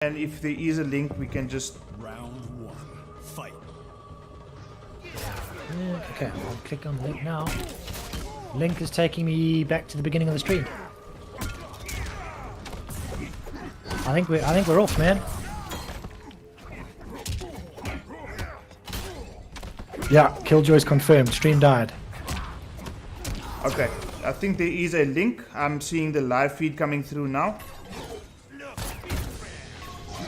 And if there is a link, we can just... Round 1. Fight. Okay, I'll click on the link now. Link is taking me back to the beginning of the stream. I think we're off, man. Yeah, Killjoy's confirmed. Stream died. Okay, I think there is a link. I'm seeing the live feed coming through now.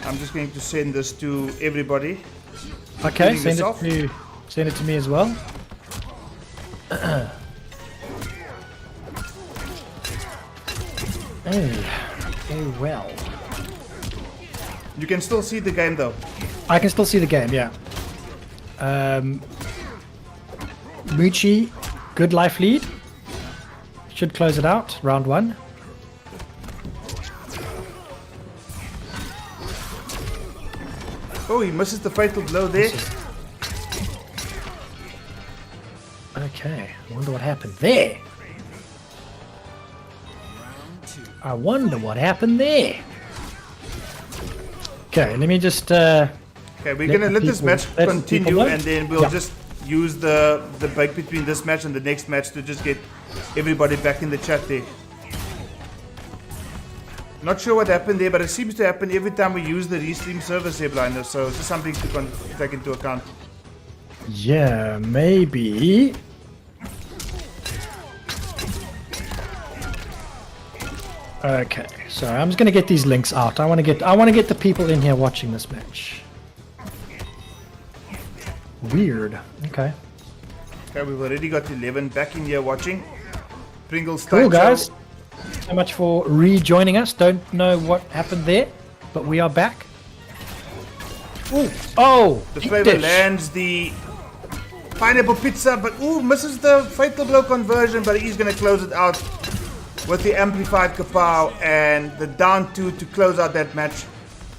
I'm just going to send this to everybody. Okay, send it to me as well. Oh well. You can still see the game though. I can still see the game, yeah. Muchi, good life lead. Should close it out, round 1. Oh, he misses the fatal blow there. Okay, I wonder what happened there. I wonder what happened there. Okay, let me just... okay, we're going to let this match continue and then we'll just use the break between this match and the next match to just get everybody back in the chat there. Not sure what happened there, but it seems to happen every time we use the restream service here, Blinder, so it's just something to take into account. Yeah, maybe. Okay, so I'm just gonna get these links out. I want to get the people in here watching this match. Weird. Okay. Okay, we've already got 11 back in here watching. Pringles cool, guys. So much for rejoining us. Don't know what happened there, but we are back. Ooh. Oh! The flavor lands the pineapple pizza, but misses the fatal blow conversion, but he's gonna close it out with the amplified kapow and the down 2 to close out that match.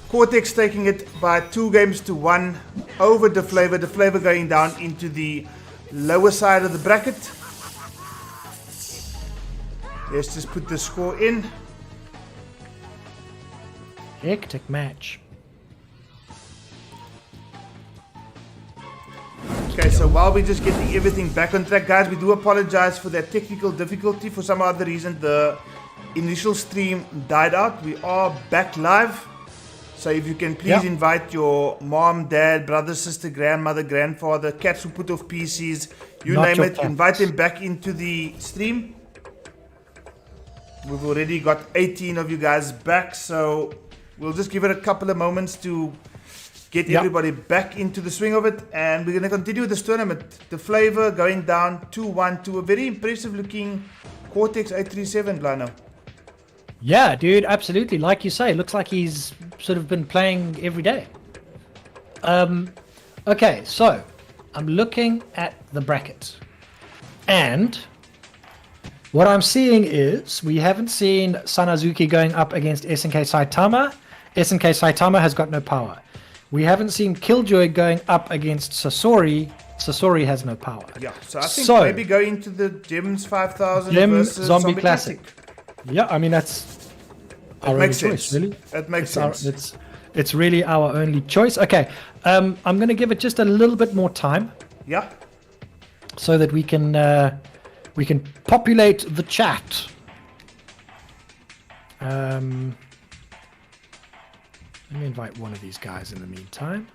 Cortex taking it by 2-1 over the flavor. The flavor going down into the lower side of the bracket. Let's just put the score in. Hectic match. Okay, so while we're just getting everything back on track, guys, we do apologize for that technical difficulty. For some other reason, the initial stream died out. We are back live. So if you can please invite your mom, dad, brother, sister, grandmother, grandfather, cats who put off PCs, you name it, invite them back into the stream. We've already got 18 of you guys back, so we'll just give it a couple of moments to get everybody back into the swing of it, and we're going to continue with this tournament. The flavor going down 2-1 to a very impressive looking Cortex 837, Blano. Yeah, dude, absolutely. Like you say, looks like he's sort of been playing every day. Okay, so I'm looking at the bracket, and what I'm seeing is we haven't seen Sanazuki going up against SNK Saitama. SNK Saitama has got no power. We haven't seen Killjoy going up against Sasori. Sasori has no power. Yeah, so I think maybe go into the Gems 5000 versus Zombie Classic. Yeah, I mean that's our only choice, really. It makes sense. It's really our only choice. Okay, I'm going to give it just a little bit more time. Yeah. So that we can populate the chat. Let me invite one of these guys in the meantime.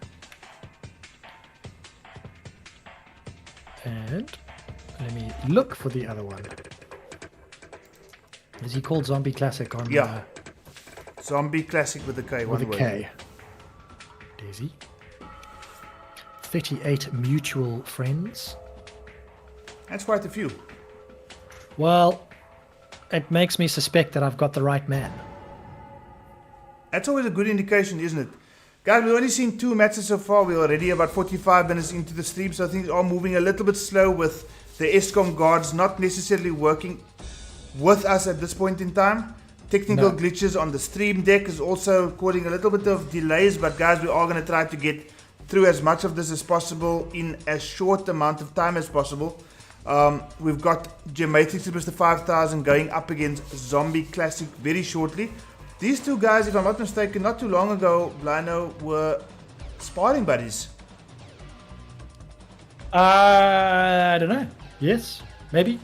And let me look for the other one. Is he called Zombie Classic on? Yeah. Zombie Classic with a K. With a K. Daisy. 38 mutual friends. That's quite a few. Well, it makes me suspect that I've got the right man. That's always a good indication, isn't it? Guys, we've only seen 2 matches so far. We're already about 45 minutes into the stream, so things are moving a little bit slow with the EskomGods not necessarily working with us at this point in time. Technical glitches on the stream deck is also causing a little bit of delays, but guys, we are going to try to get through as much of this as possible in as short amount of time as possible. We've got Gematrix Mr. 5000 going up against Zombie Classic very shortly. These two guys, if I'm not mistaken, not too long ago, Blino, were sparring buddies. I don't know. Yes, maybe.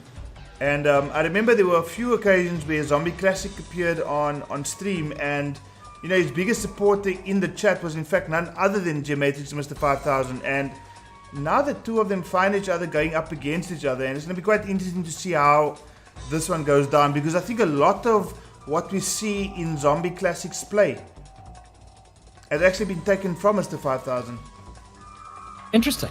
And I remember there were a few occasions where Zombie Classic appeared on stream, and you know his biggest supporter in the chat was in fact none other than Geometrix and Mr. 5000. And now the two of them find each other going up against each other, and it's going to be quite interesting to see how this one goes down, because I think a lot of what we see in Zombie Classic's play has actually been taken from Mr. 5000. Interesting.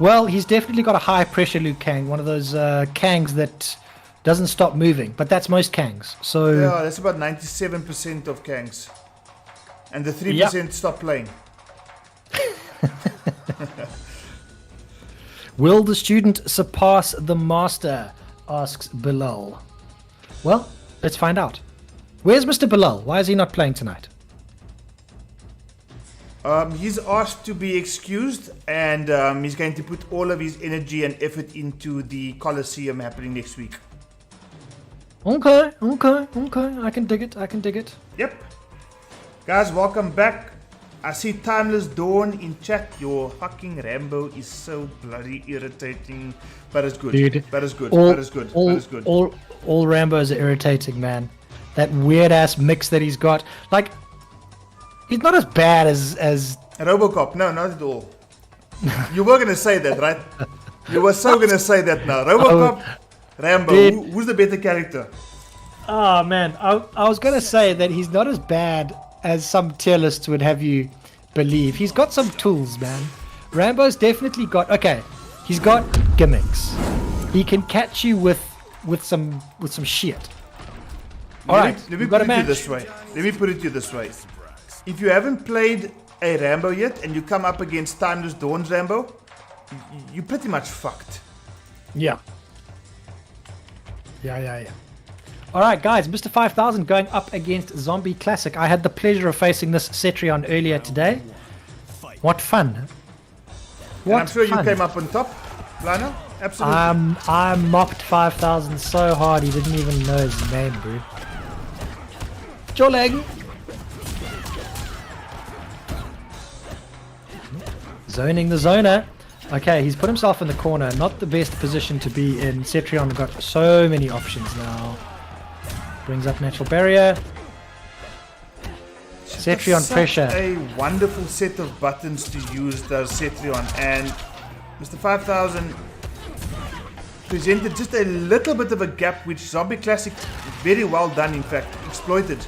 Well, he's definitely got a high pressure Liu Kang, one of those Kangs that doesn't stop moving, but that's most Kangs. So yeah, that's about 97% of Kangs, and the 3% stop playing. Will the student surpass the master? Asks Bilal. Well, let's find out. Where's Mr. Bilal? Why is he not playing tonight? He's asked to be excused, and he's going to put all of his energy and effort into the Colosseum happening next week. Okay. I can dig it. Yep. Guys, welcome back. I see Timeless Dawn in chat. Your fucking Rambo is so bloody irritating, but it's good. Dude, but it's good. All Rambos are irritating, man. That weird ass mix that he's got. Like, he's not as bad as Robocop. No, not at all. You were gonna say that, right? You were so gonna say that now. Robocop, Rambo. Who's the better character? Oh man, I was gonna say that he's not as bad as some tier lists would have you believe. He's got some tools, man. Rambo's definitely got. Okay, he's got gimmicks. He can catch you with some shit. All right, let me put it to you this way. Let me put it to you this way. If you haven't played a Rambo yet, and you come up against Timeless Dawn's Rambo, you're pretty much fucked. Yeah. All right, guys, Mr. 5000 going up against Zombie Classic. I had the pleasure of facing this Cetrion earlier today. What fun. And I'm sure you came up on top, Lana. Absolutely. I mopped 5000 so hard he didn't even know his name, bro. Joleg. Zoning the zoner. Okay, he's put himself in the corner. Not the best position to be in. Cetrion got so many options now. Brings up natural barrier. Cetrion pressure. A wonderful set of buttons to use, does Cetrion, and Mr. 5000 presented just a little bit of a gap, which Zombie Classic, very well done, in fact, exploited.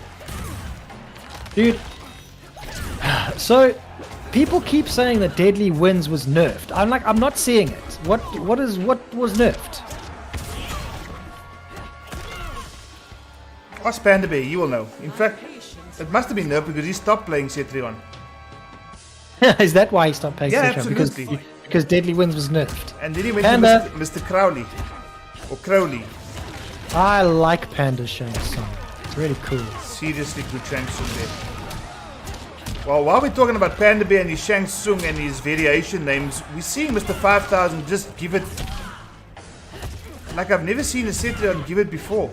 Dude, so people keep saying that Deadly Winds was nerfed. I'm not seeing it. What was nerfed? Ask Panda Bear, you will know. In fact, it must have been nerfed because he stopped playing Cetrion. Is that why he stopped playing Yeah, Cetrion? absolutely. Because Deadly Winds was nerfed. And then he went Panda. to Mr. Crowley. Or Crowley. I like Panda's Shang Tsung. It's really cool. Seriously good Shang Tsung there. Well, while we're talking about Panda Bear and his Shang Tsung and his variation names, we're seeing Mr. 5000 just give it like I've never seen a Cetrion give it before.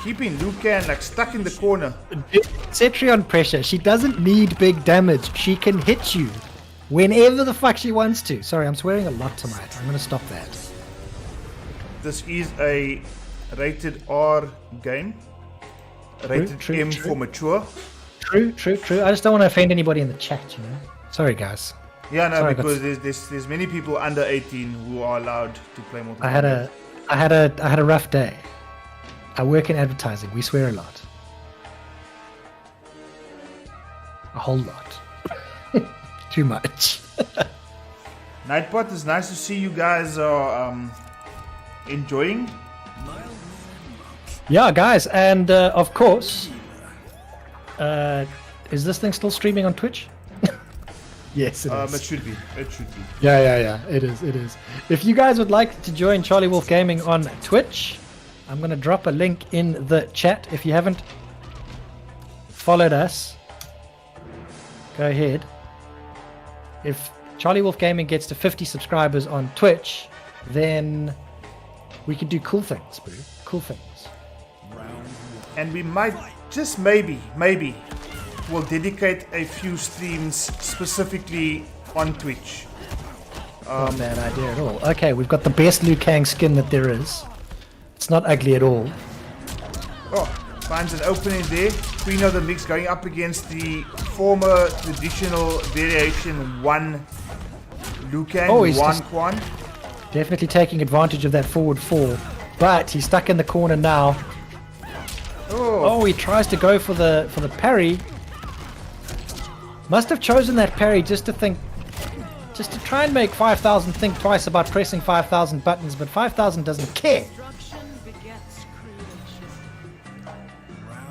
Keeping Liu Kang like stuck in the corner. Cetrion pressure. She doesn't need big damage. She can hit you whenever the fuck she wants to. Sorry, I'm swearing a lot tonight. I'm gonna stop that. This is a rated R game. Rated M for mature. True. I just don't want to offend anybody in the chat, you know. Sorry, guys. Yeah, no, Sorry, because there's many people under 18 who are allowed to play Mortal I Kombat. had a rough day. I work in advertising. We swear a lot. A whole lot. Too much. Nightbot, it's nice to see you guys are enjoying. Yeah, guys, and of course, is this thing still streaming on Twitch? Yes, it is. It should be. Yeah. It is. If you guys would like to join CharlieWolfGaming on Twitch, I'm going to drop a link in the chat. If you haven't followed us, go ahead. If CharlieWolfGaming gets to 50 subscribers on Twitch, then We could do cool things, bro. Cool things. And we might, just maybe, we'll dedicate a few streams specifically on Twitch. Not a bad idea at all. Okay, we've got the best Liu Kang skin that there is. It's not ugly at all. Oh, finds an opening there. Queen of the Mix going up against the former traditional variation 1 Liu Kang, Oh, he's 1 just- Quan. Definitely taking advantage of that forward 4. But he's stuck in the corner now. Oh, he tries to go for the parry. Must have chosen that parry just to try and make 5000 think twice about pressing 5000 buttons, but 5000 doesn't care.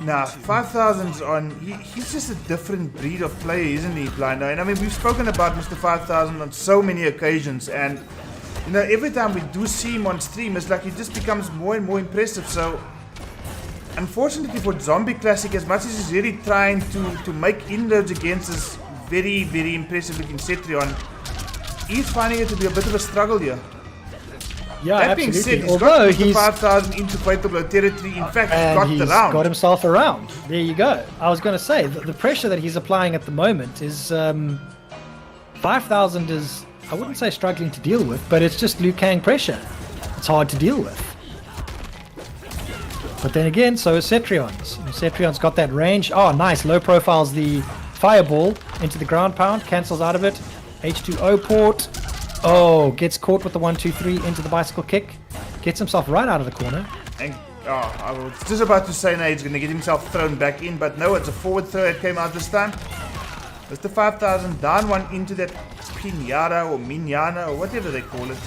Nah, 5000's on. He's just a different breed of player, isn't he, Blindo? And I mean, we've spoken about Mr. 5000 on so many occasions, and you know, every time we do see him on stream, it's like he just becomes more and more impressive. So, unfortunately for Zombie Classic, as much as he's really trying to make inroads against this very, very impressive looking Cetrion, he's finding it to be a bit of a struggle here. Yeah, That being absolutely. said, he's Although got Mr. 5000 into fatal blow territory. In fact, he got he's the round. got himself around. There you go. I was going to say, the pressure that he's applying at the moment is 5000 is, I wouldn't say struggling to deal with, but it's just Liu Kang pressure. It's hard to deal with. But then again, so is Cetrion's. Cetrion's got that range. Oh, nice. Low profiles the fireball into the ground pound. Cancels out of it. H2O port. Oh, gets caught with the 1-2-3 into the bicycle kick. Gets himself right out of the corner. And, I was just about to say now he's going to get himself thrown back in, but no, it's a forward throw that came out this time. Mr. 5000 down one into that pinata or minyana or whatever they call it.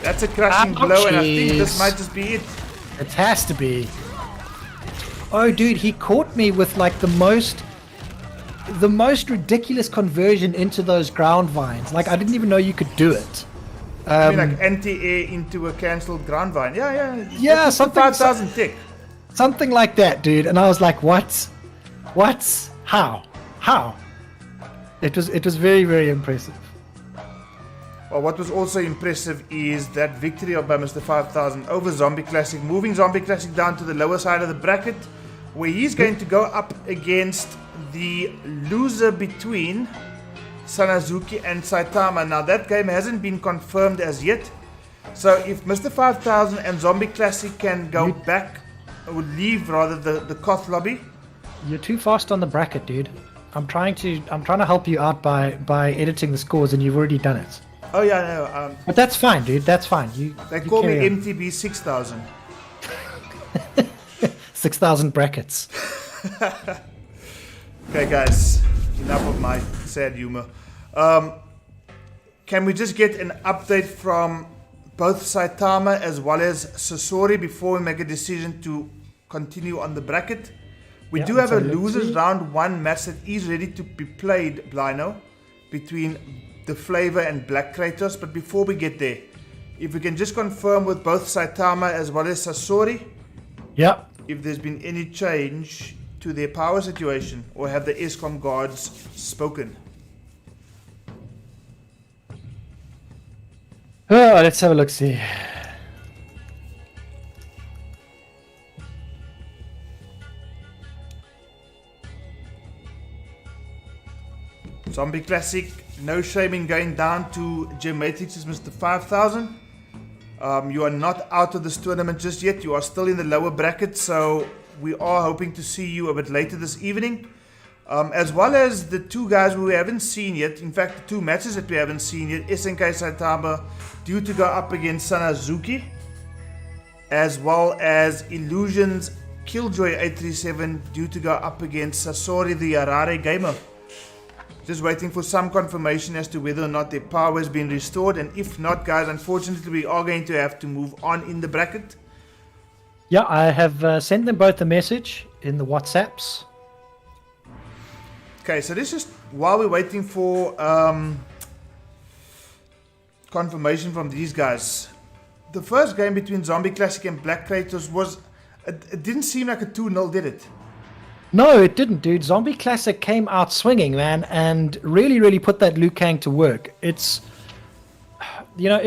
That's a crushing blow, and I think this might just be it. It has to be. Oh, dude, he caught me with like the most ridiculous conversion into those ground vines. Like, I didn't even know you could do it. I mean, like anti-air into a cancelled ground vine. Yeah. Yeah, something 5000 tick. Something like that, dude. And I was like, what? How? It was very, very impressive. Well, what was also impressive is that victory by Mr. 5000 over Zombie Classic, moving Zombie Classic down to the lower side of the bracket, where he's going to go up against the loser between Sanazuki and Saitama. Now, that game hasn't been confirmed as yet. So, if Mr. 5000 and Zombie Classic can go back, or leave rather, the Koth lobby. You're too fast on the bracket, dude. I'm trying to help you out by editing the scores, and you've already done it. Oh yeah, no. But that's fine, dude. That's fine. They call me carry on. MTB 6000. 6,000 brackets. Okay, guys, enough of my sad humor. Can we just get an update from both Saitama as well as Sasori before we make a decision to continue on the bracket? We do have a losers round 1 match that is ready to be played, Blino, between the Flavor and Black Kratos. But before we get there, if we can just confirm with both Saitama as well as Sasori, Yep. if there's been any change to their power situation, or have the EskomGods spoken? Oh, let's have a look. See. Zombie Classic, no shame in going down to Geometrics as Mr. 5000. You are not out of this tournament just yet. You are still in the lower bracket, so we are hoping to see you a bit later this evening. As well as the two guys who we haven't seen yet. In fact, the two matches that we haven't seen yet. SNK Saitama due to go up against Sanazuki, as well as Illusions Killjoy 837 due to go up against Sasori the Harare gamer. Just waiting for some confirmation as to whether or not their power has been restored. And if not, guys, unfortunately, we are going to have to move on in the bracket. Yeah, I have sent them both a message in the WhatsApps. Okay, so this is while we're waiting for confirmation from these guys. The first game between Zombie Classic and Black Kratos was... It didn't seem like a 2-0, did it? No, it didn't, dude. Zombie Classic came out swinging, man, and really, really put that Liu Kang to work. It's, you know,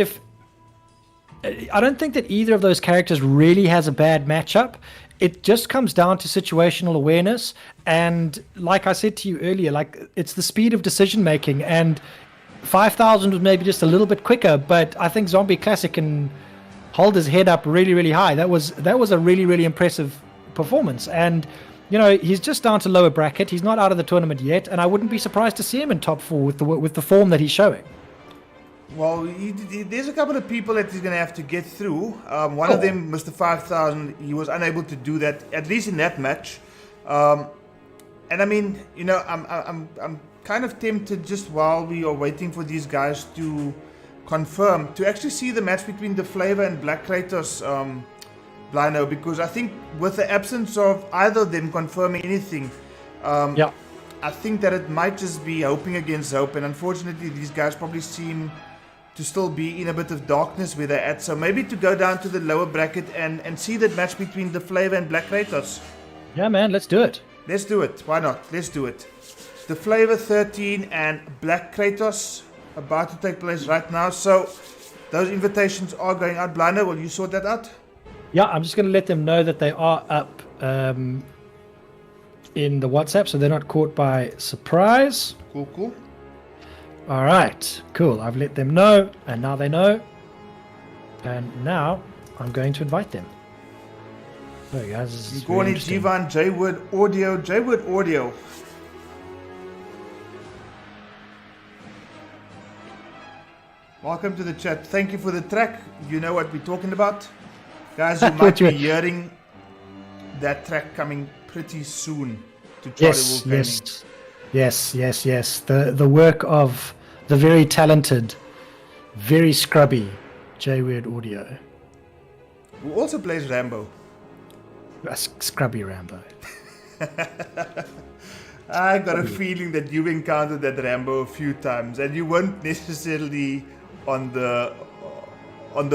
I don't think that either of those characters really has a bad matchup. It just comes down to situational awareness, and like I said to you earlier, like it's the speed of decision making. And 5,000 was maybe just a little bit quicker, but I think Zombie Classic can hold his head up really, really high. That was a really, really impressive performance. And he's just down to lower bracket. He's not out of the tournament yet, and I wouldn't be surprised to see him in top 4 with the form that he's showing. Well, there's a couple of people that he's going to have to get through. One of them, Mr. 5000, he was unable to do that, at least in that match. And I mean, I'm kind of tempted, just while we are waiting for these guys to confirm, to actually see the match between the Flavor and Black Kratos, Blino, because I think with the absence of either of them confirming anything, I think that it might just be hoping against hope. And unfortunately, these guys probably seem to still be in a bit of darkness where they're at. So maybe to go down to the lower bracket and see that match between the Flavor and Black Kratos. Yeah, man, let's do it. Let's do it. Why not? Let's do it. The Flavor 13 and Black Kratos about to take place right now. So those invitations are going out. Blino, will you sort that out? Yeah, I'm just going to let them know that they are up in the WhatsApp, so they're not caught by surprise. Cool. All right, cool. I've let them know, and now they know. And now I'm going to invite them. There you guys. This is very interesting. Jivan, Jwood Audio. Welcome to the chat. Thank you for the track. You know what we're talking about. Guys, you might be hearing that track coming pretty soon to CharlieWolfGaming. Yes. The work of the very talented, very scrubby Jwood Audio. Who also plays Rambo. Scrubby Rambo. I got a feeling that you've encountered that Rambo a few times, and you weren't necessarily on the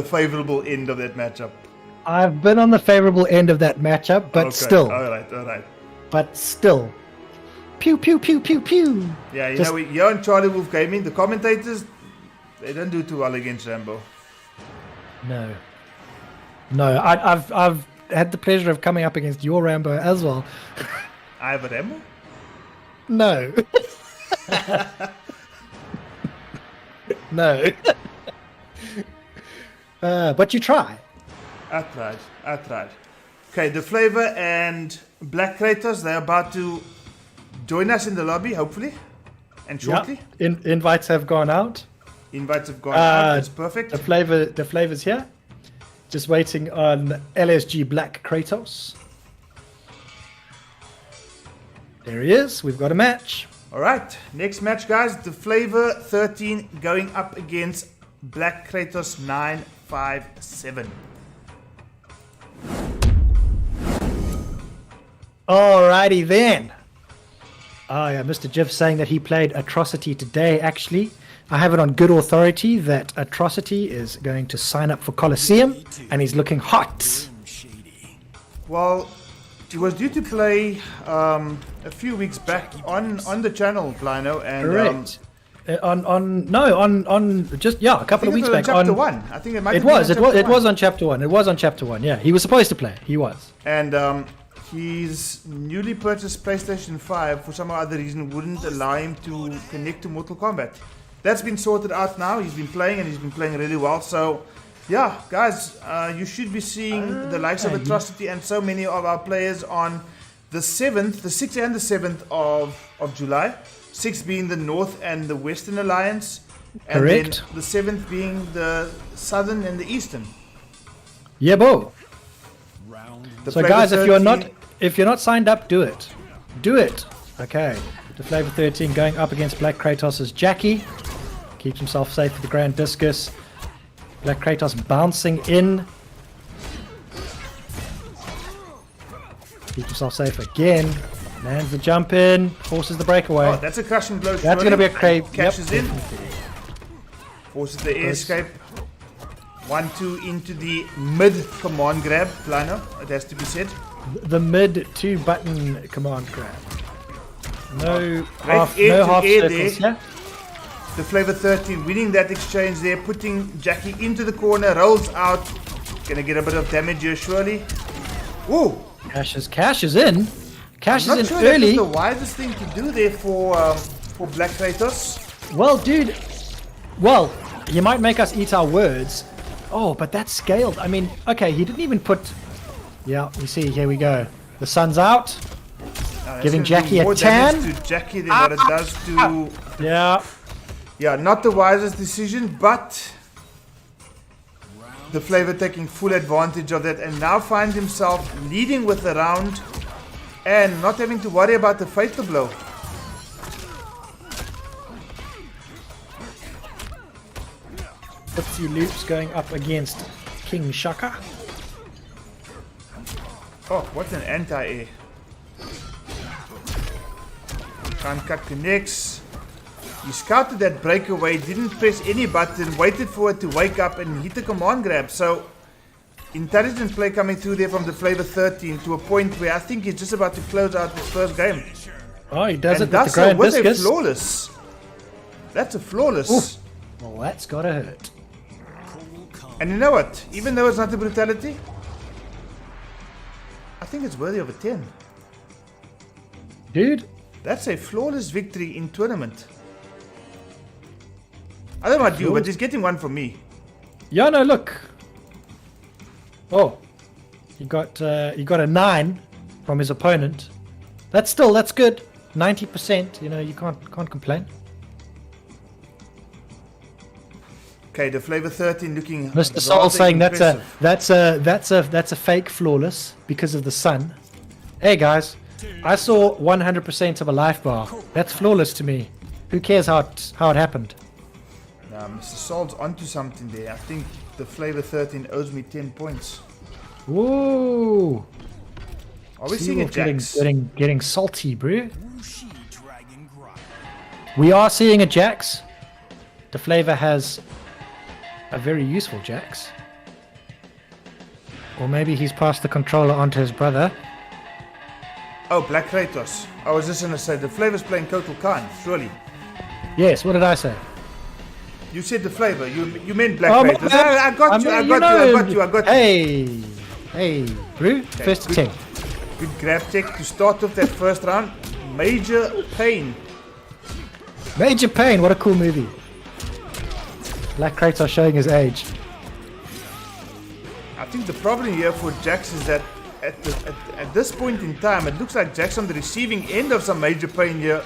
favorable end of that matchup. I've been on the favorable end of that matchup, but still. All right. But still. Pew, pew, pew, pew, pew. Yeah, you're on CharlieWolfGaming. The commentators, they don't do too well against Rambo. No, I've had the pleasure of coming up against your Rambo as well. I have a Rambo? No. No. But you try. I tried. Okay, the Flavor and Black Kratos, they're about to join us in the lobby, hopefully, and shortly. Yep. Invites have gone out. Out. That's perfect. The Flavor's here. Just waiting on LSG Black Kratos. There he is. We've got a match. All right, next match, guys. The Flavor 13 going up against Black Kratos 957. Alrighty then. Oh yeah, Mr. Jiv saying that he played Atrocity today. Actually, I have it on good authority that Atrocity is going to sign up for Colosseum, and he's looking hot. Well, he was due to play a few weeks back on the channel, Blino, and correct. A couple of weeks back on chapter 1. I think it was on chapter 1. It was on chapter 1. Yeah, he was supposed to play. He was. And his newly purchased PlayStation 5 for some other reason wouldn't allow him to connect to Mortal Kombat. That's been sorted out now. He's been playing and he's been playing really well. So yeah, guys, you should be seeing the likes of Atrocity and so many of our players on the 6th and the 7th of July. 6th being the North and the Western Alliance. And correct. Then the 7th being the Southern and the Eastern. Yeah, bo. So guys, 13, if you're not signed up, do it. Do it. Okay. The Flavor 13 going up against Black Kratos' Jackie. Keeps himself safe with the Grand Discus. Black Kratos bouncing in. Keeps himself safe again. Lands the jump in. Forces the breakaway. Oh, that's a crushing blow. That's going to be a crave. Catches in. Forces the air escape. 1-2 into the mid command grab. Blino, it has to be said. The mid 2 button command grab. No half circles here. The Flavor 13 winning that exchange there, putting Jackie into the corner, rolls out. Gonna get a bit of damage here, surely. Ooh! Cash is in. Cash I'm is not in sure early. that was the wisest thing to do there for Black Kratos. Well, dude. Well, you might make us eat our words. Oh, but that's scaled. I mean, okay, he didn't even put... Yeah, you see, here we go. The sun's out. Giving Jackie a 10. To Jackie than what it does to... Yeah. Yeah, not the wisest decision, but... The Flavor taking full advantage of that and now finds himself leading with the round and not having to worry about the fatal blow. Footsie Loops going up against King Shaka. Oh, what an anti-air. Can't cut connects. He scouted that breakaway, didn't press any button, waited for it to wake up and hit the command grab. So, intelligent play coming through there from the Flavor 13 to a point where I think he's just about to close out his first game. Oh, he does And it with the does so Grand with a Discus. flawless. That's a flawless. Oof. Well, that's gotta hurt. And you know what? Even though it's not a brutality, I think it's worthy of a 10. Dude. That's a flawless victory in tournament. I don't know about you, but he's getting one from me. Yeah, no, look. Oh. He got a 9 from his opponent. That's good. 90%, you know, you can't complain. Okay, the Flavor 13 looking Mr. Soul rather saying impressive. that's a fake flawless because of the sun. Hey guys, I saw 100% of a life bar. That's flawless to me. Who cares how it happened? Mr. Soul's onto something there. I think the Flavor 13 owes me 10 points. Whoa! Are we seeing a Jax? Getting salty, bro. We are seeing a Jax. The Flavor has a very useful Jax. Or maybe he's passed the controller on to his brother. Oh, Black Kratos. I was just gonna say the Flavor's playing Kotal Khan, surely. Yes, what did I say? You said the Flavor. You meant Black Oh, Kratos. I got you. Hey, bro. First good. attempt. Good grab tech to start off that first round. Major pain. Major Pain, what a cool movie. Black Kratos showing his age. I think the problem here for Jax is that at this point in time, it looks like Jax on the receiving end of some major pain here.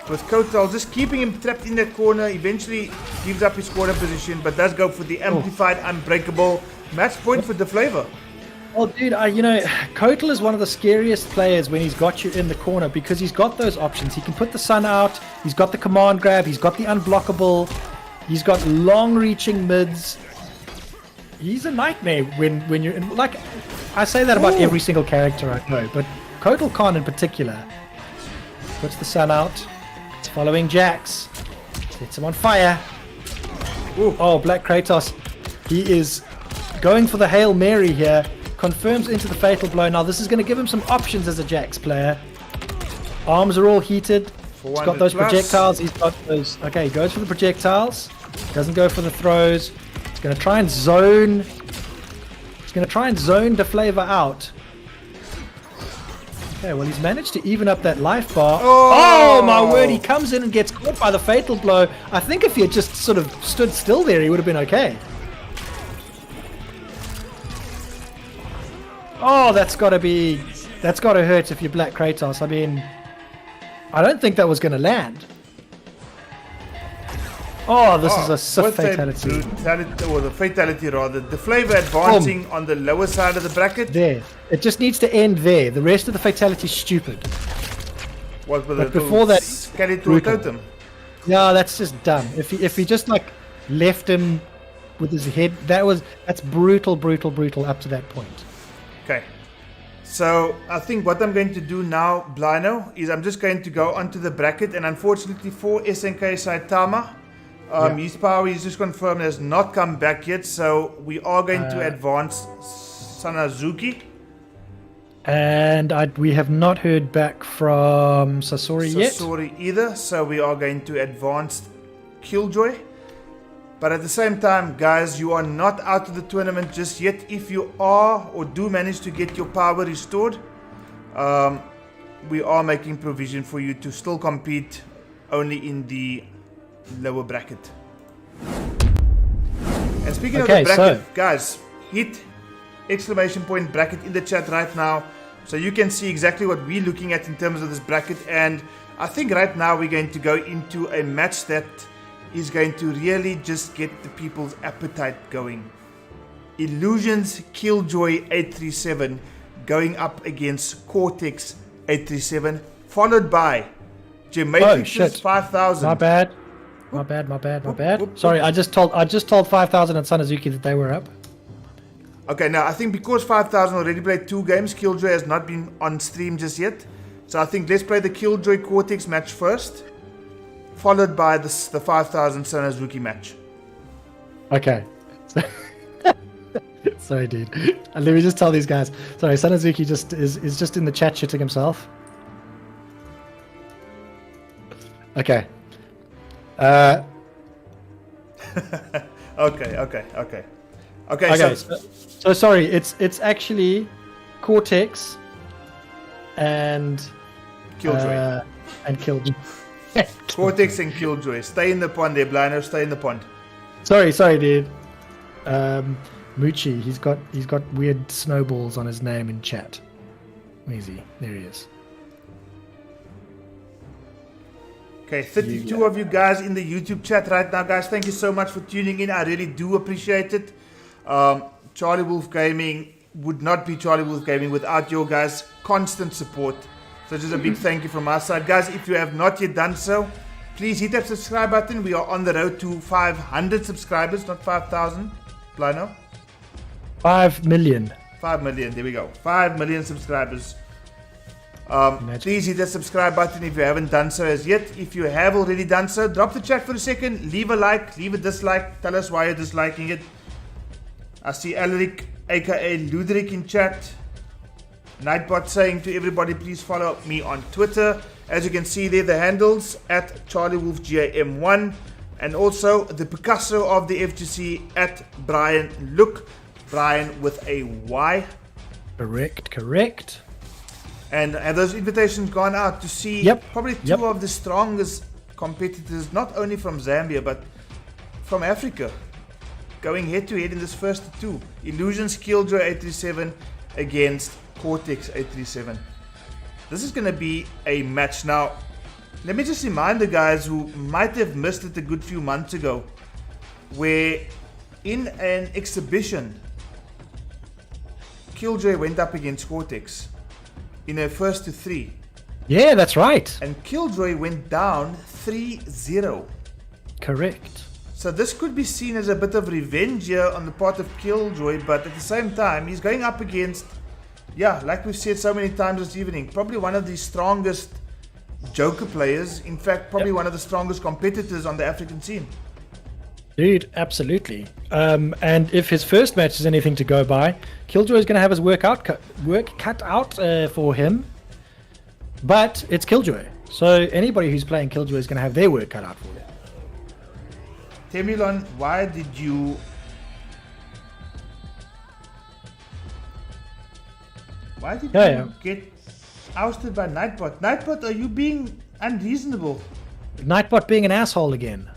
With Kotal just keeping him trapped in that corner, eventually gives up his corner position, but does go for the amplified, unbreakable match point for the Flavor. Well, dude, you know, Kotal is one of the scariest players when he's got you in the corner because he's got those options. He can put the sun out, he's got the command grab, he's got the unblockable, he's got long-reaching mids. He's a nightmare when you're in, like, I say that about every single character I know, but Kotal Khan in particular puts the sun out. It's following Jax. Sets him on fire. Ooh. Oh, Black Kratos. He is going for the Hail Mary here. Confirms into the fatal blow. Now this is going to give him some options as a Jax player. Arms are all heated. He's got those projectiles. He's got those. Okay, he goes for the projectiles. Doesn't go for the throws. He's going to try and zone. He's going to try and zone the Flavor out. Okay, well, he's managed to even up that life bar. Oh, my word, he comes in and gets caught by the fatal blow. I think if he had just sort of stood still there, he would have been okay. Oh, that's got to hurt if you're Black Kratos. I mean, I don't think that was going to land. Oh, this is a Sith fatality. Or the fatality rather. The Flavor advancing on the lower side of the bracket. There. It just needs to end there. The rest of the fatality is stupid. What with but before that, skeletal totem? Yeah, that's just dumb. If he just like left him with his head, that's brutal up to that point. Okay. So I think what I'm going to do now, Blino, is I'm just going to go onto the bracket, and unfortunately for SNK Saitama, his power is just confirmed has not come back yet, so we are going to advance Sanazuki. And we have not heard back from Sasori yet. Sasori either, so we are going to advance Killjoy. But at the same time, guys, you are not out of the tournament just yet. If you are or do manage to get your power restored, we are making provision for you to still compete only in the lower bracket. And speaking of the bracket, guys, hit exclamation point bracket in the chat right now so you can see exactly what we're looking at in terms of this bracket. And I think right now we're going to go into a match that is going to really just get the people's appetite going. Illusions Killjoy 837 going up against Cortex 837, followed by Gematrix 5000. My bad. Sorry, I just told 5000 and Sanazuki that they were up. Okay, now I think because 5000 already played 2 games, Killjoy has not been on stream just yet. So I think let's play the Killjoy Cortex match first, followed by the 5000 Sanazuki match. Okay. Sorry, dude. And let me just tell these guys. Sorry, Sanazuki is just in the chat shitting himself. Okay. Okay. So sorry, it's actually Cortex and Killjoy. Killjoy. Cortex and Killjoy. Stay in the pond there, Blino. Stay in the pond. Sorry, dude. Moochie, he's got weird snowballs on his name in chat. Where is he? There he is. Okay, 32 of you guys in the YouTube chat right now, guys. Thank you so much for tuning in. I really do appreciate it. CharlieWolfGaming would not be CharlieWolfGaming without your guys' constant support. So just a big thank you from our side. Guys, if you have not yet done so, please hit that subscribe button. We are on the road to 500 subscribers, not 5,000. Blino? 5 million. 5 million, there we go. 5 million subscribers. Please hit that subscribe button if you haven't done so as yet. If you have already done so, drop the chat for a second. Leave a like, leave a dislike. Tell us why you're disliking it. I see Alaric, aka Luderick, in chat. Nightbot saying to everybody, please follow me on Twitter. As you can see there, the handles at CharlieWolfGam1, and also the Picasso of the FGC at Brian Look. Brian with a Y. Correct. And have those invitations gone out to see probably two of the strongest competitors, not only from Zambia, but from Africa, going head to head in this first 2. Illusions Killjoy 837 against Cortex 837. This is going to be a match. Now, let me just remind the guys who might have missed it a good few months ago, where in an exhibition, Killjoy went up against Cortex in her first to 3. Yeah, that's right. And Killjoy went down 3-0. Correct. So this could be seen as a bit of revenge here on the part of Killjoy, but at the same time, he's going up against, like we've said so many times this evening, probably one of the strongest Joker players. In fact, probably one of the strongest competitors on the African scene. Dude, absolutely. And if his first match is anything to go by, Killjoy is going to have his work cut out for him. But it's Killjoy, so anybody who's playing Killjoy is going to have their work cut out for them. Temilon, why did you get ousted by Nightbot? Nightbot, are you being unreasonable? Nightbot being an asshole again.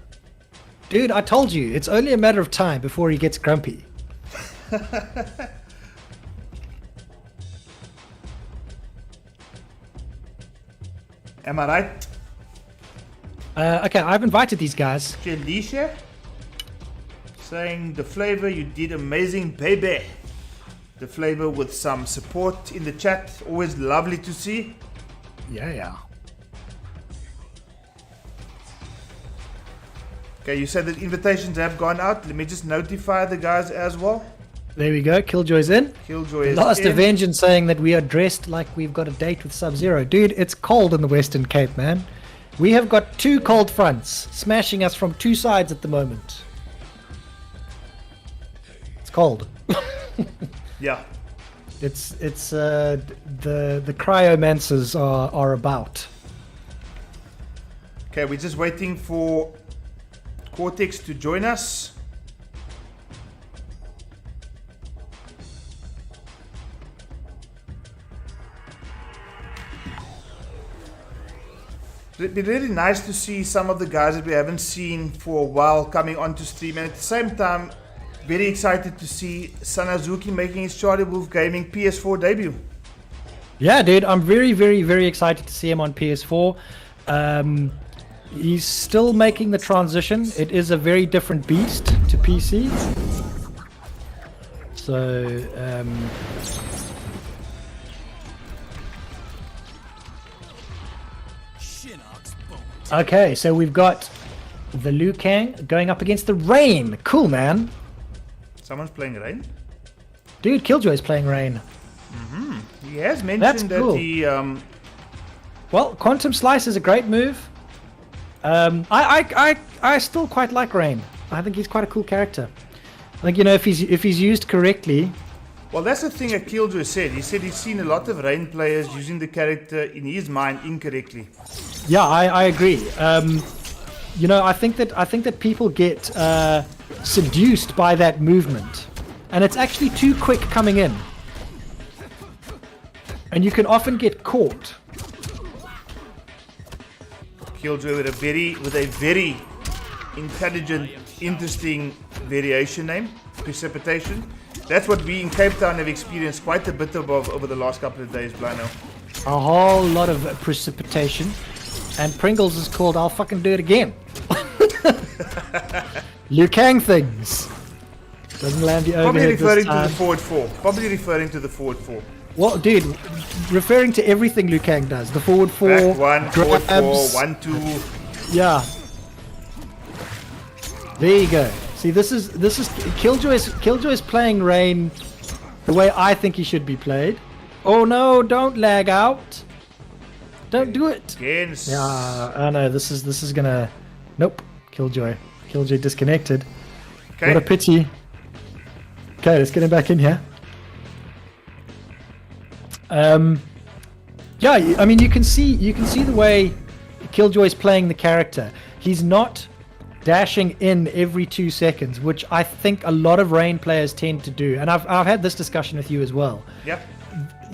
Dude, I told you, it's only a matter of time before he gets grumpy. Am I right? Okay, I've invited these guys. Felicia saying the flavor, you did amazing, baby. The flavor with some support in the chat, always lovely to see. Yeah. Okay, you said that invitations have gone out. Let me just notify the guys as well. There we go. Killjoy's in. Killjoy is Last in. Vengeance saying that we are dressed like we've got a date with Sub-Zero. Dude, it's cold in the Western Cape, man. We have got 2 cold fronts smashing us from 2 sides at the moment. It's cold. Yeah. It's the cryomancers are about. Okay, we're just waiting for Cortex to join us. It'd be really nice to see some of the guys that we haven't seen for a while coming onto stream, and at the same time, very excited to see Sanazuki making his CharlieWolfGaming PS4 debut. Yeah, dude, I'm very, very, very excited to see him on PS4. He's still making the transition. It is a very different beast to PC. So, okay, so we've got the Liu Kang going up against the Rain. Cool, man. Someone's playing Rain? Dude, Killjoy's playing Rain. He has mentioned That's that cool. he... Well, Quantum Slice is a great move. I still quite like Rain. I think he's quite a cool character. I think, you know, if he's used correctly. Well, that's the thing that Killjoy said. He said he's seen a lot of Rain players using the character in his mind incorrectly. Yeah, I agree. You know, I think that people get seduced by that movement, and it's actually too quick coming in, and you can often get caught. Killjoy with a very intelligent, interesting variation name, Precipitation. That's what we in Cape Town have experienced quite a bit of over the last couple of days, Blano. A whole lot of precipitation, and Pringles is called I'll fucking do it again. Liu Kang things. Doesn't land you Probably overhead referring this to time. the forward four. Probably referring to the forward four. Well, dude, referring to everything Liu Kang does. The forward four, Back one, forward four, grabs. 1, 2. Yeah. There you go. See, this is Killjoy's playing Rain the way I think he should be played. Oh no, don't lag out. Don't do it. Against. Yeah, I know this is gonna. Nope. Killjoy disconnected. Okay. What a pity. Okay, let's get him back in here. Yeah, I mean you can see the way Killjoy's playing the character. He's not dashing in every 2 seconds, which I think a lot of Rain players tend to do. And I've had this discussion with you as well. Yep.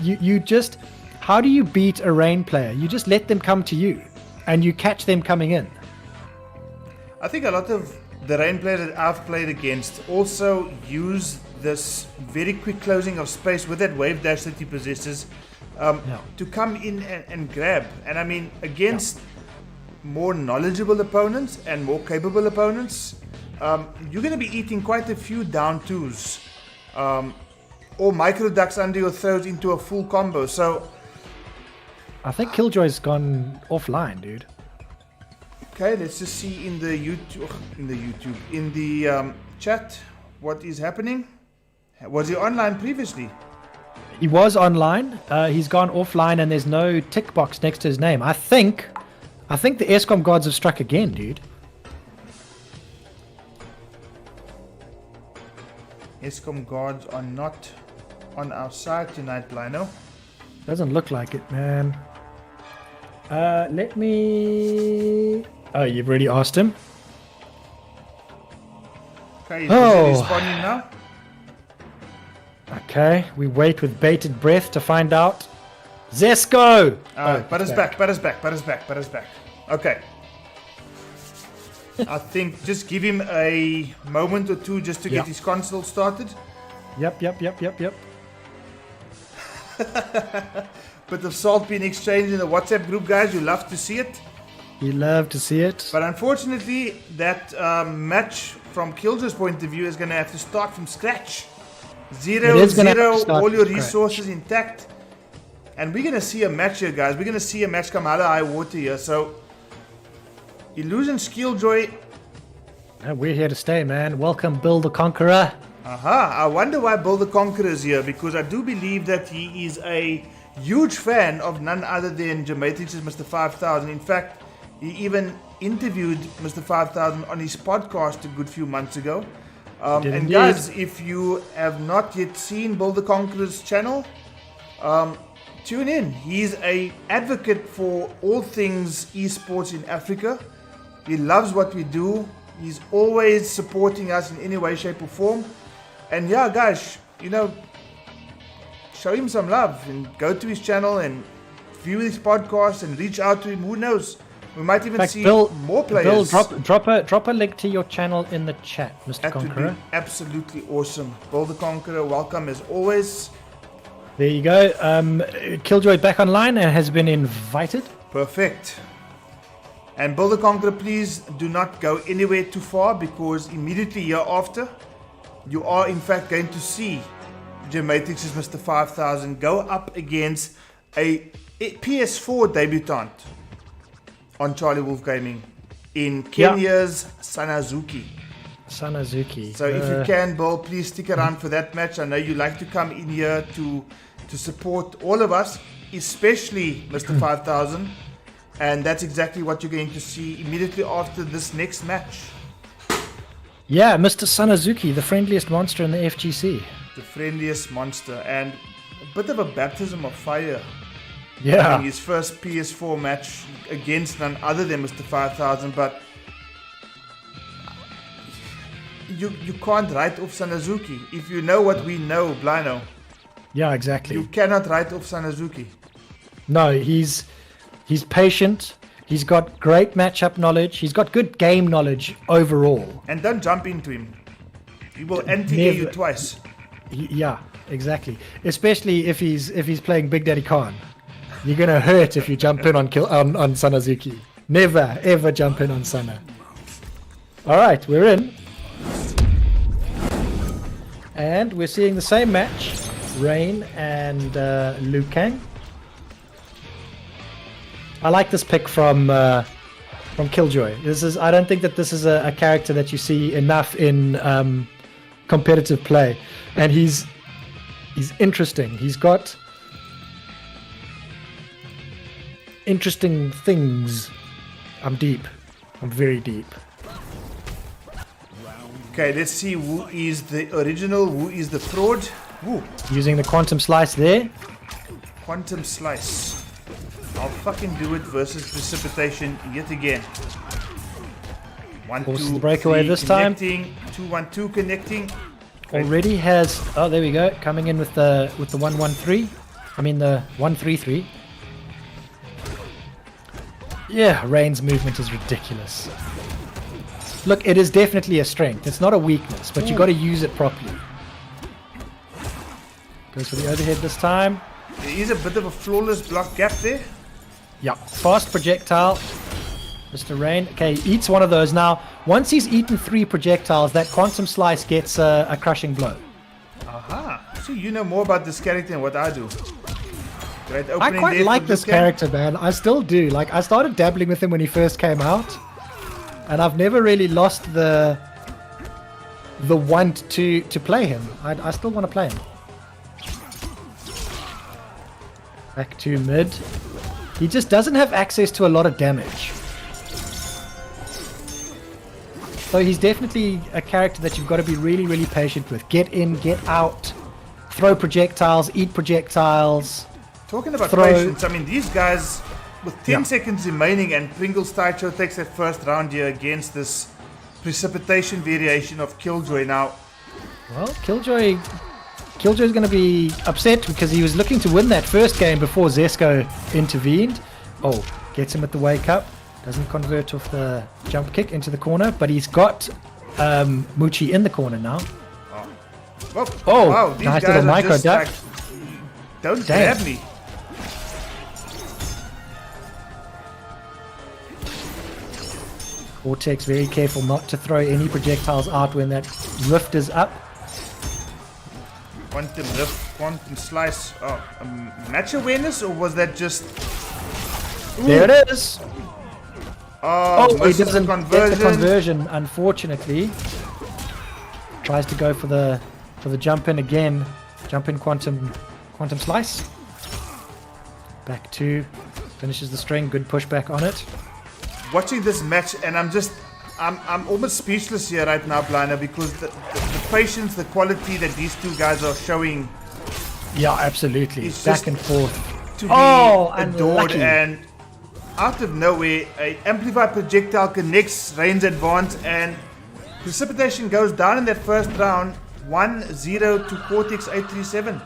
You just, how do you beat a Rain player? You just let them come to you, and you catch them coming in. I think a lot of the Rain players that I've played against also use this very quick closing of space with that wave dash that he possesses to come in and grab. And I mean, against more knowledgeable opponents and more capable opponents, you're going to be eating quite a few down twos or micro ducks under your throat into a full combo. So I think Killjoy's gone offline, dude. okay, let's just see in the chat what is happening. Was he online previously? He was online. He's gone offline, and there's no tick box next to his name. I think the EskomGods have struck again, dude. EskomGods are not on our side tonight, Blino. Doesn't look like it, man. Let me... Oh, you've already asked him? Okay, he's busy responding now. Okay, we wait with bated breath to find out. Zesko! But us back. Okay. I think just give him a moment or two just to get his console started. Yep. Bit of salt being exchanged in the WhatsApp group, guys. You love to see it. You love to see it. But unfortunately, that match from Killjoy's point of view is going to have to start from scratch. 0-0, all your resources intact. And we're going to see a match here, guys. We're going to see a match come out of high water here. So, Illusion's Killjoy. We're here to stay, man. Welcome, Bill the Conqueror. I wonder why Bill the Conqueror is here. Because I do believe that he is a huge fan of none other than Jamatrix's Mr. 5000. In fact, he even interviewed Mr. 5000 on his podcast a good few months ago. And guys, if you have not yet seen Bill the Conqueror's channel, tune in. He's an advocate for all things esports in Africa. He loves what we do. He's always supporting us in any way, shape, or form. And yeah, guys, you know, show him some love and go to his channel and view his podcast and reach out to him. Who knows? We might even see more players. Bill, drop a link to your channel in the chat, Mr. That would Conqueror. be absolutely awesome. Bill the Conqueror, welcome as always. There you go. Killjoy back online and has been invited. Perfect. And Bill the Conqueror, please do not go anywhere too far, because immediately hereafter, you are in fact going to see Gematrix's Mr. 5000 go up against a PS4 debutant on CharlieWolfGaming in Kenya's Sanazuki. Sanazuki. So if you can, Bill, please stick around for that match. I know you like to come in here to support all of us, especially Mr. 5000. And that's exactly what you're going to see immediately after this next match. Yeah, Mr. Sanazuki, the friendliest monster in the FGC. The friendliest monster, and a bit of a baptism of fire. Yeah. Having his first PS4 match against none other than Mr. 5000, but you can't write off Sanazuki. If you know what we know, Blino. Yeah, exactly. You cannot write off Sanazuki. No, he's patient. He's got great matchup knowledge. He's got good game knowledge overall. And don't jump into him. He will anti-air you twice. Yeah, exactly. Especially if he's playing Big Daddy Khan. You're gonna hurt if you jump in on Sanazuki. Never ever jump in on Sana. All right, we're in, and we're seeing the same match: Rain and Liu Kang. I like this pick from Killjoy. I don't think that this is a character that you see enough in competitive play, and he's interesting. He's got interesting things. I'm deep. I'm very deep. Okay, let's see who is the original, who is the fraud. Woo. Using the quantum slice there. Quantum slice. I'll fucking do it versus precipitation yet again. 1 Forces 2 the breakaway 3 this time. connecting. 2 1 2 connecting. Already has. Oh, there we go. Coming in with the 113. I mean the 133. Yeah, Rain's movement is ridiculous. Look, it is definitely a strength. It's not a weakness, but you got to use it properly. Goes for the overhead this time. There is a bit of a flawless block gap there. Yeah, fast projectile. Mr. Rain. Okay, he eats one of those. Now, once he's eaten 3 projectiles, that quantum slice gets a crushing blow. Aha. So you know more about this character than what I do. Great I opening quite there like for this character, man. I still do. Like, I started dabbling with him when he first came out, and I've never really lost the want to play him. I still want to play him. Back to mid. He just doesn't have access to a lot of damage. So he's definitely a character that you've got to be really, really patient with. Get in, get out, throw projectiles, eat projectiles. Talking about patience, I mean, these guys, with 10 seconds remaining, and Pringles Taicho takes that first round here against this precipitation variation of Killjoy. Now, well, Killjoy's going to be upset because he was looking to win that first game before Zesko intervened. Oh, gets him at the wake up. Doesn't convert off the jump kick into the corner, but he's got Muchi in the corner now. oh wow, these nice guys little are micro just duck. like, don't Damn. grab me. Cortex very careful not to throw any projectiles out when that rift is up. Quantum rift, quantum slice. Oh, match awareness, or was that just... There it is. Oh, He misses doesn't the get the conversion, unfortunately. Tries to go for the jump in again. Jump in quantum slice. Back 2. Finishes the string. Good pushback on it. Watching this match, and I'm almost speechless here right now, Bliner, because the patience, the quality that these two guys are showing. Yeah, absolutely. It's Back just and forth. To be adored, unlucky. and out of nowhere, a amplified projectile connects Rain's advance, and Precipitation goes down in that first round, 1-0 to Cortex 837.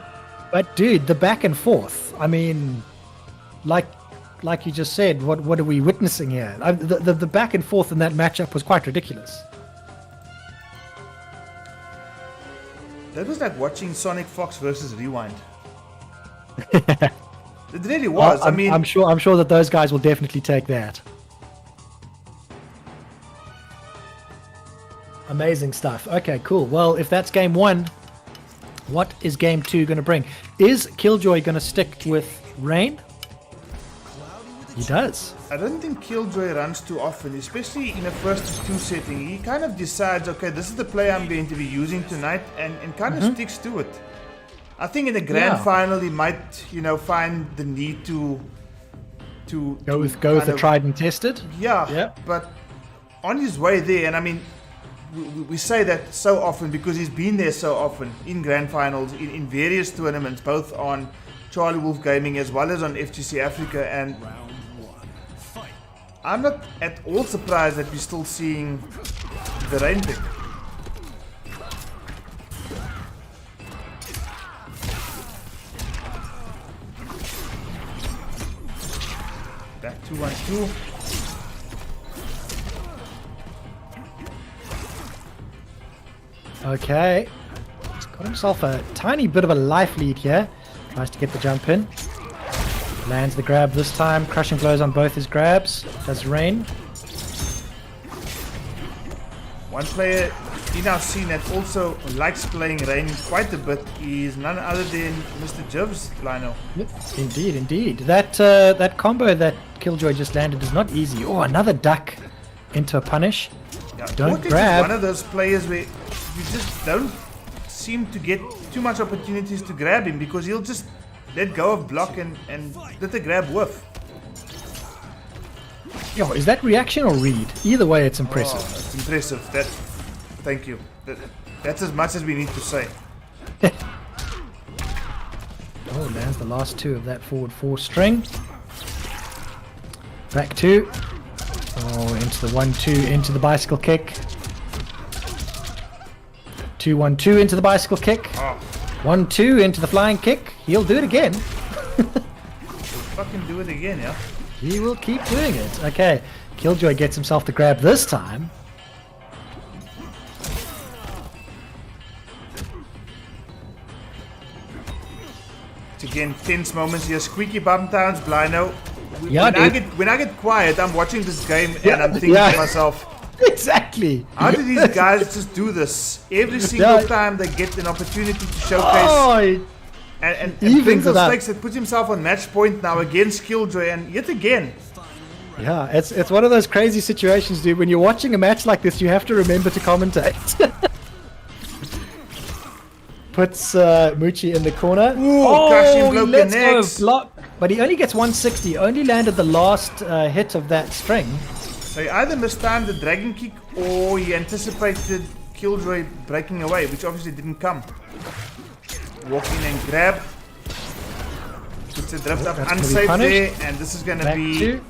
But dude, the back and forth. I mean, like you just said, what are we witnessing here? The back and forth in that matchup was quite ridiculous. That was like watching Sonic Fox versus Rewind. It really was. I'm sure that those guys will definitely take that. Amazing stuff. Okay, cool. Well, if that's game 1, what is game 2 going to bring? Is Killjoy going to stick with Rain? He does. I don't think Killjoy runs too often, especially in a first 2 setting. He kind of decides, okay, this is the play I'm going to be using tonight, and kind of sticks to it. I think in the grand final he might, find the need to go with the tried and tested. Yeah. But on his way there, and I mean, we say that so often because he's been there so often in grand finals, in various tournaments, both on CharlieWolfGaming as well as on FGC Africa, and I'm not at all surprised that we're still seeing the Rain pick. Back 2-1-2. Okay. He's got himself a tiny bit of a life lead here. Tries to get the jump in. Lands the grab this time. Crushing blows on both his grabs. Does Rain. One player in our scene that also likes playing Rain quite a bit is none other than Mr. Jivs, Lino. Yep. Indeed. That combo that Killjoy just landed is not easy. Oh, another duck into a punish. Yeah, Don't Cortex grab. is one of those players where you just don't seem to get too much opportunities to grab him because he'll just let go of block and let the grab whiff. Yo, is that reaction or read? Either way, it's impressive. Oh, it's impressive. Thank you. That's as much as we need to say. Oh, lands the last 2 of that forward 4 string. Back 2. Oh, into the 1-2, into the bicycle kick. 2-1-2 into the bicycle kick. 1-2 into the flying kick. He'll do it again. He'll fucking do it again, yeah? He will keep doing it. Okay, Killjoy gets himself the grab this time. It's again tense moments here. Squeaky bum towns, Blino. When I get quiet, I'm watching this game and I'm thinking to myself, exactly. How do these guys just do this every single time they get an opportunity to showcase? And Bingle Stakes that puts himself on match point now against Killjoy, and yet again. Yeah, it's one of those crazy situations, dude. When you're watching a match like this, you have to remember to commentate. Puts Moochie in the corner. Ooh, crushing blow connects. Block. But he only gets 160. Only landed the last hit of that string. So he either mistimed the dragon kick or he anticipated Killjoy breaking away, which obviously didn't come. Walk in and grab. Puts the drift up unsafe there, and this is going to be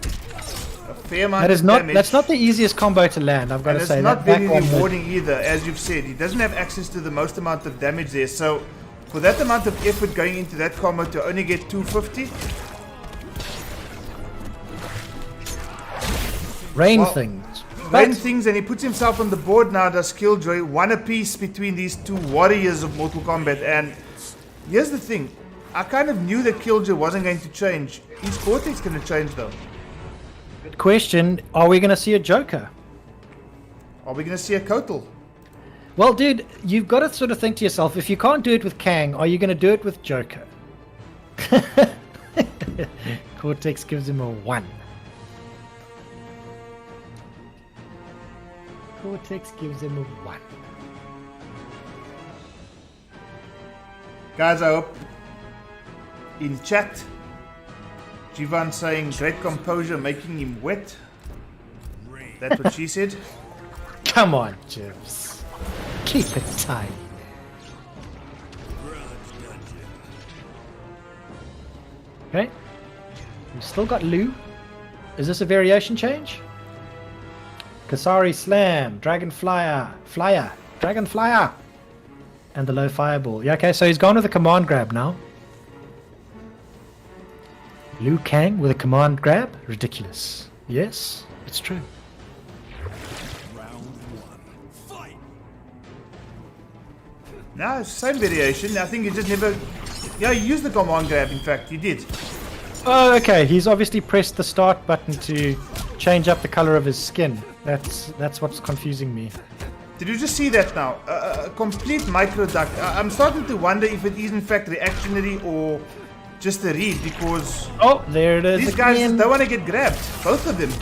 a fair amount of damage. That's not the easiest combo to land, I've got to say. It's not very rewarding either, as you've said. He doesn't have access to the most amount of damage there, so for that amount of effort going into that combo to only get 250. Rain things. And he puts himself on the board now, does Killjoy. 1 apiece between these 2 warriors of Mortal Kombat. And here's the thing. I kind of knew that Killjoy wasn't going to change. Is Cortex going to change though? Good question. Are we going to see a Joker? Are we going to see a Kotal? Well, dude, you've got to sort of think to yourself, if you can't do it with Kang, are you going to do it with Joker? Cortex gives him a 1. Cortex gives him a 1. Guys, I hope in chat, Jivan saying great composure making him wet. That's what she said. Come on, Jibs. Keep it tight. Okay. We've still got Lou. Is this a variation change? Kasari Slam, Dragon Flyer, Dragon Flyer, and the low fireball. Yeah, okay, so he's gone with a command grab now. Liu Kang with a command grab? Ridiculous. Yes, it's true. Round 1. Fight! No, same variation. I think he just never... Yeah, he used the command grab, in fact. He did. Oh, okay, he's obviously pressed the start button to change up the color of his skin. That's what's confusing me. Did you just see that now? A complete micro duck. I'm starting to wonder if it is in fact reactionary or just a read, because Oh, there it is. these guys again. just don't want to get grabbed. Both of them.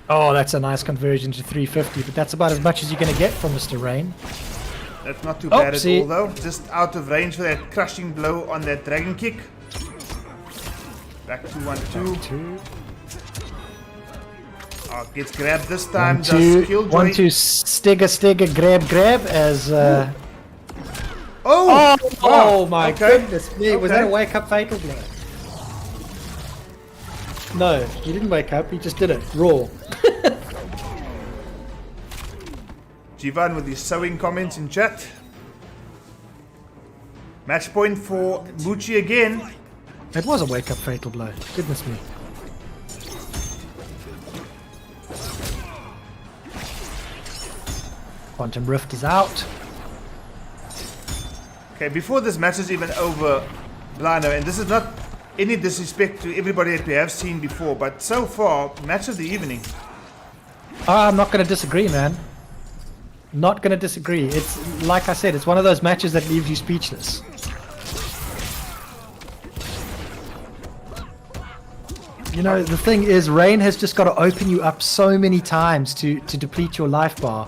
Oh, that's a nice conversion to 350, but that's about as much as you're going to get from Mr. Rain. That's not too Oh, bad see. at all, though. Just out of range for that crushing blow on that dragon kick. Back to 1-2. 2, Oh, gets grabbed this time. 1, Does 2, Killjoy. 1, 2, Stigger, grab as... Oh! Oh my okay. goodness me, was that a Okay. wake up fatal blow? No, he didn't wake up, he just did it, raw. Jivan with his sewing comments in chat. Match point for Muchi again. It was a wake up fatal blow, goodness me. Quantum Rift is out. Okay, before this match is even over, Blano, and this is not any disrespect to everybody that we have seen before, but so far, match of the evening. I'm not going to disagree, man. Not going to disagree. It's like I said, it's one of those matches that leaves you speechless. You know, the thing is, Rain has just got to open you up so many times to deplete your life bar.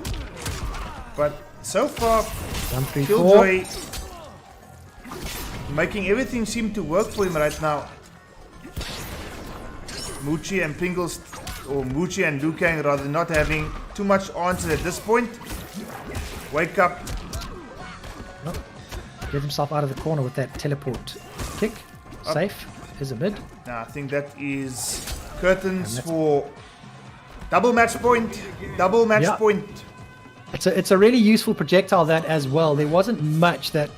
But so far, 1, 3, 4. Killjoy making everything seem to work for him right now. Muchi and Pringles, or Muchi and Liu Kang rather, not having too much answer at this point. Wake up. Get himself out of the corner with that teleport kick. Safe. Is a mid. Now I think that is curtains for double match point. Double match Yeah. point. It's a really useful projectile, that as well. There wasn't much that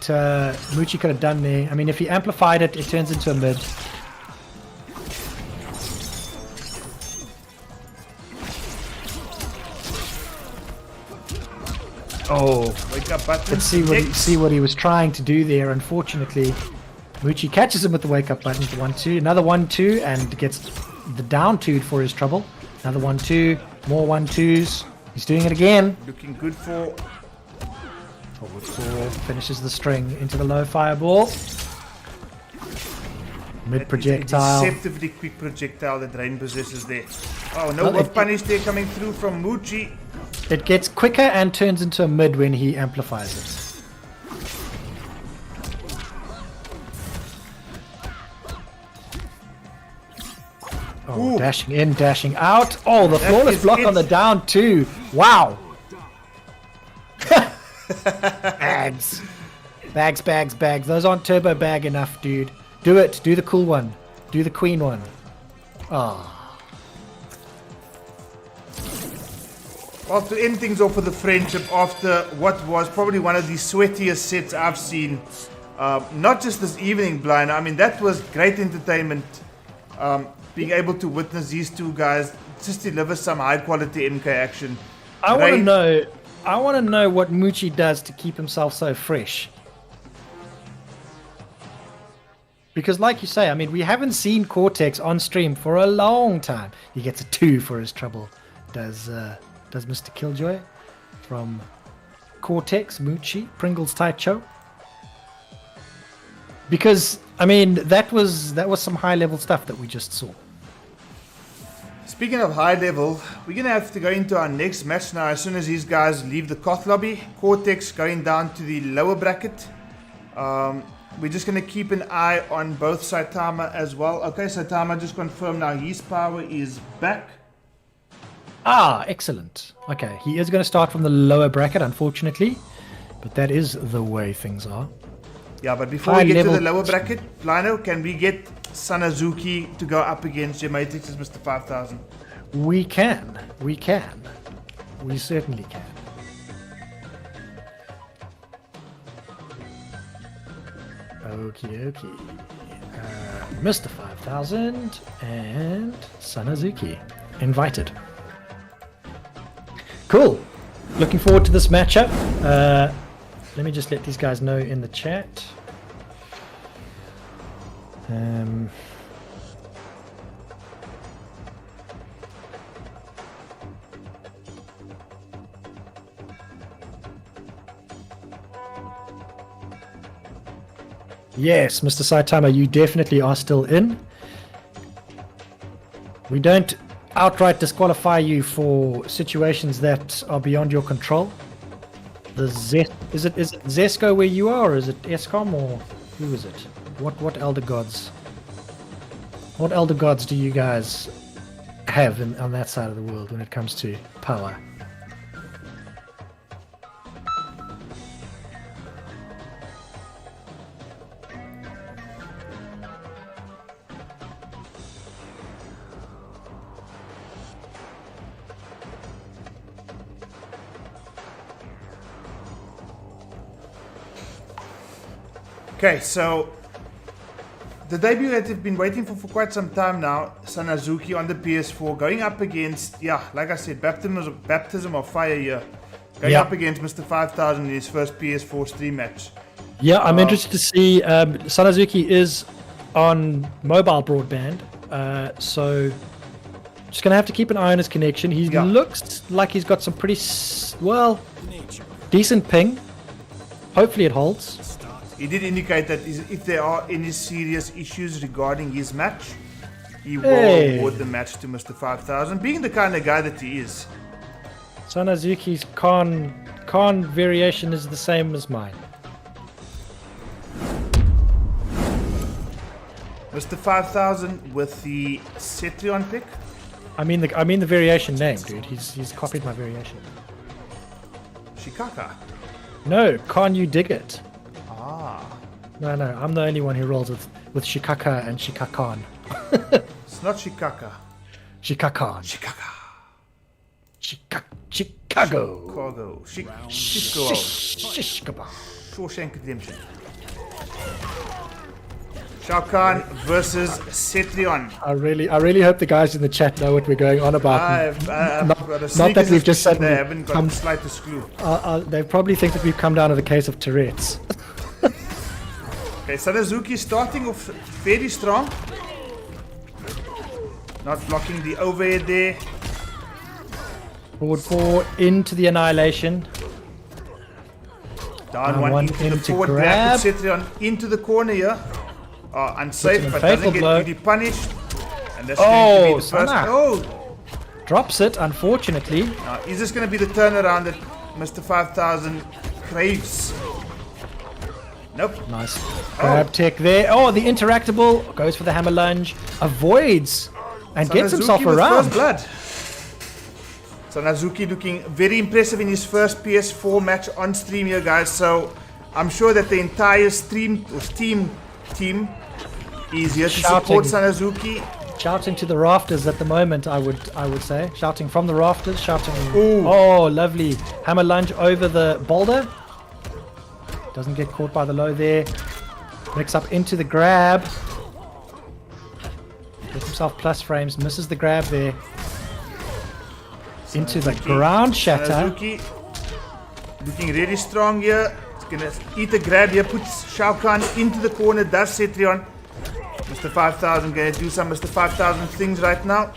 Muchi could have done there. I mean, if he amplified it, it turns into a mid. Oh, Wake up button. let's see what he was trying to do there. Unfortunately, Muchi catches him with the wake up button for 1-2. Another 1-2 and gets the down 2 for his trouble. Another 1-2. More 1-2s. He's doing it again. Looking good for Forward 4 finishes the string into the low fireball. Mid projectile. deceptively quick projectile that Rain possesses there. Oh no, Well, what it- punish there coming through from Muchi. It gets quicker and turns into a mid when he amplifies it. Oh, Ooh. dashing in, dashing out. Oh, the flawless is block it. on the down 2. Wow. Bags. Bags. Those aren't turbo bag enough, dude. Do it. Do the cool one. Do the queen one. Oh. Well, to end things off with a friendship after what was probably one of the sweatiest sets I've seen. Not just this evening, Blind. I mean, that was great entertainment. Being able to witness these two guys just deliver some high quality MK action. I want to Rain- know what Muchi does to keep himself so fresh. Because like you say, I mean, we haven't seen Cortex on stream for a long time. He gets a 2 for his trouble. Does Mr. Killjoy from Cortex, Muchi, Pringles Taicho. Because I mean, that was some high level stuff that we just saw. Speaking of high level, we're going to have to go into our next match now as soon as these guys leave the Koth lobby. Cortex going down to the lower bracket. We're just going to keep an eye on both Saitama as well. Okay, Saitama just confirmed now his power is back. Ah, excellent. Okay, he is going to start from the lower bracket, unfortunately. But that is the way things are. Yeah, but before High we get to level- the lower bracket, Lino, can we get Sanazuki to go up against Gematrix as Mr. 5000? We can. We can. We certainly can. Okie dokie. Mr. 5000 and Sanazuki invited. Cool. Looking forward to this matchup. Let me just let these guys know in the chat. Yes, Mr. Saitama, you definitely are still in. We don't outright disqualify you for situations that are beyond your control. Is it Zesco where you are, or is it Eskom, or who is it? What elder gods? What elder gods do you guys have on that side of the world when it comes to power? Okay, so the debut that we've been waiting for quite some time now, Sanazuki on the PS4, going up against, like I said, baptism of fire here. Going up against Mr. 5000 in his first PS4 stream match. Yeah, I'm interested to see. Sanazuki is on mobile broadband, so just going to have to keep an eye on his connection. He looks like he's got some pretty, decent ping. Hopefully it holds. He did indicate that if there are any serious issues regarding his match, he will award the match to Mr. 5000, being the kind of guy that he is. Sanazuki's Khan variation is the same as mine. Mr. 5000 with the Cetrion pick. I mean the variation name, dude. He's copied my variation. Shikaka. No, Khan, you dig it. No, I'm the only one who rolls with Shikaka and Shikakan. It's not Shikaka. Shikakan. Shikaka. Chicago. Chicago. Shishkaba. Shawshank Redemption. Shao Kahn versus Cetrion. I really hope the guys in the chat know what we're going on about. I've got a not that we've just said they haven't got the slightest clue. They probably think that we've come down to the case of Tourette's. Okay, Sanazuki starting off very strong. Not blocking the overhead there. Forward 4 into the annihilation. Down one into the forward grab. Cetrion into the corner here. Unsafe, but doesn't get really punished. And that's going to be the first. Drops it, unfortunately. Is this going to be the turnaround that Mr. 5000 craves? Nope. Nice. Grab tech there. Oh, the interactable goes for the hammer lunge. Avoids and gets himself around. First blood. Sanazuki looking very impressive in his first PS4 match on stream here, guys. So I'm sure that the entire team is here to support Sanazuki. Shouting to the rafters at the moment, I would say. Shouting from the rafters, shouting. Ooh. Oh, lovely. Hammer lunge over the boulder. Doesn't get caught by the low there. Mix up into the grab. Gets himself plus frames. Misses the grab there. Into the ground shatter. Sanazuki looking really strong here. He's gonna eat the grab here. Puts Shao Kahn into the corner. Does Cetrion. Mr. 5000 gonna do some Mr. 5000 things right now.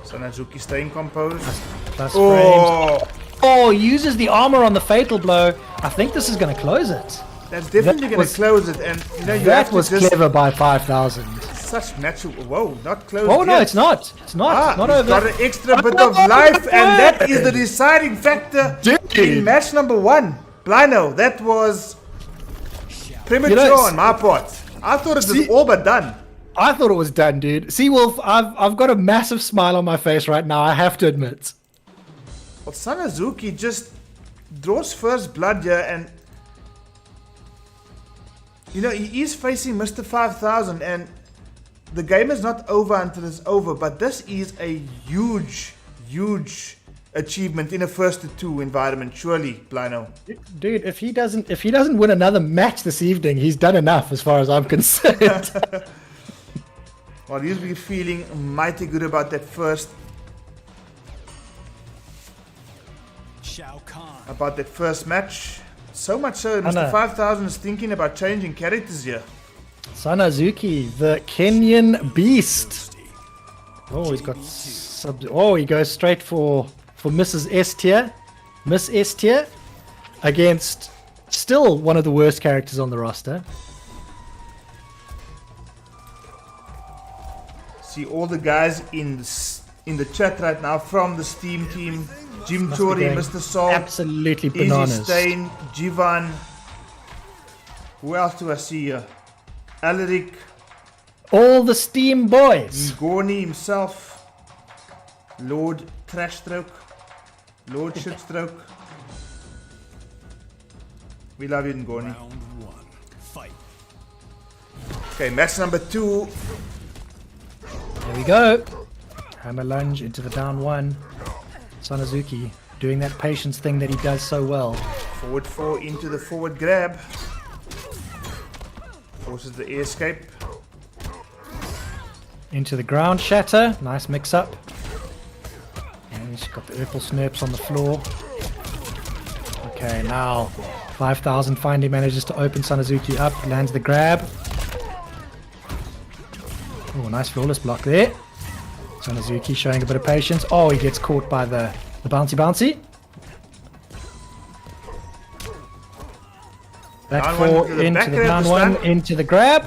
Sanazuki staying composed. Plus frames. Oh, uses the armor on the fatal blow. I think this is going to close it. That's definitely going to close it. And you know, that was clever by 5000. Such natural. Whoa, not closed. Oh, no, it's not. It's not. It's not over. Got an extra bit of life, and that is the deciding factor in match number 1. Blino, that was premature on my part. I thought it was all but done. I thought it was done, dude. See, Wolf, I've got a massive smile on my face right now, I have to admit. Well, Sanazuki just draws first blood here, and You know, he is facing Mr. 5000, and the game is not over until it's over, but this is a huge, huge achievement in a first to 2 environment, surely, Blino. Dude, if he doesn't win another match this evening, he's done enough as far as I'm concerned. Well, he'll be feeling mighty good about that first match. So much so, Mr. 5000 is thinking about changing characters here. Sanazuki, the Kenyan beast. Oh, he's got he goes straight for Mrs. S tier, Miss S tier, against still one of the worst characters on the roster. See all the guys in the chat right now from the Steam team. Jim Chori, Mr. Salt, absolutely bananas. Easy Stain, Jivan. Who else do I see here? Alaric. All the Steam boys. Ngoni himself. Lord Trashstroke. Lord Shitstroke. We love you, Ngoni. Okay, match number 2. There we go. Hammer lunge into the down 1. Sanazuki doing that patience thing that he does so well. Forward 4 into the forward grab. Forces the air escape. Into the ground shatter. Nice mix up. And he's got the Urple Snurps on the floor. Okay, now 5000 finally manages to open Sanazuki up. Lands the grab. Oh, nice flawless block there. Sanazuki showing a bit of patience. Oh, he gets caught by the bouncy. Back 4 into the down 1, into the grab.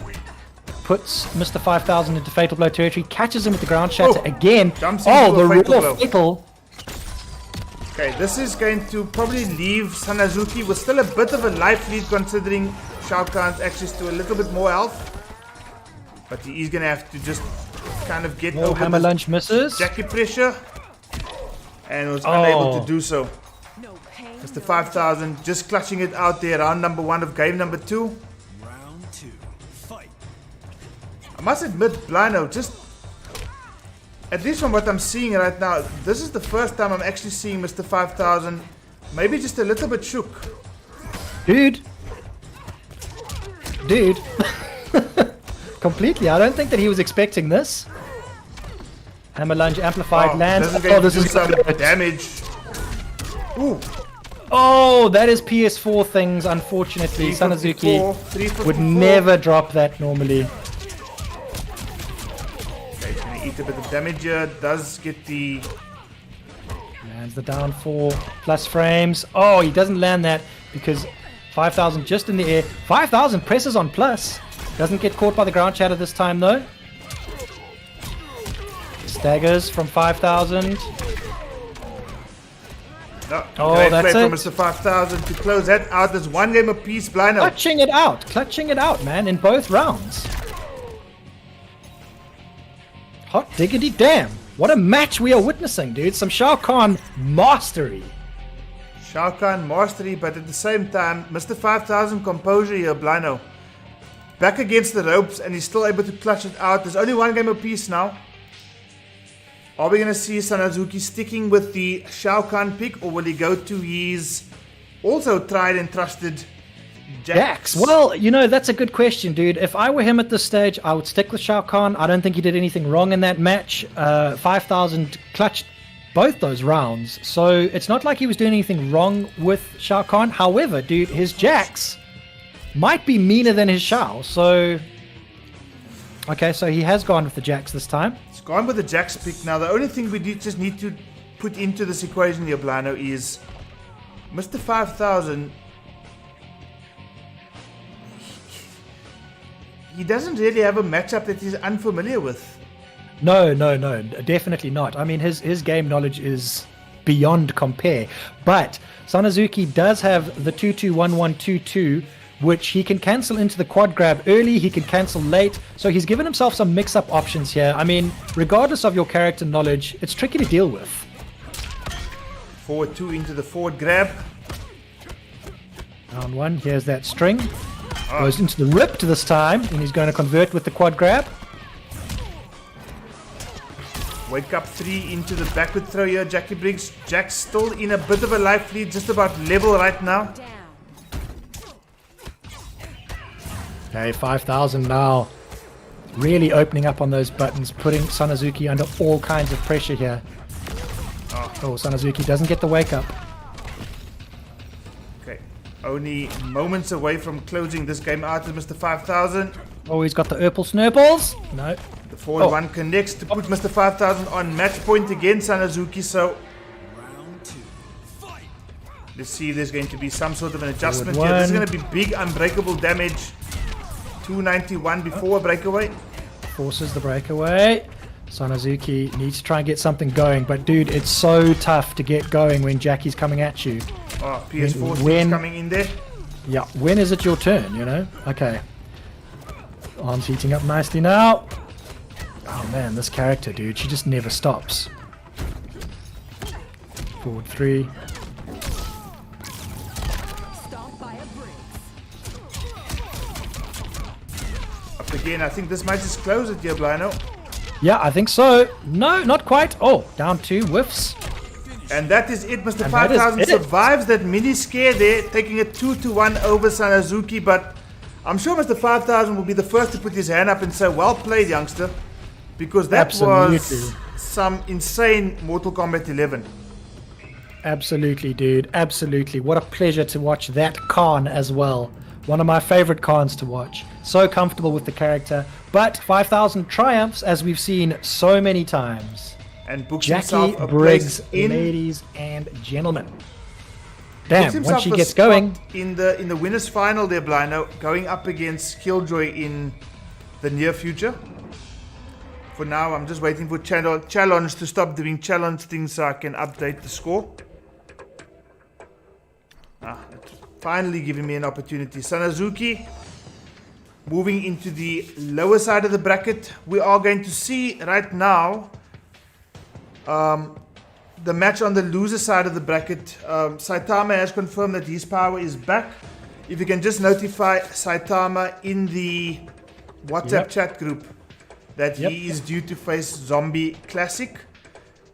Puts Mr. 5000 into fatal blow territory. Catches him with the ground shatter again. Oh, the raw fatal. Okay, this is going to probably leave Sanazuki with still a bit of a life lead considering Shao Kahn's access to a little bit more health. But he is going to have to just kind of get over hammer lunge misses. Jacket pressure. And was unable to do so. Mr. 5000 just clutching it out there. Round number 1 of game number 2. Round 2. Fight. I must admit, Blino, just at least from what I'm seeing right now, this is the first time I'm actually seeing Mr. 5000 maybe just a little bit shook. Dude. Completely. I don't think that he was expecting this. Hammer lunge amplified lands. This is some damage. Ooh. Oh, that is PS4 things, unfortunately. Sanazuki would never drop that normally. Okay, he's going to eat a bit of damage here. Does get the... Lands the down 4 plus frames. Oh, he doesn't land that because 5000 just in the air. 5000 presses on plus. Doesn't get caught by the ground shatter this time though. Staggers from 5000. No, oh, that's play it. From Mr. 5000 to close that out. There's 1 game apiece. Blino. Clutching it out, man, in both rounds. Hot diggity damn. What a match we are witnessing, dude. Some Shao Kahn mastery. Shao Kahn mastery, but at the same time, Mr. 5000 composure here, Blino. Back against the ropes, and he's still able to clutch it out. There's only 1 game apiece now. Are we going to see Sanazuki sticking with the Shao Kahn pick, or will he go to his also tried and trusted Jax? Well, you know, that's a good question, dude. If I were him at this stage, I would stick with Shao Kahn. I don't think he did anything wrong in that match. 5000 clutched both those rounds, so it's not like he was doing anything wrong with Shao Kahn. However, dude, his Jax might be meaner than his Shao, so... Okay, so he has gone with the Jax this time. He's gone with the Jax pick. Now, the only thing we just need to put into this equation here, Blino, is Mr. 5000... He doesn't really have a matchup that he's unfamiliar with. No, definitely not. I mean, his game knowledge is beyond compare. But Sanazuki does have the 2-2-1-1-2-2, which he can cancel into the quad grab early, he can cancel late, so he's given himself some mix-up options here. I mean, regardless of your character knowledge, it's tricky to deal with. Forward 2 into the forward grab. Down 1, here's that string. Goes into the rip this time, and he's going to convert with the quad grab. Wake up 3 into the backward throw here, Jackie Briggs. Jack's still in a bit of a life lead, just about level right now. Okay, 5,000 now. Really opening up on those buttons, putting Sanazuki under all kinds of pressure here. Oh, Sanazuki doesn't get the wake up. Okay, only moments away from closing this game out is Mr. 5,000. Oh, he's got the Urple Snurples. No. The forward one connects to put Mr. 5,000 on match point again, Sanazuki. So Round 2. Fight. let's see if there's going to be some sort of an adjustment here. This is going to be big unbreakable damage. 291 before a breakaway. Forces the breakaway. Sanazuki needs to try and get something going, but dude, it's so tough to get going when Jackie's coming at you. Oh, PS4 when coming in there. Yeah, when is it your turn, you know? Okay. Arms heating up nicely now. Oh man, this character, dude, she just never stops. Forward 3. Up again, I think this might just close it here, Blino. Yeah, I think so. No, not quite. Oh, down 2 whiffs. And that is it. Mr. And 5,000 that is it. survives that mini scare there, taking it 2-1 over Sanazuki. But I'm sure Mr. 5,000 will be the first to put his hand up and say, well played, youngster. Because that Absolutely. was some insane Mortal Kombat 11. Absolutely, dude. Absolutely. What a pleasure to watch that Khan as well. One of my favorite Khans to watch. So comfortable with the character. But 5,000 triumphs, as we've seen so many times. And books Jackie himself a Briggs, place in. ladies and gentlemen. Books Damn, himself once she a gets spot going. in the winners final there, Blino, going up against Killjoy in the near future. For now, I'm just waiting for challenge to stop doing challenge things so I can update the score. It's finally giving me an opportunity. Sanazuki moving into the lower side of the bracket. We are going to see right now the match on the loser side of the bracket. Saitama has confirmed that his power is back. If you can just notify Saitama in the WhatsApp chat group that he is due to face Zombie Classic.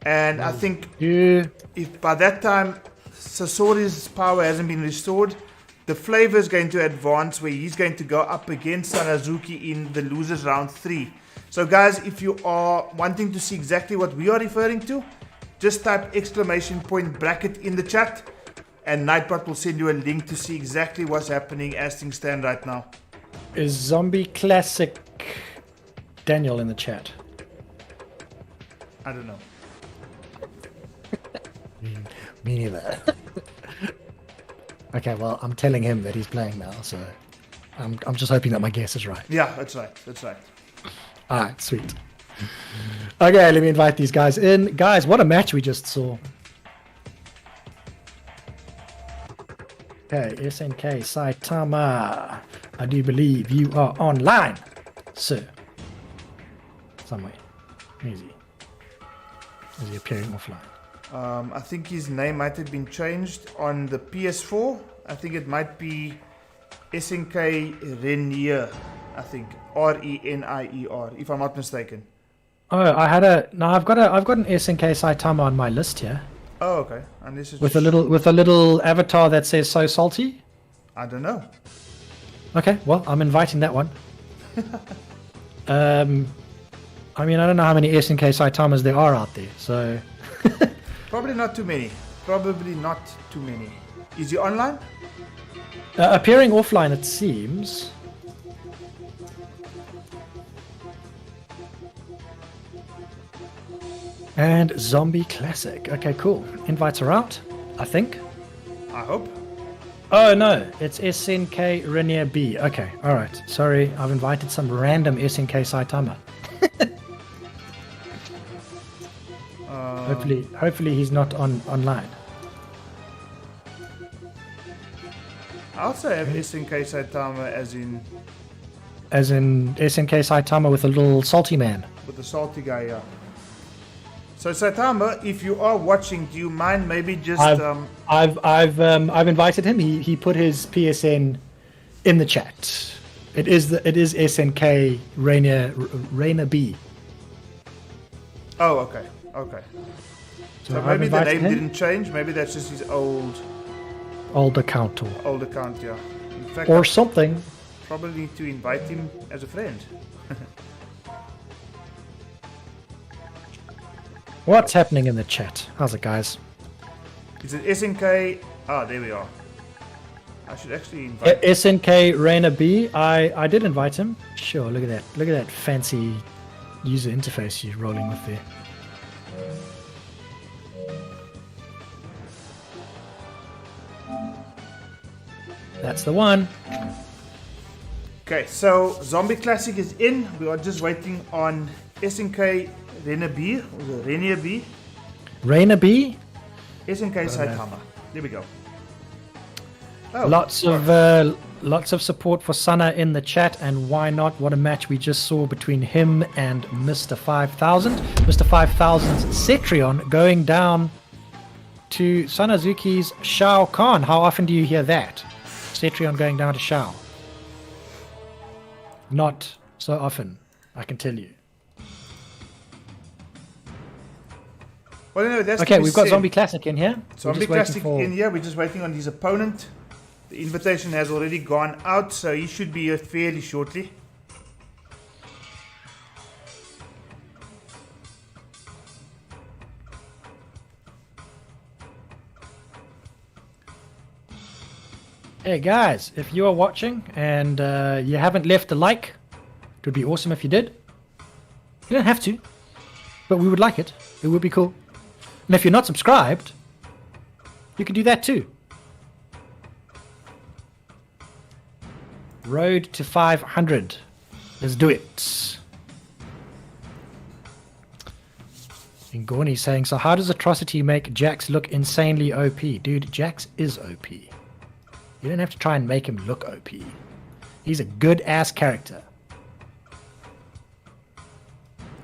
And I think if by that time Sasori's power hasn't been restored, the flavor is going to advance where he's going to go up against Sanazuki in the losers round 3. So guys, if you are wanting to see exactly what we are referring to, just type !bracket in the chat and Nightbot will send you a link to see exactly what's happening as things stand right now. Is Zombie Classic Daniel in the chat? I don't know. Me neither. Okay, well, I'm telling him that he's playing now, so I'm just hoping that my guess is right. Yeah, that's right. That's right. Alright, sweet. Okay, let me invite these guys in. Guys, what a match we just saw. Okay, SNK Saitama. I do believe you are online, sir. Somewhere. Where is he? Is he appearing offline? I think his name might have been changed on the PS4. I think it might be SNK Renier. I think Renier, if I'm not mistaken. Oh, I've got an SNK Saitama on my list here. Oh, okay. And this is With a little avatar that says "so salty." I don't know. Okay, well, I'm inviting that one. I mean, I don't know how many SNK Saitamas there are out there, so. Probably not too many. Probably not too many. Is he online? Appearing offline, it seems. And Zombie Classic. Okay, cool. Invites are out, I think. I hope. Oh, no. It's SNK Renier B. Okay, alright. Sorry, I've invited some random SNK Saitama. Hopefully he's not online. I also have SNK Saitama as in SNK Saitama with a little salty man. with the salty guy, yeah. So Saitama, if you are watching, do you mind maybe just I've invited him. He put his PSN in the chat. It is SNK Rainer B. Oh, okay. Okay. So I've maybe the invited name him. didn't change. Maybe that's just his old account account, yeah. In fact, or I something. probably need to invite him as a friend. What's happening in the chat? How's it, guys? Is it SNK? Ah, there we are. I should actually invite him. SNK Rainer B. I did invite him. Sure. Look at that. Look at that fancy user interface you're rolling with there. That's the one. Okay, so Zombie Classic is in. We are just waiting on SNK Rainer B. Or the Rainier B. Rainer B. SNK Saitama. There we go. Oh, Lots of support for Sana in the chat, and why not? What a match we just saw between him and Mr. 5000. Mr. 5000's Cetrion going down to Sanazuki's Shao Kahn. How often do you hear that? Cetrion going down to Shao. Not so often, I can tell you. Well, no, that's Okay, we've got Zombie Classic in here. Zombie Classic in here. We're just waiting on his opponent. The invitation has already gone out, so he should be here fairly shortly. Hey guys, if you are watching and you haven't left a like, it would be awesome if you did. You don't have to, but we would like it. It would be cool. And if you're not subscribed, you can do that too. Road to 500. Let's do it. Ingorni saying, so how does Atrocity make Jax look insanely OP? Dude, Jax is OP. You don't have to try and make him look OP. He's a good-ass character.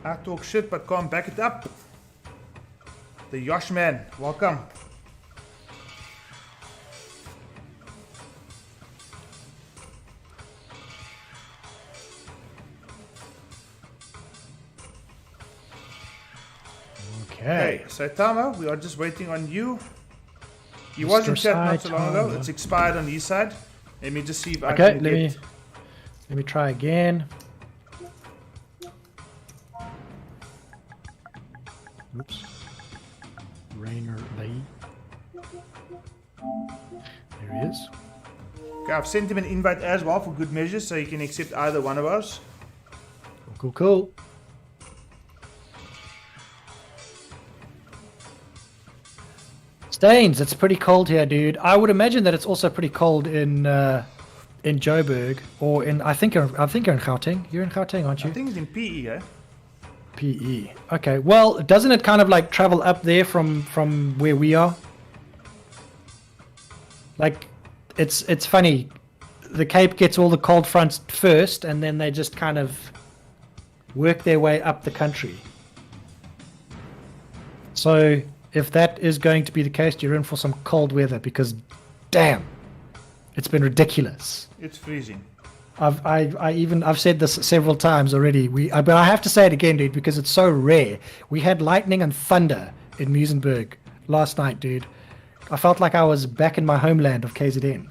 I talk shit but can't back it up. The Yosh man, welcome. Okay. Okay, Saitama, we are just waiting on you. He was in chat not so long ago. It's expired on his side. Let me just see if I can get... let me try again. Oops. Rainer Lee. There he is. Okay, I've sent him an invite as well for good measure, so he can accept either one of us. Cool, cool. Stains, it's pretty cold here, dude. I would imagine that it's also pretty cold in Joburg, or in I think you're in Gauteng. You're in Gauteng, aren't you? I think it's in PE, eh? PE. Okay. Well, doesn't it kind of like travel up there from where we are? Like, it's funny. The Cape gets all the cold fronts first, and then they just kind of work their way up the country. So if that is going to be the case, you're in for some cold weather because, damn, it's been ridiculous. It's freezing. I've said this several times already. But I have to say it again, dude, because it's so rare. We had lightning and thunder in Muizenberg last night, dude. I felt like I was back in my homeland of KZN.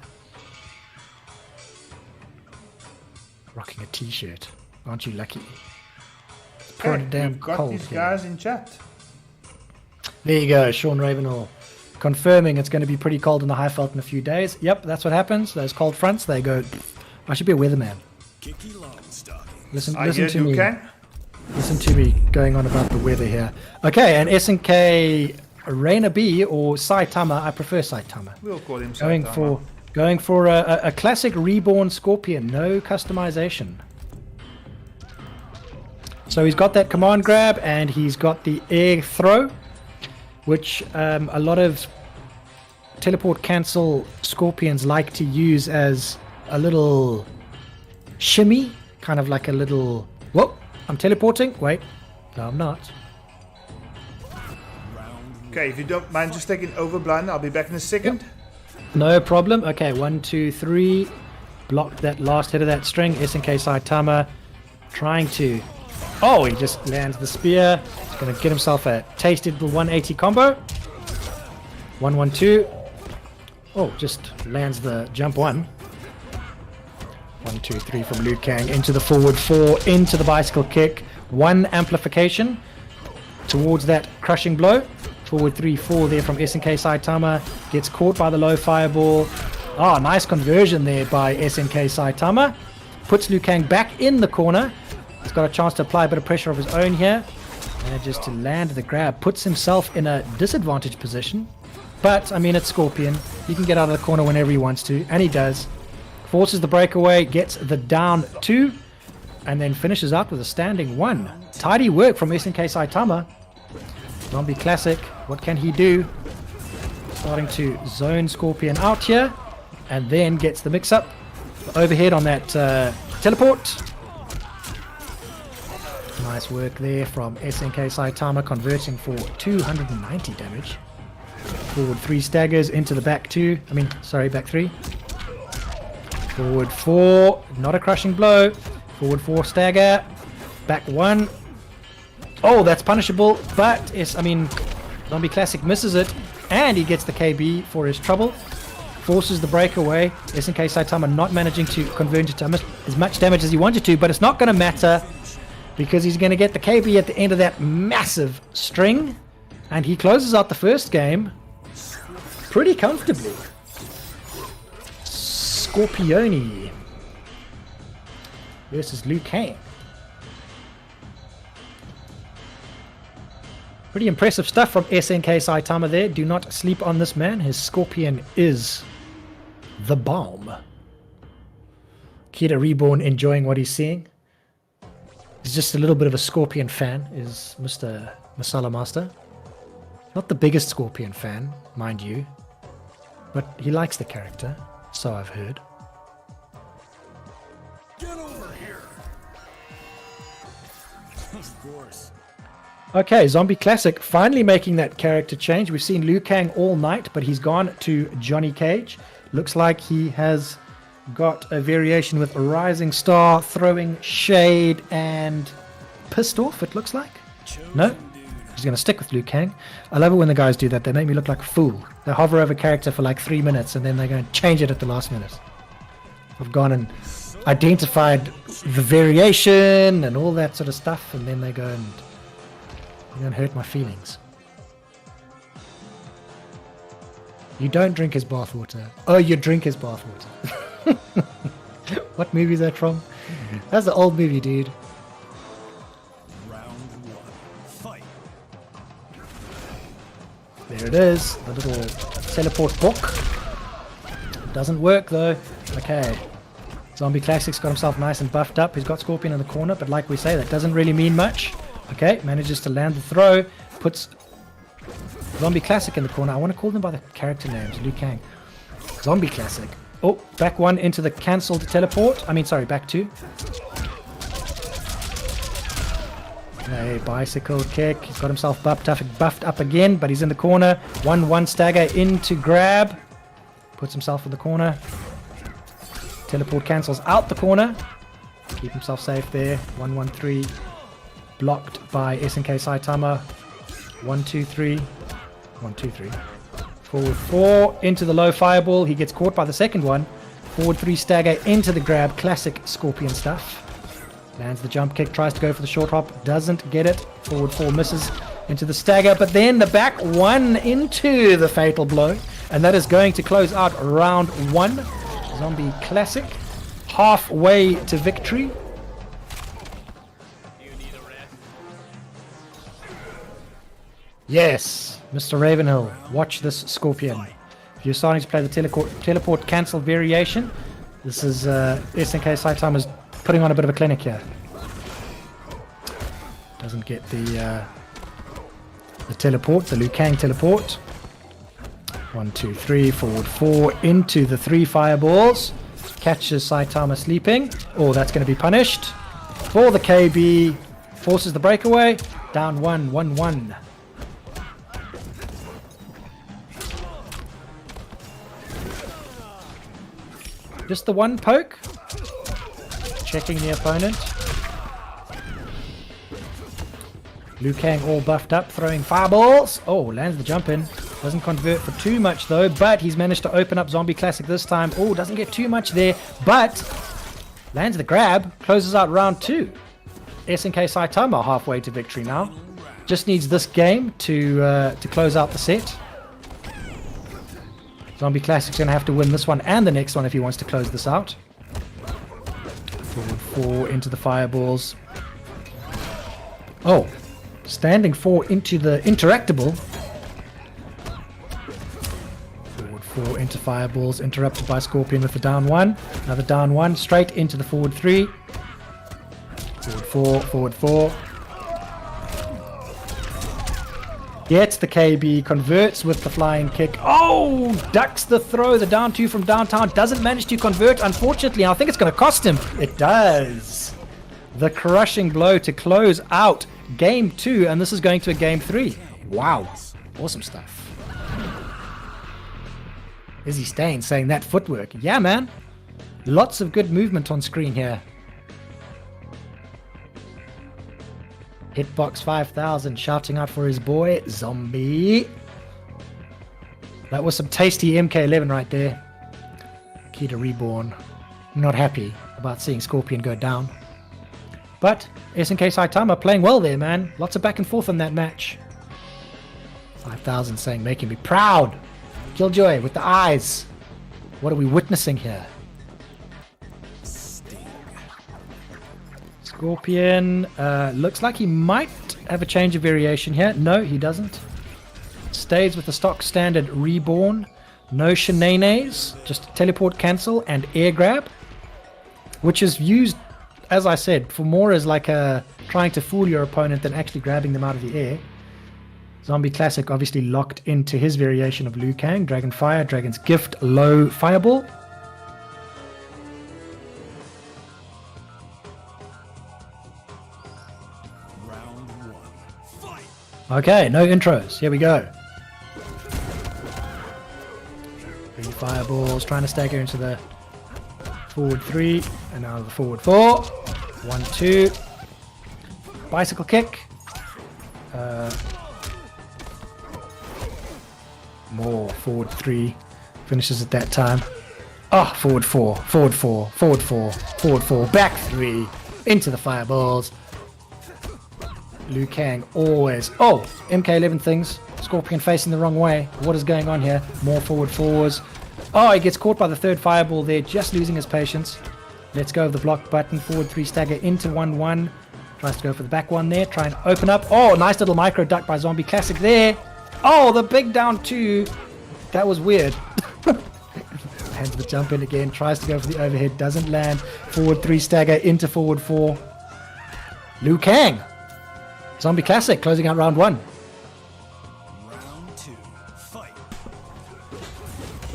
Rocking a t-shirt. Aren't you lucky? It's pretty damn we've got cold these here. guys in chat. There you go, Sean Ravenhall. Confirming it's going to be pretty cold in the Highveld in a few days. Yep, that's what happens. Those cold fronts, they go... I should be a weatherman. Listen to me. Listen to me going on about the weather here. Okay, and SNK Rainer B or Saitama. I prefer Saitama. We'll call him Saitama. Going for a classic reborn Scorpion. No customization. So he's got that command grab and he's got the air throw, which a lot of teleport cancel Scorpions like to use as a little shimmy, kind of like a little, whoop, I'm teleporting, wait, no I'm not. Okay, if you don't mind just taking overblind, I'll be back in a second. No problem. Okay, 1, 2, 3, blocked that last hit of that string. SNK Saitama trying to... Oh, he just lands the spear. He's going to get himself a tasted 180 combo. 1-1-2. Oh, just lands the jump 1. 1-2-3 from Liu Kang into the forward 4, into the bicycle kick. 1 amplification towards that crushing blow. Forward 3-4 there from SNK Saitama. Gets caught by the low fireball. Ah, nice conversion there by SNK Saitama. Puts Liu Kang back in the corner. He's got a chance to apply a bit of pressure of his own here. Manages to land the grab. Puts himself in a disadvantaged position. But, I mean, it's Scorpion. He can get out of the corner whenever he wants to. And he does. Forces the breakaway. Gets the down 2. And then finishes out with a standing 1. Tidy work from SNK Saitama. Zombie Classic. What can he do? Starting to zone Scorpion out here. And then gets the mix-up. Overhead on that teleport. Nice work there from SNK Saitama, converting for 290 damage. Forward 3 staggers into the back 2. Back 3. Forward 4. Not a crushing blow. Forward 4 stagger. Back 1. Oh, that's punishable. But, Zombie Classic misses it. And he gets the KB for his trouble. Forces the breakaway. SNK Saitama not managing to convert into as much damage as he wanted to. But it's not going to matter, because he's going to get the KB at the end of that massive string. And he closes out the first game pretty comfortably. Scorpione versus Liu Kang. Pretty impressive stuff from SNK Saitama there. Do not sleep on this man. His Scorpion is the bomb. Kida Reborn enjoying what he's seeing. He's just a little bit of a Scorpion fan, is Mr. Masala Master. Not the biggest Scorpion fan, mind you, but he likes the character, so I've heard. Get over here. Of course. Okay, Zombie Classic finally making that character change. We've seen Liu Kang all night, but he's gone to Johnny Cage. Looks like he has got a variation with a Rising Star, Throwing Shade, and Pissed Off, it looks like. No? He's going to stick with Liu Kang. I love it when the guys do that. They make me look like a fool. They hover over character for like 3 minutes, and then they're going to change it at the last minute. I've gone and identified the variation and all that sort of stuff, and then they go and hurt my feelings. You don't drink his bathwater. Oh, you drink his bathwater. What movie is that from? That's the old movie, dude. Round 1. Fight. There it is. The little teleport book. Doesn't work though. Okay. Zombie Classic's got himself nice and buffed up. He's got Scorpion in the corner, but like we say, that doesn't really mean much. Okay, manages to land the throw. Puts Zombie Classic in the corner. I want to call them by the character names. Liu Kang. Zombie Classic. Oh, back 1 into the cancelled teleport. Back 2. A bicycle kick. He's got himself buffed up again, but he's in the corner. 1-1 stagger into grab. Puts himself in the corner. Teleport cancels out the corner. Keep himself safe there. 1-1-3. Blocked by SNK Saitama. 1-2-3. 1-2-3. Forward 4 into the low fireball. He gets caught by the second one. Forward 3 stagger into the grab. Classic Scorpion stuff. Lands the jump kick. Tries to go for the short hop. Doesn't get it. Forward 4 misses into the stagger. But then the back 1 into the fatal blow. And that is going to close out round 1. Zombie Classic. Halfway to victory. Yes, Mr. Ravenhill, watch this Scorpion. If you're starting to play the teleport cancel variation, this is SNK Saitama's putting on a bit of a clinic here. Doesn't get the teleport, the Liu Kang teleport. 1, 2, 3, forward 4 into the 3 fireballs. Catches Saitama sleeping. Oh, that's going to be punished. For the KB, forces the breakaway. Down 1, 1-1. Just the one poke. Checking the opponent. Liu Kang all buffed up, throwing fireballs. Oh, lands the jump in. Doesn't convert for too much though, but he's managed to open up Zombie Classic this time. Oh, doesn't get too much there, but lands the grab, closes out round 2. SNK Saitama halfway to victory now. Just needs this game to close out the set. Zombie Classic's going to have to win this one and the next one if he wants to close this out. Forward 4 into the fireballs. Oh, standing 4 into the interactable. Forward 4 into fireballs, interrupted by Scorpion with the down 1. Another down 1, straight into the forward 3. Forward 4. Gets the KB, converts with the flying kick. Oh, ducks the throw, the down 2 from downtown. Doesn't manage to convert, unfortunately. I think it's going to cost him. It does. The crushing blow to close out game 2, and this is going to a game 3. Wow. Awesome stuff. Izzy Stain saying that footwork. Yeah, man. Lots of good movement on screen here. Hitbox 5000 shouting out for his boy, Zombie. That was some tasty MK11 right there. Key to Reborn. Not happy about seeing Scorpion go down. But SNK Saitama playing well there, man. Lots of back and forth in that match. 5000 saying, making me proud. Killjoy with the eyes. What are we witnessing here? Scorpion looks like he might have a change of variation here. No, he doesn't. Stays with the stock standard Reborn. No shenanigans, just teleport cancel and air grab, which is used, as I said, for more as like a trying to fool your opponent than actually grabbing them out of the air. Zombie Classic obviously locked into his variation of Liu Kang, Dragon Fire, Dragon's Gift, low fireball. Okay, no intros. Here we go. 3 fireballs, trying to stagger into the forward 3, and now the forward 4. 1, 2. Bicycle kick. More forward 3. Finishes at that time. Oh, forward 4, forward 4, forward 4, forward 4, back 3. Into the fireballs. Liu Kang always. Oh, MK11 things. Scorpion facing the wrong way. What is going on here? More forward 4s. Oh, he gets caught by the third fireball there, just losing his patience. Let's go of the block button. Forward 3 stagger into 1-1. Tries to go for the back 1 there. Try and open up. Oh, nice little micro duck by Zombie Classic there. Oh, the big down 2. That was weird. Hands the jump in again. Tries to go for the overhead. Doesn't land. Forward 3 stagger into forward 4. Liu Kang. Zombie Classic closing out round 1. Round 2. Fight.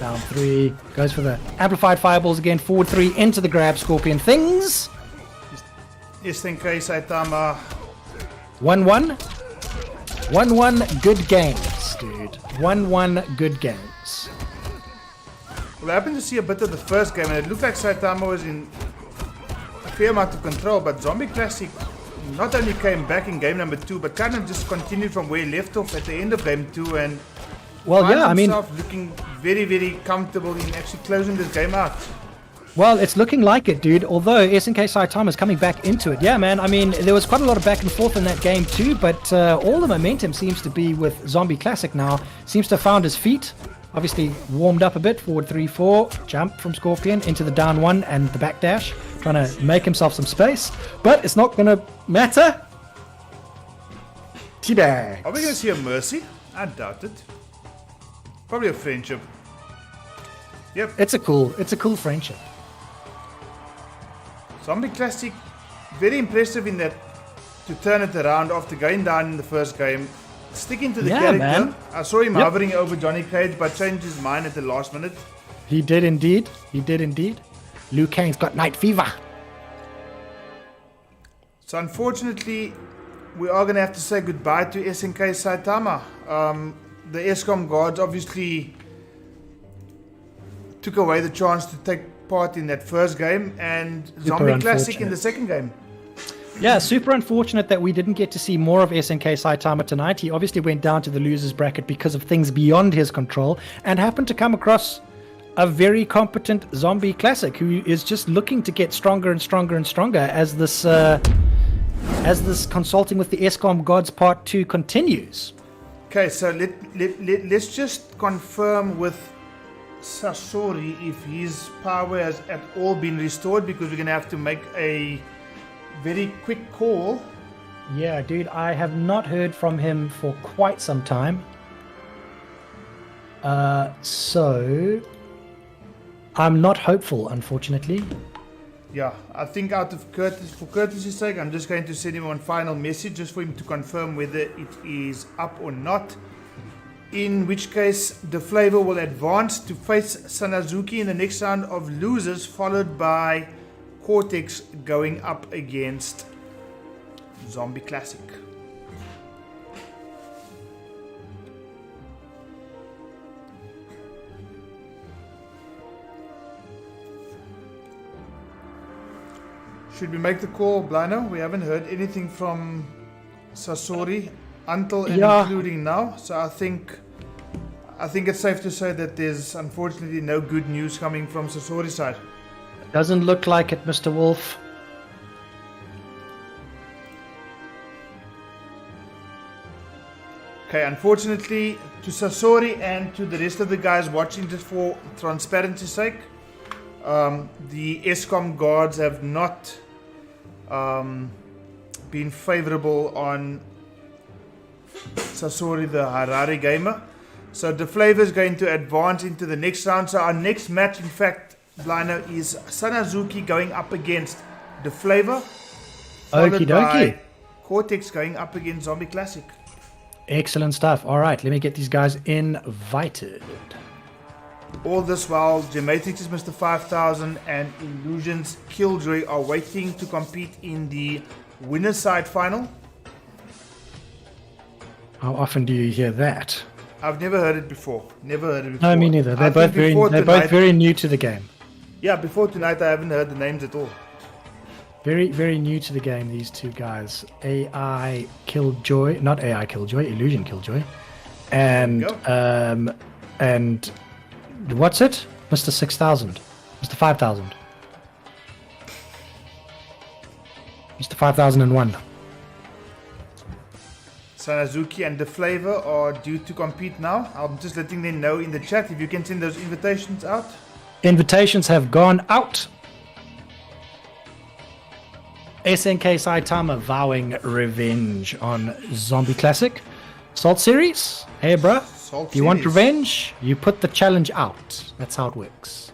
Down 3. Goes for the amplified fireballs again. Forward 3 into the grab. Scorpion things. SNK Saitama. 1-1. 1-1 good games, dude. 1-1 good games. Well, I happened to see a bit of the first game, and it looked like Saitama was in a fair amount of control, but Zombie Classic not only came back in game number 2, but kind of just continued from where he left off at the end of game 2, and well, yeah, I mean, looking very, very comfortable in actually closing this game out. Well, it's looking like it, dude. Although SNK Saitama is coming back into it. Yeah, man. I mean, there was quite a lot of back and forth in that game too, but all the momentum seems to be with Zombie Classic now. Seems to have found his feet. Obviously warmed up a bit. Forward 3-4. Jump from Scorpion into the down 1 and the back dash. Trying to make himself some space. But it's not going to matter. Teabag. Are we going to see a mercy? I doubt it. Probably a friendship. Yep. It's a cool friendship. Zombie Classic, very impressive in that to turn it around after going down in the first game, sticking to the character. Man. I saw him hovering over Johnny Cage, but changed his mind at the last minute. He did indeed. Liu Kang's got night fever. So unfortunately, we are going to have to say goodbye to SNK Saitama. The EskomGods obviously took away the chance to take part in that first game, and Zombie Classic in the second game. Yeah, super unfortunate that we didn't get to see more of SNK Saitama tonight. He obviously went down to the losers bracket because of things beyond his control, and happened to come across a very competent Zombie Classic who is just looking to get stronger and stronger and stronger as this consulting with the EskomGods Part 2 continues. Okay, so let's just confirm with Sasori if his power has at all been restored, because we're going to have to make a very quick call. Yeah, dude, I have not heard from him for quite some time. So I'm not hopeful, unfortunately. Yeah, I think out of for courtesy's sake, I'm just going to send him one final message just for him to confirm whether it is up or not. In which case, the Flavor will advance to face Sanazuki in the next round of losers, followed by Cortex going up against Zombie Classic. Should we make the call, Blino? We haven't heard anything from Sasori until and including now, so I think it's safe to say that there's unfortunately no good news coming from Sasori's side. Doesn't look like it, Mr. Wolf. Okay, unfortunately, to Sasori and to the rest of the guys watching, just for transparency's sake, the EskomGods have not been favorable on Sasori, the Harare gamer. So the Flavor is going to advance into the next round. So our next match, in fact, Blino, is Sanazuki going up against the Flavor, followed by Cortex going up against Zombie Classic. Excellent stuff. All right, let me get these guys invited. All this while, Gematrix is Mr. 5000 and Illusions Killjoy are waiting to compete in the winner's side final. How often do you hear that? I've never heard it before. No, me neither. They're both very new to the game. Yeah, before tonight I haven't heard the names at all. Very, very new to the game, these two guys. AI Killjoy, not AI Killjoy, Illusion Killjoy. And what's it? Mr. 6000. Mr. 5000. Mr. 5001. Sanazuki and the Flavor are due to compete now. I'm just letting them know in the chat if you can send those invitations out. Invitations have gone out. SNK Saitama vowing revenge on Zombie Classic. Salt Series? Hey, bruh. If you want revenge, you put the challenge out. That's how it works.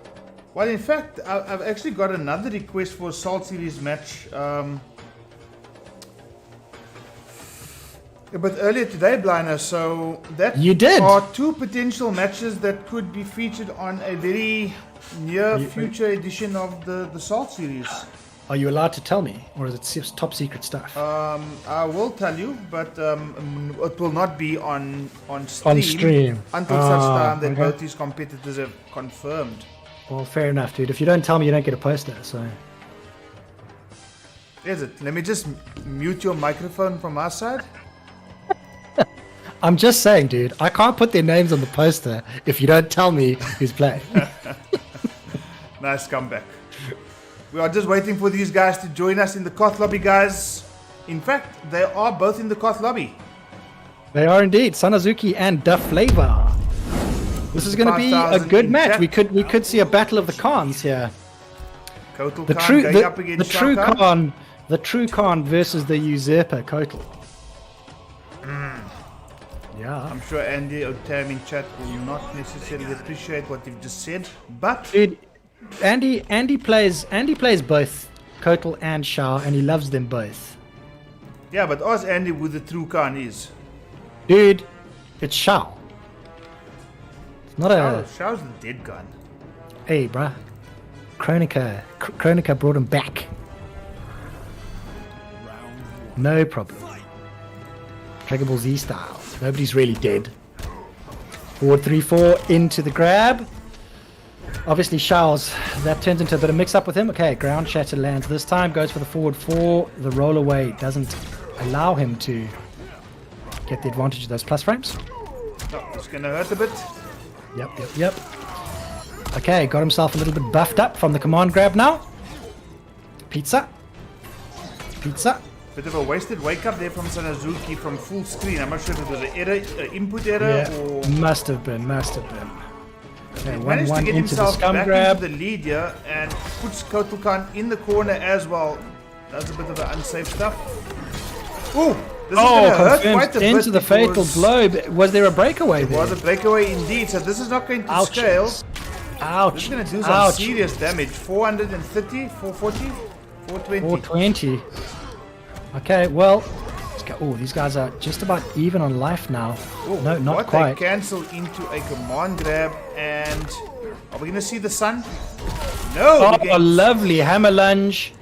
Well, in fact, I've actually got another request for a Salt Series match. But earlier today, Blino, so that are two potential matches that could be featured on a very near future edition of the Salt Series. Are you allowed to tell me, or is it top secret stuff? I will tell you, but it will not be on stream until such time that both these competitors have confirmed. Well, fair enough, dude. If you don't tell me, you don't get a poster, so... Is it? Let me just mute your microphone from our side. I'm just saying, dude, I can't put their names on the poster if you don't tell me who's playing. Nice comeback. We are just waiting for these guys to join us in the Koth lobby, guys. In fact, they are both in the Koth lobby. They are indeed, Sanazuki and Da Flavor. This is going to be a good match. We could see a battle of the Khans here. The true Khan versus the usurper Kotal. Yeah. I'm sure Andy or Tam in chat will not necessarily appreciate what you've just said, but dude, Andy plays both Kotal and Shao, and he loves them both. Yeah, but ask Andy who the true Khan is. Dude, it's Shao. It's not Shao's the dead gun. Hey, bruh. Kronika brought him back. No problem. Dragon Ball Z style. Nobody's really dead. Forward 3-4 into the grab. Obviously, Charles, that turns into a bit of mix-up with him. Okay, ground shatter lands this time, goes for the forward 4. The roll away doesn't allow him to get the advantage of those plus frames. Oh, it's going to hurt a bit. Yep. Okay, got himself a little bit buffed up from the command grab now. Pizza. Bit of a wasted wake up there from Sanazuki from full screen. I'm not sure if it was an error, input error, or... Must have been. Okay, managed to 1-1 get into the himself scum back grab. into the lead here and puts Kotal Khan in the corner as well. That's a bit of the unsafe stuff. Ooh, this is going to hurt quite a bit. Into the fatal blow. Was there a breakaway there? It was a breakaway indeed, so this is not going to scale. Ouch. This is going to do some serious damage. 430, 440, 420. 420. Okay, well, oh, these guys are just about even on life now. Ooh, no, not quite. They cancel into a command grab, and are we going to see the sun? No. Oh, a lovely hammer lunge.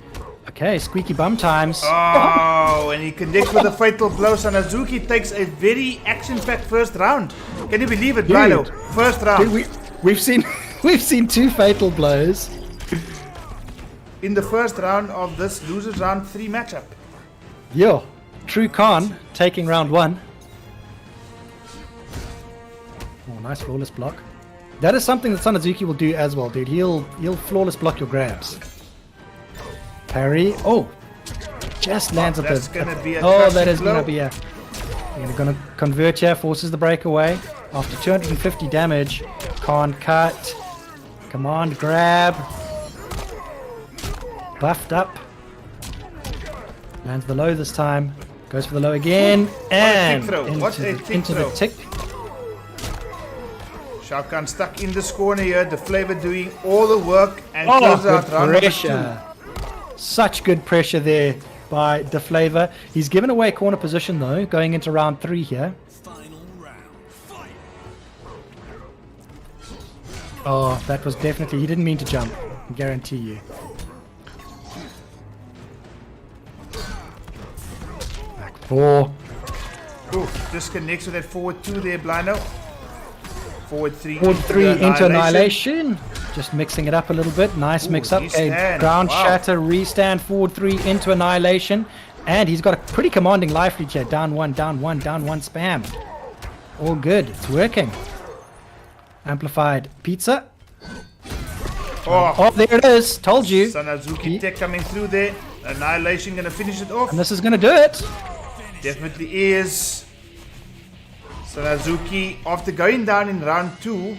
Okay, squeaky bum times. Oh, and he connects with a fatal blow. Sanazuki takes a very action-packed first round. Can you believe it, Blino? First round. Dude, we've seen 2 fatal blows in the first round of this losers round 3 matchup. Yo, True Khan taking round 1. Oh, nice flawless block. That is something that Sanazuki will do as well, dude. He'll flawless block your grabs. Parry. Oh, just lands That's gonna be a that is blow. gonna be a. You're gonna convert here, forces the breakaway. After 250 damage, can't cut. Command grab. Buffed up. Lands the low this time. Goes for the low again. And into the tick. Shao Kahn stuck in this corner here. The flavor doing all the work and closes out round number 2. Such good pressure there by the flavor. He's given away corner position though, going into round 3 here. Final round. Fight. Oh, that was definitely, he didn't mean to jump. I guarantee you. Back 4. Ooh, disconnects with that forward 2 there, Blino. Forward 3 into annihilation. Just mixing it up a little bit. Nice mix up. Okay, ground shatter, restand, forward 3 into annihilation. And he's got a pretty commanding life lead here. Down 1, down 1, down 1 spam. All good. It's working. Amplified pizza. Oh, there it is. Told you. Sanazuki tech coming through there. Annihilation gonna finish it off. And this is gonna do it. Definitely is. Sanazuki, after going down in round 2,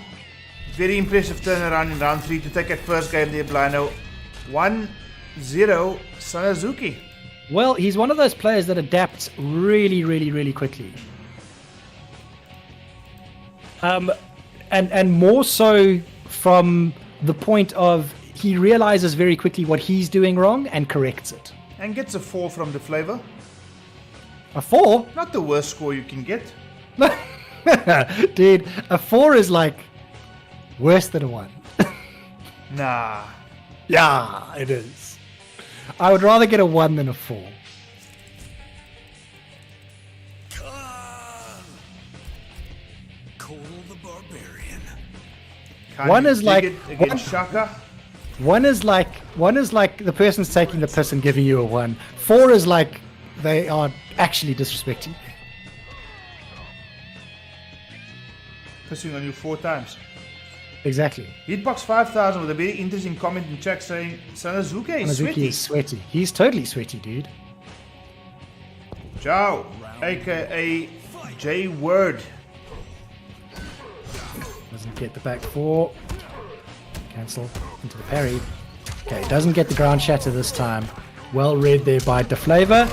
very impressive turnaround in round 3 to take that first game there, Blino. 1-0 Sanazuki. Well, he's one of those players that adapts really, really, really quickly. And more so from the point of he realizes very quickly what he's doing wrong and corrects it. And gets a 4 from the flavor. A 4? Not the worst score you can get. Dude, a 4 is like worse than a 1. Nah. Yeah, it is. I would rather get a 1 than a 4. Cole the Barbarian. One is like against Shaka. One is like the person's taking the piss and giving you a 1. 4 is like they are actually disrespecting you. Pissing on you 4 times. Exactly. Hitbox 5000 with a very interesting comment in chat saying Sanazuki is sweaty. He's totally sweaty, dude. Ciao, aka J Word. Doesn't get the back 4. Cancel into the parry. Okay, doesn't get the ground shatter this time. Well read there by DeFlavor.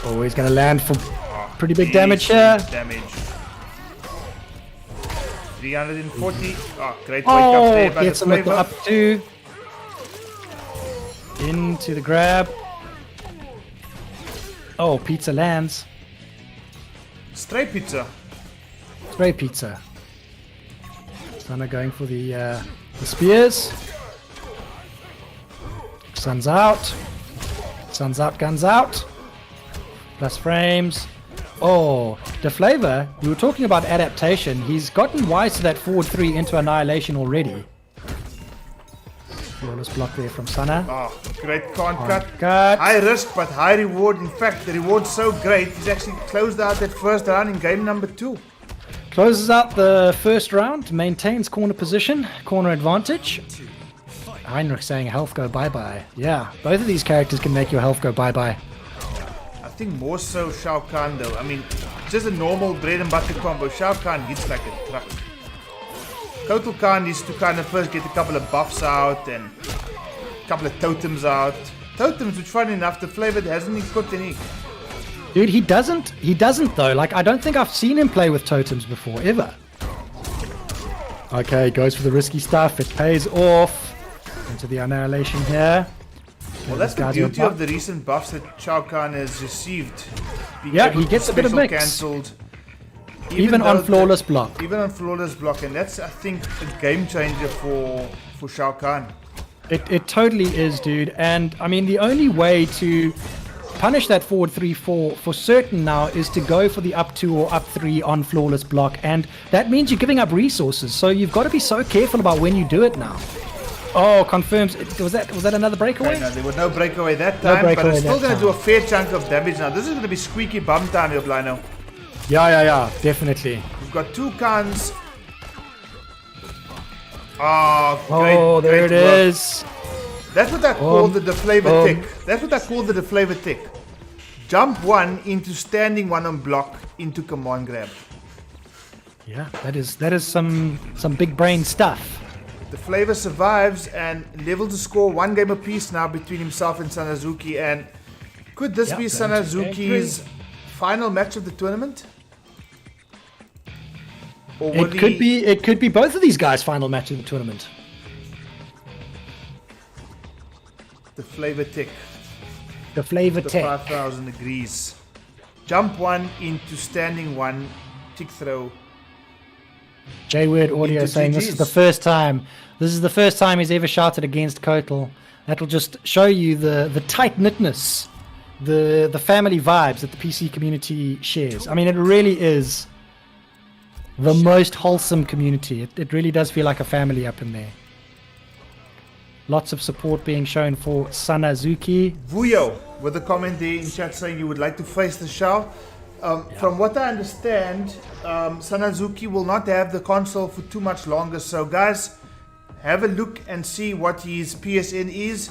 Oh, he's going to land for pretty big damage here. 340. Oh, great wake up there by gets him with the up 2. Into the grab. Oh, pizza lands. Stray pizza. Stray pizza. Sana going for the spears. Sun's out. Sun's out, guns out. Plus frames. Oh, DeFlavor, we were talking about adaptation. He's gotten wise to that forward 3 into annihilation already. Flawless block there from Sana. Oh, great can't cut. Cut. High risk but high reward. In fact, the reward's so great, he's actually closed out that first round in game number 2. Closes out the first round, maintains corner position, corner advantage. Heinrich saying health go bye-bye. Yeah, both of these characters can make your health go bye-bye. I think more so Shao Kahn though. I mean, just a normal bread and butter combo. Shao Kahn hits like a truck. Kotal Kahn needs to kind of first get a couple of buffs out and a couple of totems out. Totems, which funny enough, the flavor hasn't got any. Dude, he doesn't though. Like, I don't think I've seen him play with totems before, ever. Okay, goes for the risky stuff. It pays off. Into the annihilation here. Well, that's the beauty of the recent buffs that Shao Kahn has received. Yeah, he gets a bit of mix. Cancelled. Even on flawless block. Even on flawless block, and that's, I think, a game changer for Shao Kahn. It totally is, dude. And I mean, the only way to punish that forward 3-4 for certain now is to go for the up 2 or up 3 on flawless block, and that means you're giving up resources. So you've got to be so careful about when you do it now. Oh, confirms. Was that another breakaway? No, there was no breakaway that time, but it's still going to do a fair chunk of damage now. This is going to be squeaky bum time here, Blino. Yeah, definitely. We've got 2 Khans. Great, oh, there great it work. is. That's what I call the deflavor tick. That's what I call the deflavor tick. Jump 1 into standing 1 on block into command grab. Yeah, that is some big brain stuff. The flavor survives and level to score 1 game apiece now between himself and Sanazuki. And could this be Sanazuki's final match of the tournament? Or it could be both of these guys' final match of the tournament. The flavor tick. The flavor The tick. 5,000 degrees. Jump 1 into standing 1. Tick throw. J-Word Audio Into saying GGs. this is the first time. This is the first time he's ever shouted against Kotal. That'll just show you the tight-knitness, the family vibes that the PC community shares. I mean, it really is the most wholesome community. It really does feel like a family up in there. Lots of support being shown for Sanazuki. Vuyo with a comment there in chat saying you would like to face the Shao. From what I understand, Sanazuki will not have the console for too much longer. So guys, have a look and see what his PSN is.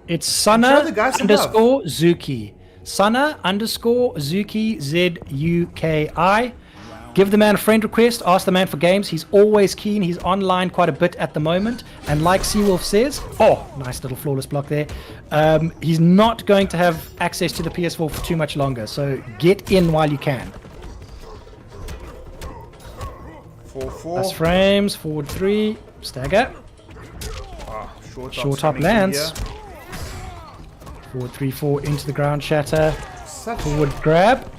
It's Sana Show the guys some underscore Zuki. Sana underscore Zuki ZUKI. Give the man a friend request. Ask the man for games. He's always keen. He's online quite a bit at the moment. And like Seawolf says, oh, nice little flawless block there. He's not going to have access to the PS4 for too much longer. So get in while you can. 4-4. Plus frames, forward 3, stagger. Short up lands. Forward 3-4 into the ground shatter. Forward grab.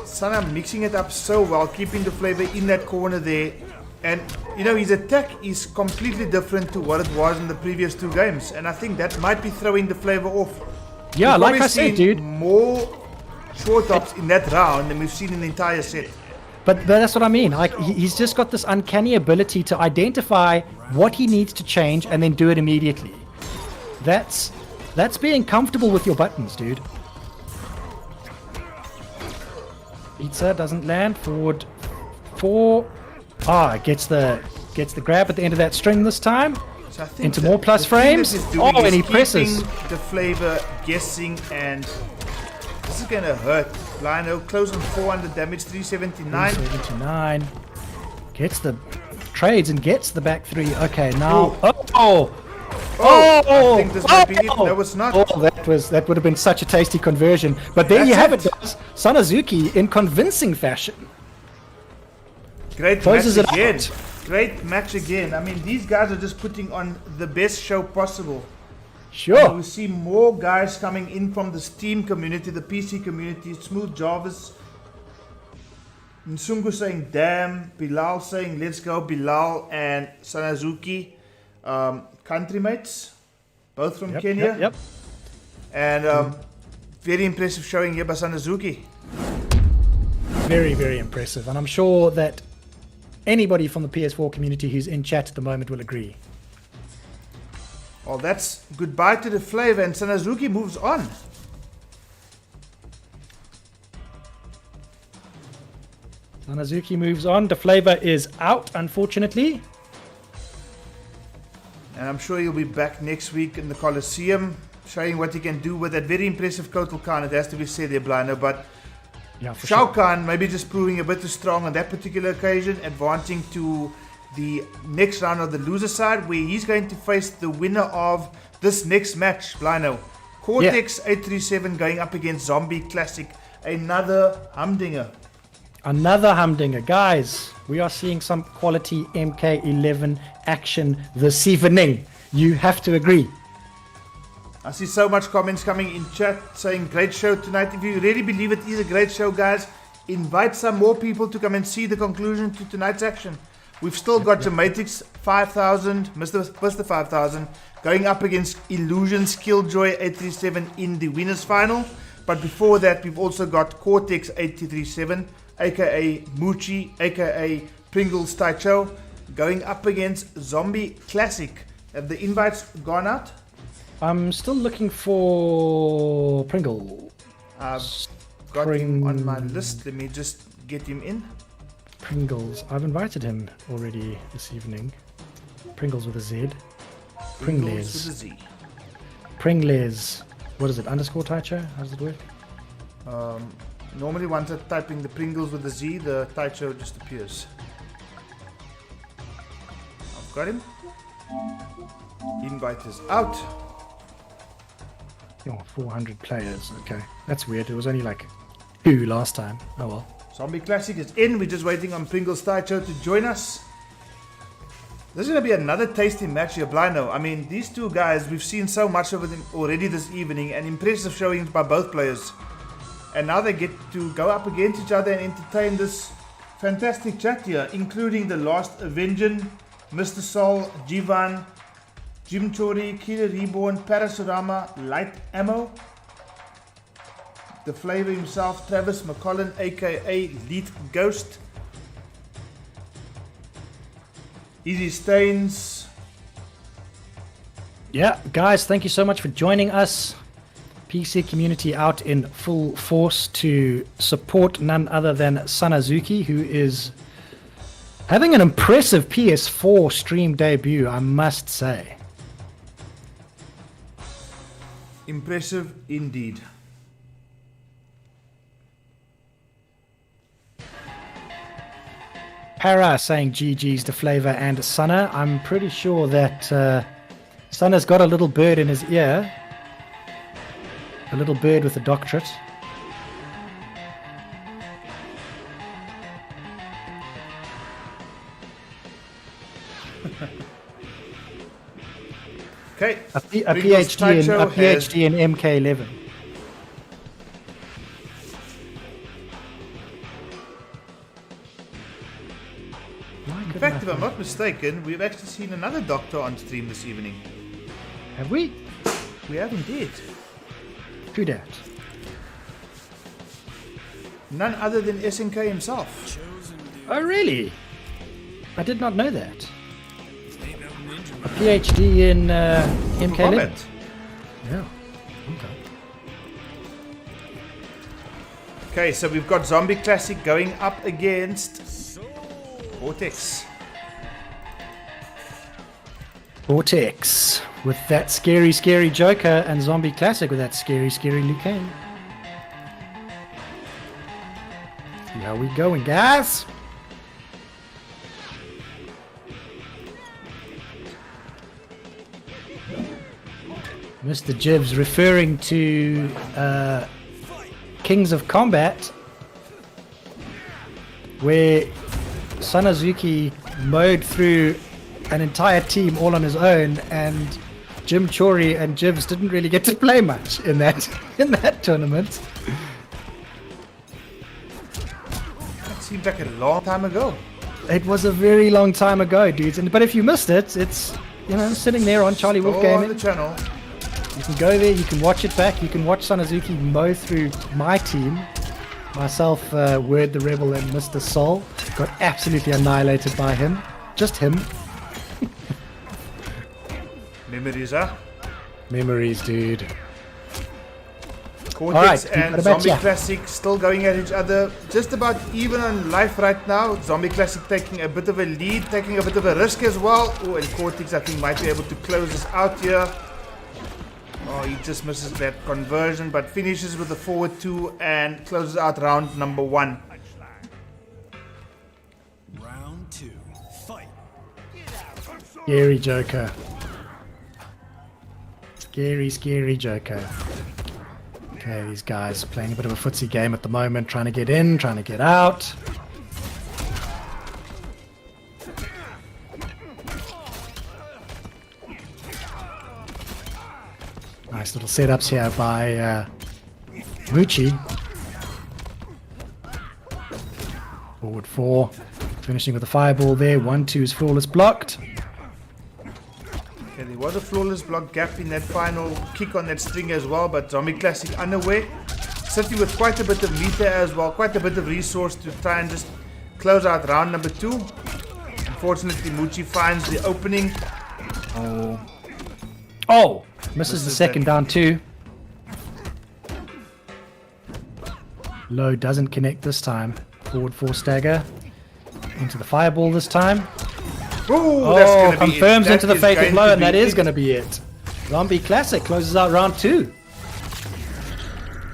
Sana mixing it up so well, keeping the flavor in that corner there. And, you know, his attack is completely different to what it was in the previous 2 games. And I think that might be throwing the flavor off. Yeah, We've like probably I said, seen dude. more short ups in that round than we've seen in the entire set. But that's what I mean. Like he's just got this uncanny ability to identify what he needs to change and then do it immediately. That's being comfortable with your buttons, dude. Pizza doesn't land. Forward 4. Gets the grab at the end of that string this time. So I think into more plus frames. Oh, and he presses. The flavor guessing, and this is gonna hurt. Lino close on 400 damage, 379. 379. Gets the trades and gets the back 3. Okay, now. Oh! I think this might be it. No, it's not. Oh, that would have been such a tasty conversion. But there you have it, guys. Sanazuki in convincing fashion. Great Closes match it again. out. Great match again. I mean, these guys are just putting on the best show possible. Sure. We see more guys coming in from the Steam community, the PC community. Smooth Jarvis. Nsungu saying damn. Bilal saying let's go. Bilal and Sanazuki. Country mates. Both from Kenya. Yep. And very impressive showing here by Sanazuki. Very, very impressive. And I'm sure that anybody from the PS4 community who's in chat at the moment will agree. Well, that's goodbye to the flavor, and Sanazuki moves on. Sanazuki moves on. The flavor is out, unfortunately. And I'm sure he'll be back next week in the Colosseum, showing what he can do with that very impressive Kotal Khan. It has to be said there, Blino, but Yeah, for Shao sure. Kahn maybe just proving a bit too strong on that particular occasion, advancing to the next round of the loser side, where he's going to face the winner of this next match, Blino. Cortex 837 going up against Zombie Classic, another humdinger. Another humdinger. Guys, we are seeing some quality MK11 action this evening. You have to agree. I see so much comments coming in chat saying great show tonight. If you really believe it is a great show, guys, invite some more people to come and see the conclusion to tonight's action. We've still got Gematrix 5000, Mr. 5000, going up against Illusions Killjoy 837 in the winners final. But before that, we've also got Cortex 837, aka Moochie, aka Pringles Taicho, going up against Zombie Classic. Have the invites gone out? I'm still looking for Pringle. I've got him on my list. Let me just get him in. Pringles. I've invited him already this evening. Pringles with a Z. Pringles with a Z. Pringles. What is it? Underscore Taicho? How does it work? Normally, once I'm typing the Pringles with a Z, the Taicho just appears. I've got him. Invite is out. Oh, 400 players. Okay. That's weird. It was only like 2 last time. Oh well. Zombie Classic is in. We're just waiting on Pringles Taicho to join us. This is going to be another tasty match here, Blino. I mean, these two guys, we've seen so much of them already this evening, and impressive showings by both players. And now they get to go up against each other and entertain this fantastic chat here, including the last Avengean, Mr. Sol, Jivan, Jim Chori, Killer Reborn, Parasurama, Light Ammo, the flavor himself, Travis McCollin, aka Lead Ghost, Easy Stains. Yeah, guys, thank you so much for joining us. PC community out in full force to support none other than Sanazuki, who is having an impressive PS4 stream debut, I must say. Impressive indeed. Para saying GG's to Flavor and Sana. I'm pretty sure that Sana's got a little bird in his ear. A little bird with a doctorate. Okay. A PhD in MK11. In fact, if I'm not mistaken, we've actually seen another doctor on stream this evening. Have we? We have indeed. True that. None other than SNK himself. Oh, really? I did not know that. A PhD in MK11. Kombat. Yeah. Okay. Okay, so we've got Zombie Classic going up against Cortex. Vortex with that scary, scary Joker, and Zombie Classic with that scary, scary Liu Kang. See how we going, guys? Mr. Jibs referring to Kings of Combat, where Sanazuki mowed through an entire team all on his own, and Jim Chori and Jibs didn't really get to play much in that tournament. That seems like a long time ago. It was a very long time ago, dudes. But if you missed it, it's sitting there on Go on the CharlieWolfGaming. channel. You can go there, you can watch it back, you can watch Sanazuki mow through my team. Myself, Word the Rebel, and Mr. Sol got absolutely annihilated by him. Just him. Memories, huh? Memories, dude. Cortex Alright, and what about Zombie ya? Classic still going at each other. Just about even on life right now. Zombie Classic taking a bit of a lead, taking a bit of a risk as well. Oh, and Cortex I think might be able to close this out here. Oh, he just misses that conversion, but finishes with a forward 2 and closes out round number 1. Round 2. Fight. Scary Joker. Scary, scary Joker. Okay, these guys playing a bit of a footsie game at the moment, trying to get in, trying to get out. Nice little setups here by Mucci. Forward 4, finishing with a fireball there. 1-2 is flawless blocked. Okay, there was a flawless block gap in that final kick on that string as well, but Zombie Classic unaware. Sitting with quite a bit of meter as well, quite a bit of resource to try and just close out round number 2. Unfortunately, Mucci finds the opening. Oh! Misses the second down too. Low doesn't connect this time. Forward 4 stagger. Into the fireball this time. Ooh, that's Oh, gonna be confirms it. into the is fatal going blow, to and be that is it. going to be it. Zombie Classic closes out round 2.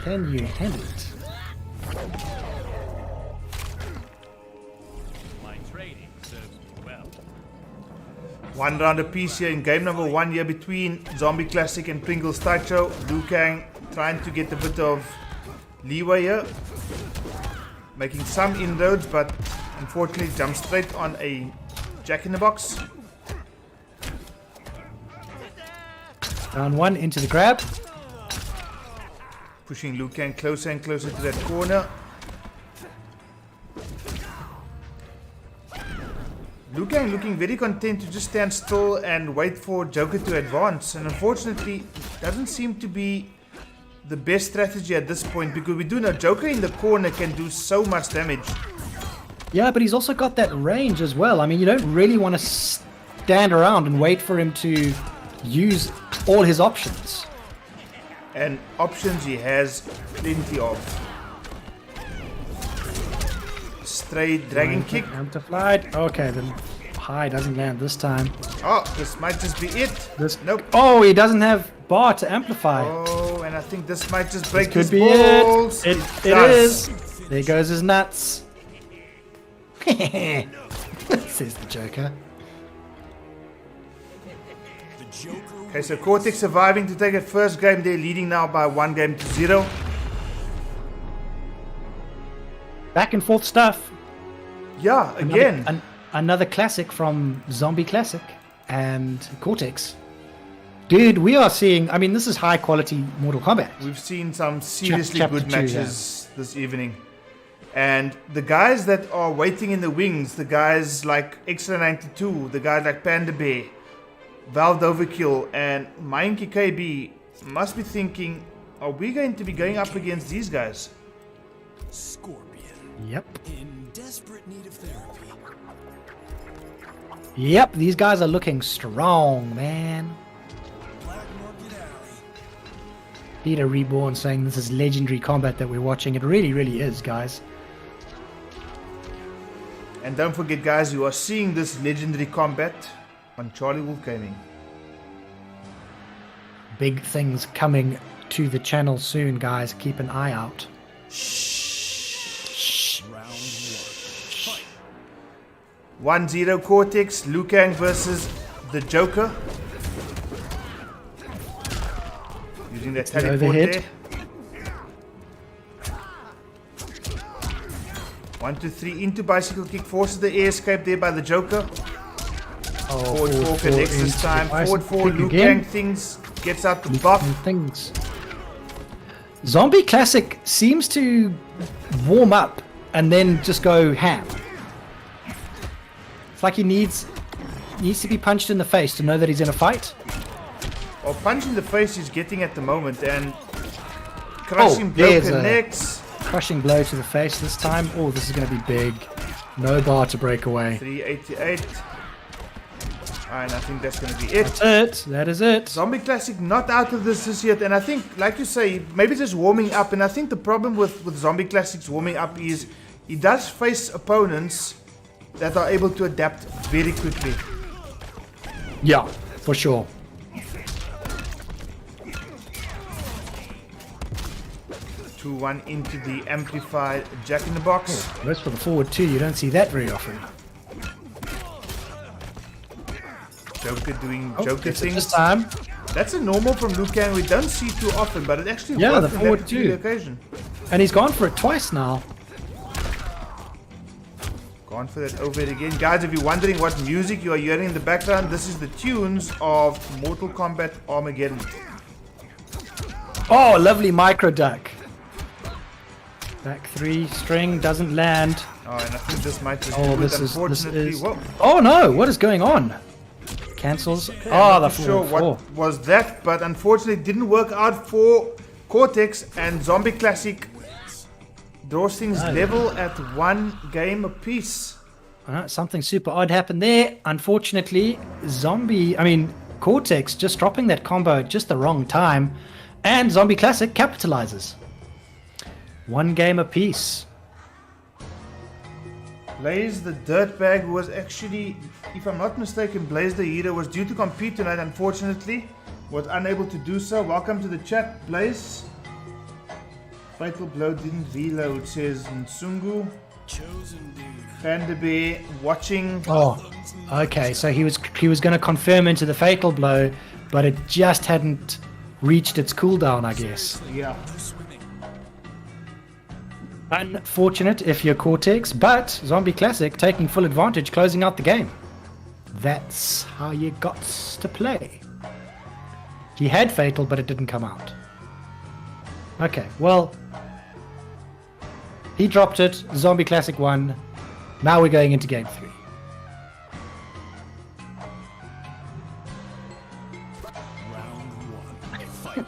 Can you handle it? My training serves me well. One round apiece here in game number 1 here between Zombie Classic and Pringles Tacho. Liu Kang trying to get a bit of leeway here. Making some inroads, but unfortunately jumps straight on a jack-in-the-box. Round 1 into the grab. Pushing Liu Kang closer and closer to that corner. Liu Kang looking very content to just stand still and wait for Joker to advance, and unfortunately doesn't seem to be the best strategy at this point, because we do know Joker in the corner can do so much damage. Yeah, but he's also got that range as well. I mean, you don't really want to stand around and wait for him to use all his options. And options he has plenty of. Straight dragon kick. Amplified. Okay, the high doesn't land this time. Oh, this might just be it. Nope. Oh, he doesn't have bar to amplify. Oh, and I think this might just break Could his be balls. it. It does. is. There goes his nuts. Says the Joker. The Joker. Okay, so Cortex surviving to take a first game. They're leading now by 1-0. Back and forth stuff. Yeah, again. Another classic from Zombie Classic and Cortex. Dude, we are seeing, I mean, this is high quality Mortal Kombat. We've seen some seriously Chapter good 2, matches this evening. And the guys that are waiting in the wings, the guys like Extra 92, the guys like Panda Bear, Valve Overkill, and Mainki KB must be thinking, are we going to be going up against these guys? Scorpion. Yep. In desperate need of therapy. Yep, these guys are looking strong, man. Black Market Alley. Peter Reborn saying this is legendary combat that we're watching. It really, really is, guys. And don't forget, guys, you are seeing this legendary combat on CharlieWolfGaming. Big things coming to the channel soon, guys. Keep an eye out. Round 1. Fight. 1-0 Cortex, Liu Kang versus the Joker. Using that The teleport overhead. there. 1, 2, 3 into bicycle kick, forces the air escape there by the Joker. Oh, Forward 4 connects this time. Forward 4, Liu Kang things, gets out the buff. Things. Zombie Classic seems to warm up and then just go ham. It's like he needs to be punched in the face to know that he's in a fight. Or punch in the face he's getting at the moment, and crushing blow there's a- connects. Crushing blow to the face this time. Oh, this is going to be big. No bar to break away. 388. And I think that's going to be it. That's it. That is it. Zombie Classic not out of this just yet, and I think, like you say, maybe just warming up. And I think the problem with Zombie Classic's warming up is he does face opponents that are able to adapt very quickly. Yeah, for sure. 2-1 into the amplified Jack in the Box. Goes for the forward two. You don't see that very often. Joker doing Oh, Joker gets it things. this time. That's a normal from Liu Kang we don't see too often, but it actually Yeah, worked the on forward that particular two. occasion. And he's gone for it twice now. Gone for that over it again. Guys, if you're wondering what music you are hearing in the background, this is the tunes of Mortal Kombat Armageddon. Oh, lovely micro duck. Back three, string, doesn't land. Oh, and I think this might just Oh, do it, this unfortunately. is... Whoa. Oh no, what is going on? Cancels. Oh, the Not sure forward four. what was that, but unfortunately it didn't work out for Cortex, and Zombie Classic draws things level at 1 game apiece. Something super odd happened there. Unfortunately, Cortex just dropping that combo at just the wrong time, and Zombie Classic capitalizes. 1 game apiece. Blaze the Dirtbag was actually, if I'm not mistaken, Blaze the Hero was due to compete tonight, unfortunately. Was unable to do so. Welcome to the chat, Blaze. Fatal Blow didn't reload, says Nsungu. Chosen dude. Panda Bear watching. Oh, okay. So he was going to confirm into the fatal blow, but it just hadn't reached its cooldown, I guess. Yeah. Unfortunate if you're Cortex, but Zombie Classic taking full advantage, closing out the game. That's how you got to play. He had fatal, but it didn't come out. Okay, well, he dropped it. Zombie Classic won. Now we're going into game 3. Round 1. Fight.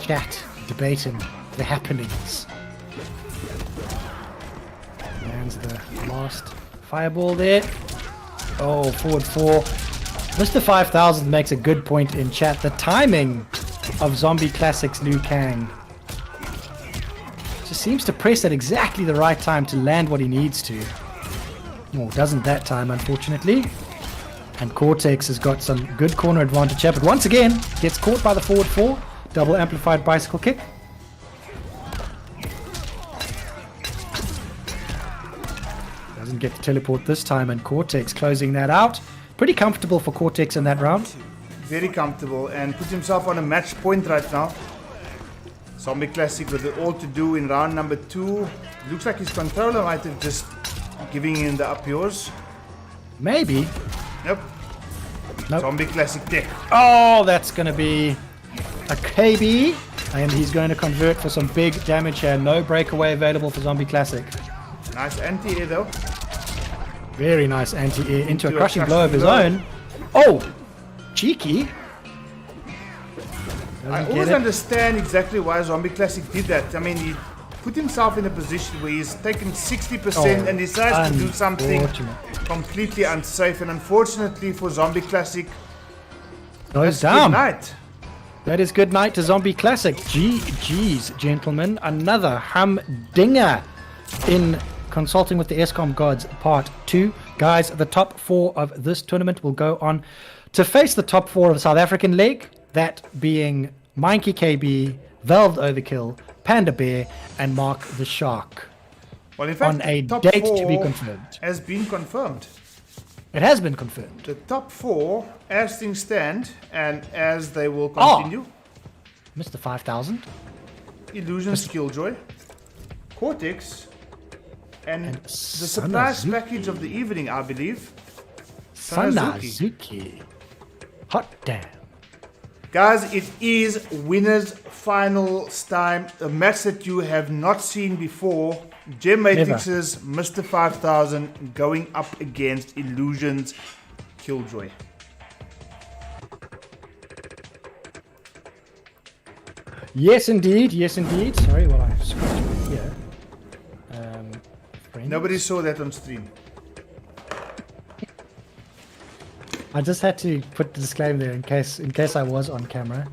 Chat, debating the happenings. Lands the last fireball there. Oh, forward 4. Mr. 5000 makes a good point in chat. The timing of Zombie Classic's Liu Kang just seems to press at exactly the right time to land what he needs to. Oh, doesn't that time, unfortunately. And Cortex has got some good corner advantage here, but once again, gets caught by the forward 4. Double amplified bicycle kick. Doesn't get the teleport this time, and Cortex closing that out. Pretty comfortable for Cortex in that round. Very comfortable and puts himself on a match point right now. Zombie Classic with it all to do in round number 2. Looks like his controller might have just giving him the up yours. Maybe. Nope. Zombie Classic deck. Oh, that's going to be a KB. And he's going to convert for some big damage here. No breakaway available for Zombie Classic. Nice anti-air though. Very nice anti-air into a crushing blow of his own. Oh, cheeky. I always understand exactly why Zombie Classic did that. I mean, he put himself in a position where he's taken 60% and decides to do something completely unsafe. And unfortunately for Zombie Classic, goes good down. night. That is good night to Zombie Classic. GG's, gentlemen. Another humdinger in Consulting with the EskomGods Part 2. Guys, the top 4 of this tournament will go on to face the top 4 of the South African leg. That being Mikey KB, Valved Overkill, Panda Bear, and Mark the Shark. Well, in fact, On a top date to 4 be confirmed. has been confirmed. It has been confirmed. The top 4, as things stand, and as they will continue, Mr. 5000. Illusions Killjoy, Cortex, and the Sanazuki. surprise package of the evening, I believe, Sanazuki. Sanazuki. Hot damn. Guys, it is winners finals time, a match that you have not seen before. Gem Matrix's Mr. 5000 going up against Illusions Killjoy. Yes, indeed. Yes, indeed. Sorry, while I scratch my ear. Nobody saw that on stream. I just had to put the disclaimer there in case I was on camera.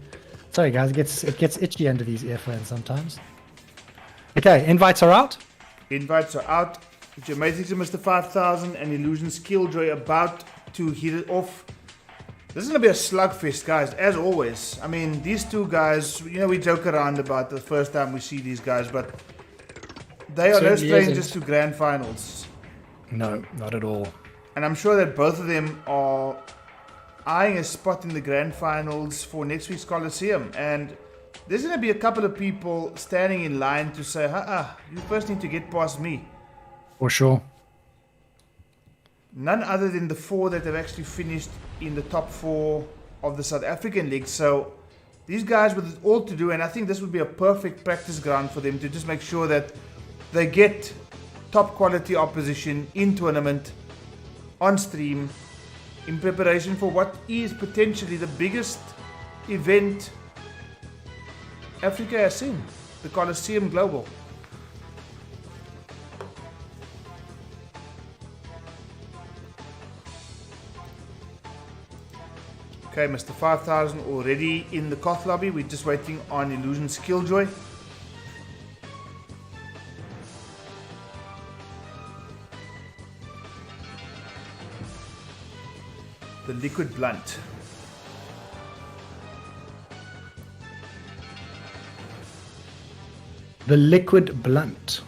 Sorry guys, it gets itchy under these earphones sometimes. Okay, invites are out. Invites are out. It's your amazing to Mr. 5000 and Illusion Killjoy about to hit it off. This is going to be a slugfest, guys, as always. I mean, these two guys, you know, we joke around about the first time we see these guys, but they are no strangers to grand finals. No, not at all. And I'm sure that both of them are eyeing a spot in the grand finals for next week's Colosseum. And there's going to be a couple of people standing in line to say, you first need to get past me. For sure. None other than the 4 that have actually finished in the top 4 of the South African League. So these guys with it all to do, and I think this would be a perfect practice ground for them to just make sure that they get top quality opposition in tournament, on stream, in preparation for what is potentially the biggest event Africa has seen, the Colosseum Global. Okay, Mr. 5000 already in the Koth lobby. We're just waiting on Illusion Killjoy. The liquid blunt. The liquid blunt.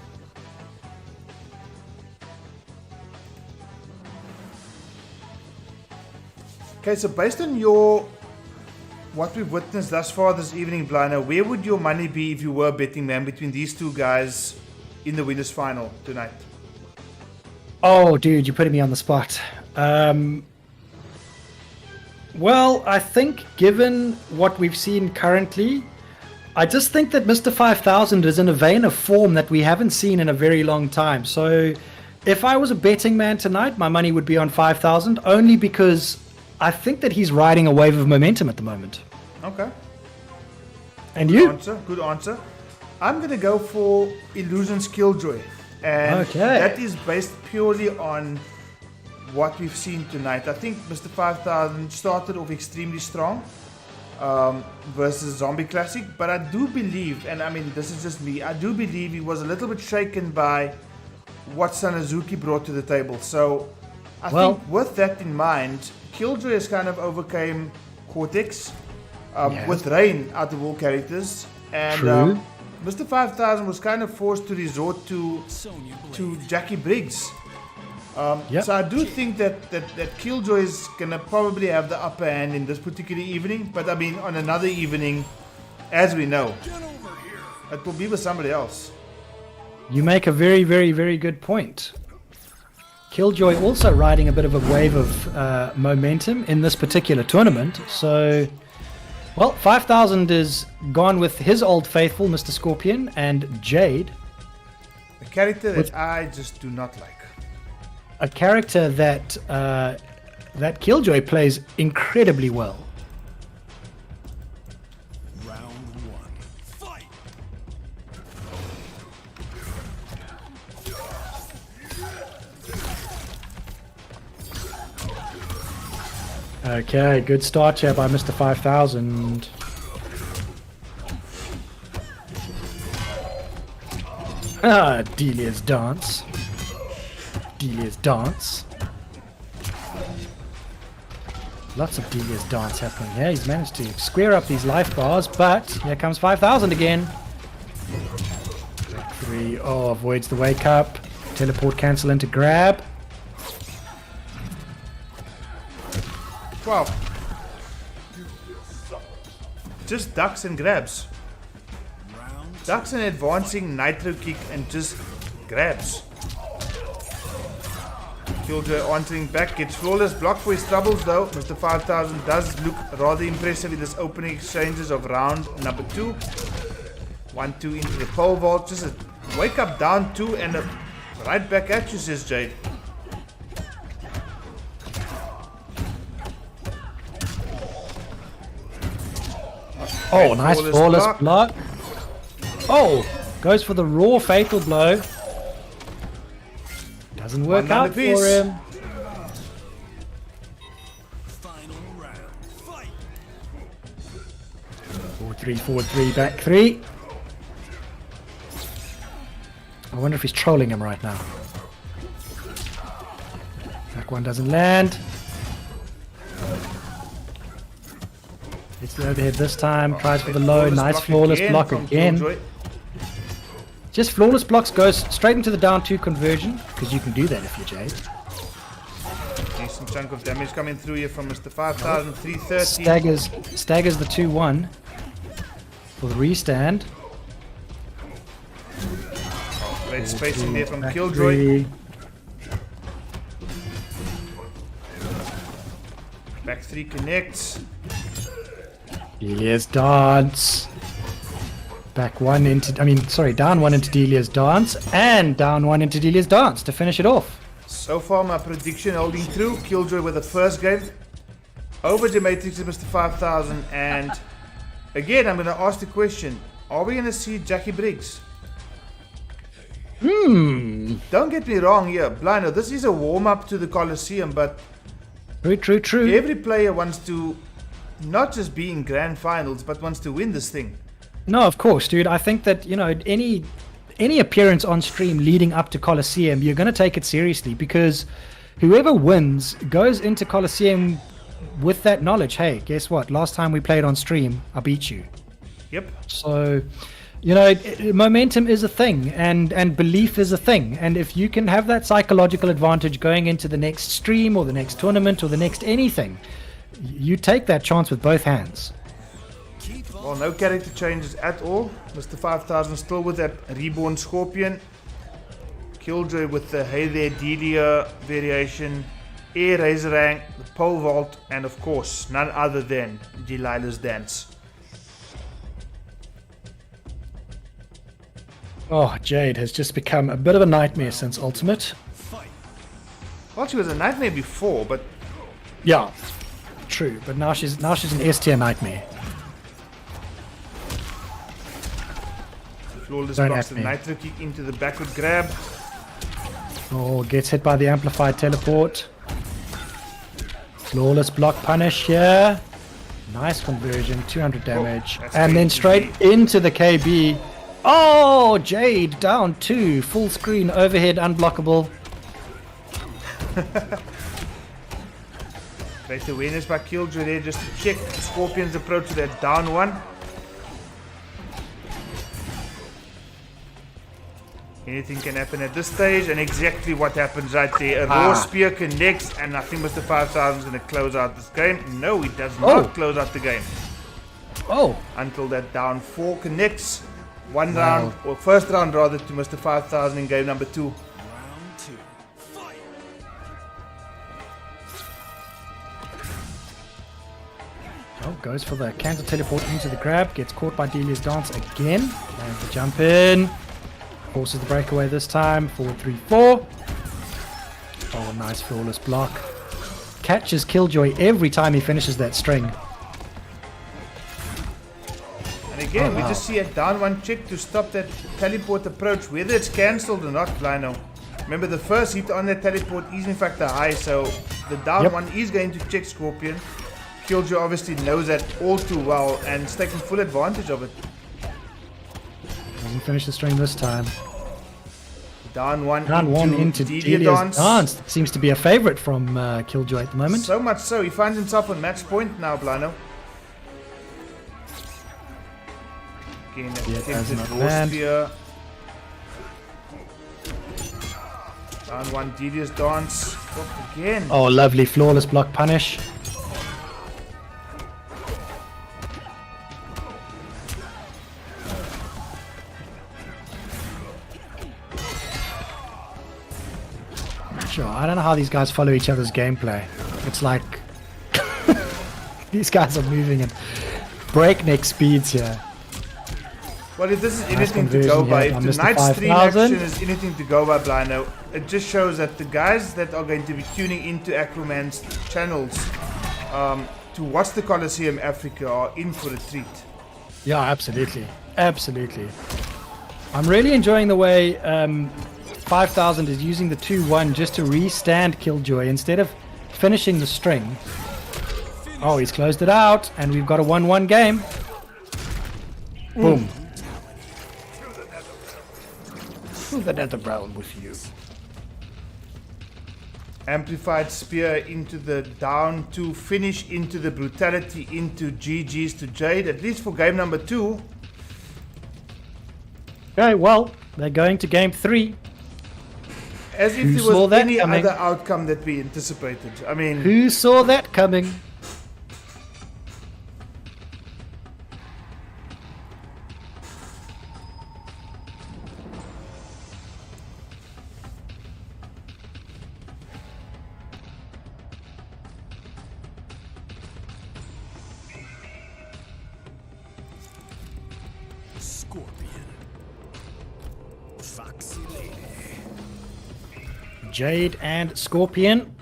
Okay, so based on what we've witnessed thus far this evening, Blino, where would your money be if you were a betting man between these two guys in the winners' final tonight? Oh, dude, you're putting me on the spot. Well, I think given what we've seen currently, I just think that Mr. 5000 is in a vein of form that we haven't seen in a very long time. So if I was a betting man tonight, my money would be on 5000, only because I think that he's riding a wave of momentum at the moment. Okay. And you? Good answer. I'm going to go for Illusion Killjoy. And that is based purely on what we've seen tonight. I think Mr. 5000 started off extremely strong versus Zombie Classic, but I do believe, and I mean this is just me, I do believe he was a little bit shaken by what Sanazuki brought to the table. So I think with that in mind, Killjoy has kind of overcame Cortex with Rain out of all characters, and Mr. 5000 was kind of forced to resort to Jackie Briggs. So I do think that Killjoy is going to probably have the upper hand in this particular evening. But I mean, on another evening, as we know, it will be with somebody else. You make a very, very, very good point. Killjoy also riding a bit of a wave of momentum in this particular tournament. So, well, 5000 is gone with his old faithful, Mr. Scorpion, and Jade. A character that I just do not like. A character that that Killjoy plays incredibly well. Round 1. Fight! Okay, good start here by Mr. 5000. Delia's dance. Delia's dance. Lots of Delia's dance happening here. He's managed to square up these life bars, but here comes 5000 again. 3. Oh, avoids the wake up. Teleport cancel into grab. 12. Just ducks and grabs. Ducks and advancing nitro kick and just grabs. Killjoy answering back, gets flawless block for his troubles though. Mr. 5000 does look rather impressive in this opening exchanges of round number 2. 1-2 into the pole vault. Just a wake up down 2 and a right back at you, says Jade. Oh, nice flawless block. Oh, goes for the raw fatal blow. Doesn't work out for him. 3, forward 3, back 3. I wonder if he's trolling him right now. Back 1 doesn't land. Hits the overhead this time. Tries for the low. Nice flawless block again. Just flawless blocks goes straight into the down 2 conversion, because you can do that if you're Jade. Decent chunk of damage coming through here from Mr. 5000, 330. Staggers the 2-1 for the restand. Great spacing there from Back Killjoy. 3. Back 3 connects. Delia's dance. Back 1 into, down 1 into Delia's dance, and down 1 into Delia's dance to finish it off. So far, my prediction holding true. Killjoy with the first game over Gematrix and Mr. 5000. And again, I'm going to ask the question: are we going to see Jackie Briggs? Don't get me wrong here, Blino. This is a warm-up to the Colosseum, but True. every player wants to not just be in grand finals, but wants to win this thing. No, of course, dude. I think that, any appearance on stream leading up to Colosseum, you're going to take it seriously, because whoever wins goes into Colosseum with that knowledge. Hey, guess what? Last time we played on stream, I beat you. Yep. So, momentum is a thing, and belief is a thing. And if you can have that psychological advantage going into the next stream or the next tournament or the next anything, you take that chance with both hands. Well, no character changes at all. Mr. 5000 still with that reborn Scorpion. Killjoy with the Hey There Delia variation. Air Razorang, the pole vault, and of course, none other than Delilah's Dance. Oh, Jade has just become a bit of a nightmare since Ultimate. Well, she was a nightmare before, but Yeah, true. But now she's an S tier nightmare. flawless Don't blocks at the me. Nitro kick into the backward grab. Oh, gets hit by the amplified teleport. Flawless block punish here. Nice conversion, 200 damage. that's And then KB. straight into the KB. Oh, Jade down 2. Full screen overhead unblockable. Great awareness by Killjoy there just to check Scorpion's approach to that down 1. Anything can happen at this stage, and exactly what happens right there. A raw spear connects, and I think Mr. 5000 is going to close out this game. No, he does not close out the game. Oh, Until that down 4 connects. One round, or first round rather, to Mr. 5000 in game number 2. Round 2. Fight. oh, goes for the counter teleport into the grab. Gets caught by Delia's dance again. And the jump in. Forces the breakaway this time. 4-3-4. Oh, nice flawless block. Catches Killjoy every time he finishes that string. And again, Oh, we wow. just see a down 1 check to stop that teleport approach, whether it's cancelled or not, Lino. Remember, the first hit on that teleport is in fact a high, so the down Yep. 1 is going to check Scorpion. Killjoy obviously knows that all too well and is taking full advantage of it. Doesn't finish the string this time. Down 1 Down 1 into Delia Delia's dance. Seems to be a favorite from Killjoy at the moment. So much so, he finds himself on match point now, Blino. Again, that Yeah, it does attempted not raw land. spear. Down 1 Delia's dance. Blocked again. Oh, lovely flawless block punish. Sure, I don't know how these guys follow each other's gameplay. It's like these guys are moving at breakneck speeds here. Well, if this is Nice anything to go conversion by, here if by Mr. tonight's stream 5000. action is anything to go by, Blino, it just shows that the guys that are going to be tuning into Aquaman's channels to watch the Colosseum Africa are in for a treat. Yeah, absolutely. Absolutely. I'm really enjoying the way 5000 is using the 2-1 just to restand Killjoy instead of finishing the string. Oh, he's closed it out, and we've got a 1-1 game. Boom. To the nether realm with you. Amplified spear into the down 2 finish, into the brutality, into GG's to Jade, at least for game number 2. Okay, well, they're going to game 3. As if Who there saw was that any coming? other outcome that we anticipated. I mean, Who saw that coming? Scorpion. Foxy lady. Jade and Scorpion.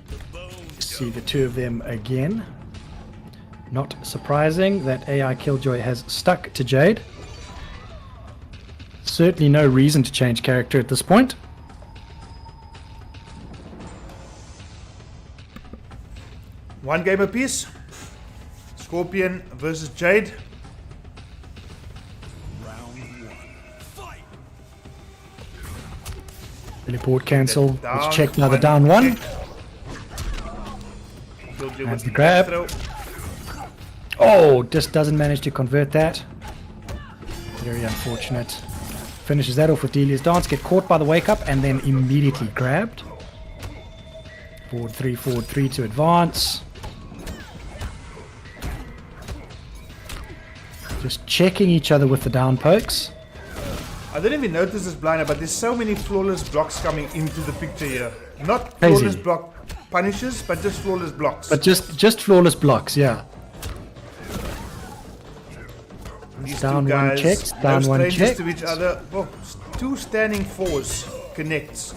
See the two of them again. Not surprising that AI Killjoy has stuck to Jade. Certainly no reason to change character at this point. one game apiece. Scorpion versus Jade. Round 1. Fight! Teleport cancel. Down Let's check another one. down one. Killjoy Has with the grab. throw. Oh, just doesn't manage to convert that. Very unfortunate. Finishes that off with Delia's Dance. Get caught by the wake up and then immediately grabbed. Forward 3 to advance. Just checking each other with the down pokes. I didn't even notice this blinder, but there's so many flawless blocks coming into the picture here. Not Crazy. flawless block punishes, but just flawless blocks. But just flawless blocks, yeah. These down two one guys, checks, no down one strangers checks. to each other. Oh, 2 standing 4s connects.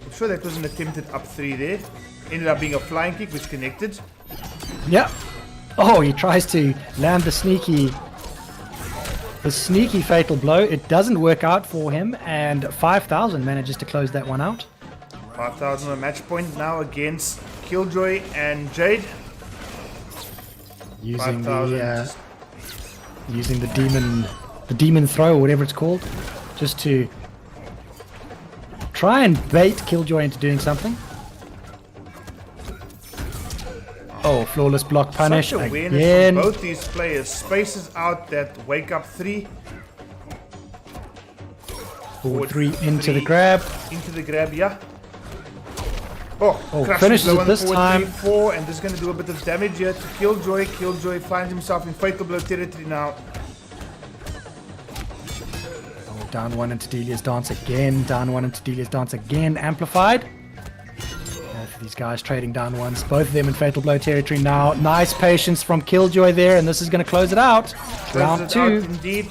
I'm sure that was an attempted up 3 there. Ended up being a flying kick which connected. Yeah. Oh, he tries to land the sneaky fatal blow. It doesn't work out for him, and 5,000 manages to close that one out. 5,000 on match point now against Killjoy and Jade. Using 5,000. using the demon throw or whatever it's called, just to try and bait Killjoy into doing something. Oh, flawless block punish Such awareness again. from both these players. Spaces out that wake up 3. Forward 3 into the grab. Into the grab, yeah. Oh, crushing finishes blow it on this forward time. 3, 4, and this is going to do a bit of damage here to Killjoy. Killjoy finds himself in fatal blow territory now. Oh, down one into Delia's Dance again. Down one into Delia's Dance again. Amplified. Both of these guys trading down ones. Both of them in fatal blow territory now. Nice patience from Killjoy there, and this is going to close it out. Round Closes it 2. out indeed.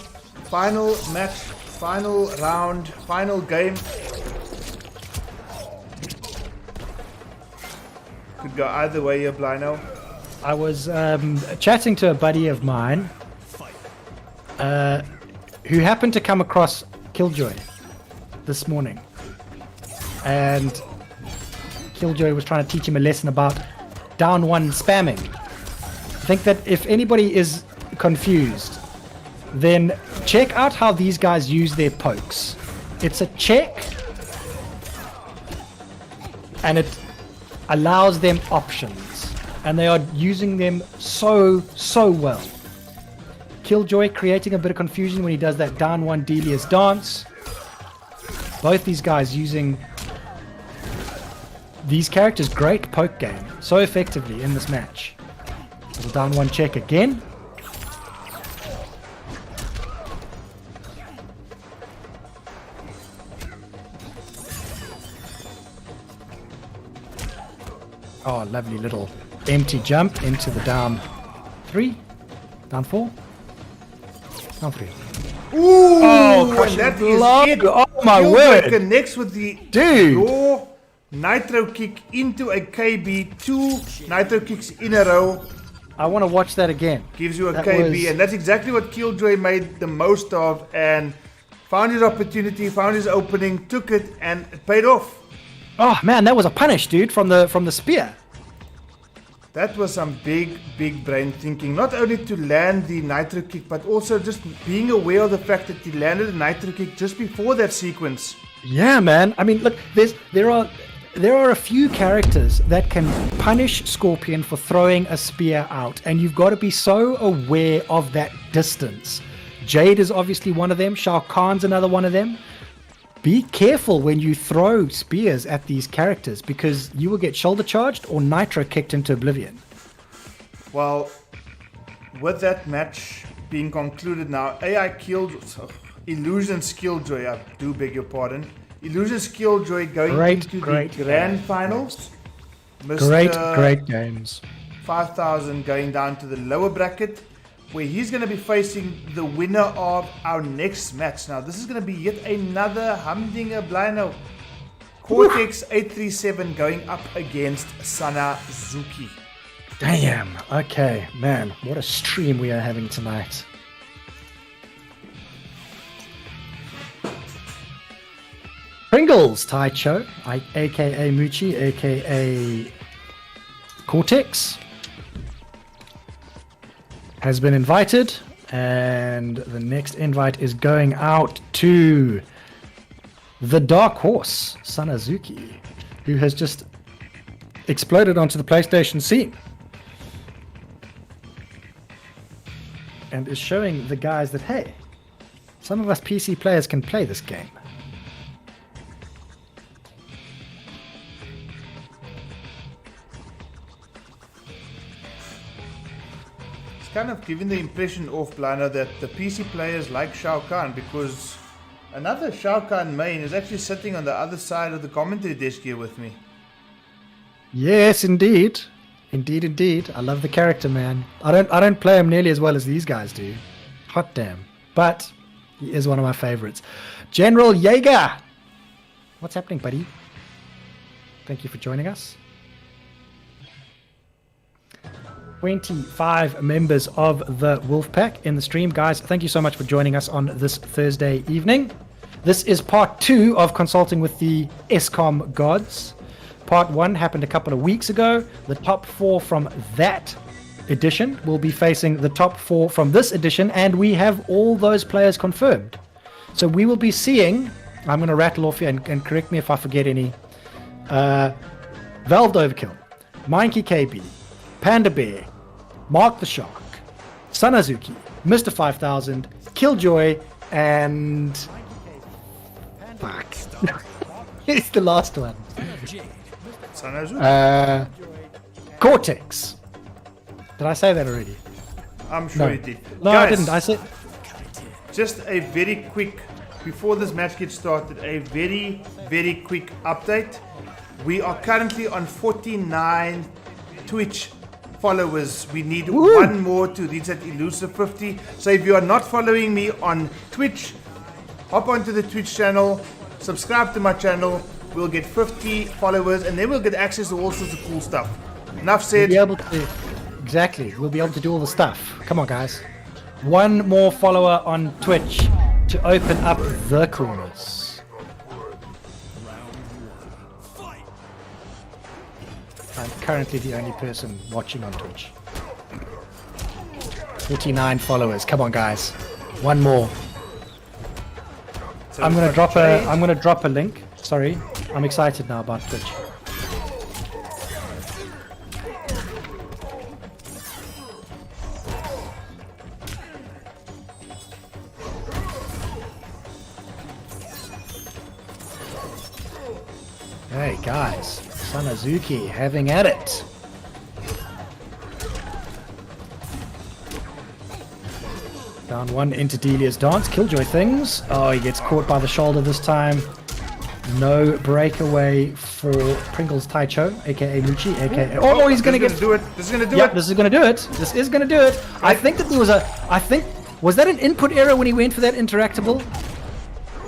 Final match, final round, final game. Could go either way here, Blino. I was chatting to a buddy of mine who happened to come across Killjoy this morning. And Killjoy was trying to teach him a lesson about down one spamming. I think that if anybody is confused, then check out how these guys use their pokes. It's a check, and it allows them options, and they are using them so well. Killjoy creating a bit of confusion when he does that down one Delia's Dance. Both these guys using these characters' great poke game so effectively in this match. Little down one check again. Oh, lovely little empty jump into the down 3, down 4, down 3. Ooh, Oh, and crushing that is blow. it. Oh my Killjoy word. connects with the Dude. raw nitro kick into a KB. 2 nitro kicks in a row. I want to watch that again. Gives you a That KB, was- and that's exactly what Killjoy made the most of, and found his opportunity, found his opening, took it, and it paid off. Oh man, that was a punish, dude, from the spear. That was some big brain thinking. Not only to land the nitro kick, but also just being aware of the fact that he landed a nitro kick just before that sequence. Yeah, man. I mean, look, there are a few characters that can punish Scorpion for throwing a spear out, and you've got to be so aware of that distance. Jade is obviously one of them. Shao Kahn's another one of them. Be careful when you throw spears at these characters, because you will get shoulder charged or nitro kicked into oblivion. Well, with that match being concluded now, Illusion Skilljoy, I do beg your pardon. Illusion Skilljoy going into the grand finals. Great games. 5,000 going down to the lower bracket, where he's going to be facing the winner of our next match. Now, this is going to be yet another Humdinger Blino. Cortex 837 going up against Sanazuki. Damn. Okay, man. What a stream we are having tonight. Pringles Taicho, aka Muchi, aka Cortex, has been invited, and the next invite is going out to the Dark Horse, Sanazuki, who has just exploded onto the PlayStation scene and is showing the guys that, hey, some of us PC players can play this game. Kind of giving the impression off Blino that the PC players like Shao Kahn, because another Shao Kahn main is actually sitting on the other side of the commentary desk here with me. Yes, indeed. Indeed. I love the character, man. I don't play him nearly as well as these guys do. Hot damn. But he is one of my favorites. General Jaeger! What's happening, buddy? Thank you for joining us. 25 members of the Wolfpack in the stream. Guys, thank you so much for joining us on this Thursday evening. This is part 2 of consulting with the EskomGods. Part 1 happened a couple of weeks ago. The top 4 from that edition will be facing the top 4 from this edition, and we have all those players confirmed. So we will be seeing, I'm going to rattle off here and correct me if I forget any. Valved Overkill, Minky KB, Panda Bear, Mark the Shark, Sanazuki, Mr. 5000, Killjoy, and... Fuck. It's the last one. Sanazuki? Cortex. Did I say that already? I'm sure you did. No, Guys, I didn't. I said... Just a very quick, before this match gets started, a very quick update. We are currently on 49 Twitch followers. We need one more to reach that elusive 50. So if you are not following me on Twitch, hop onto the Twitch channel, subscribe to my channel. We'll get 50 followers, and then we'll get access to all sorts of cool stuff. Enough said. We'll be able to, exactly. We'll be able to do all the stuff. Come on, guys. One more follower on Twitch to open up the coolness. I'm currently the only person watching on Twitch. 49 followers. Come on, guys. One more. So I'm gonna drop a link. Sorry, I'm excited now about Twitch. Hey guys, Sanazuki having at it. Down one into Delia's dance. Killjoy things. Oh, he gets caught by the shoulder this time. No breakaway for Pringles Taicho, aka Muchi, aka... Oh, he's gonna do it. This is gonna do it. This is gonna do it. This is gonna do it. I think that there was a... Was that an input error when he went for that interactable?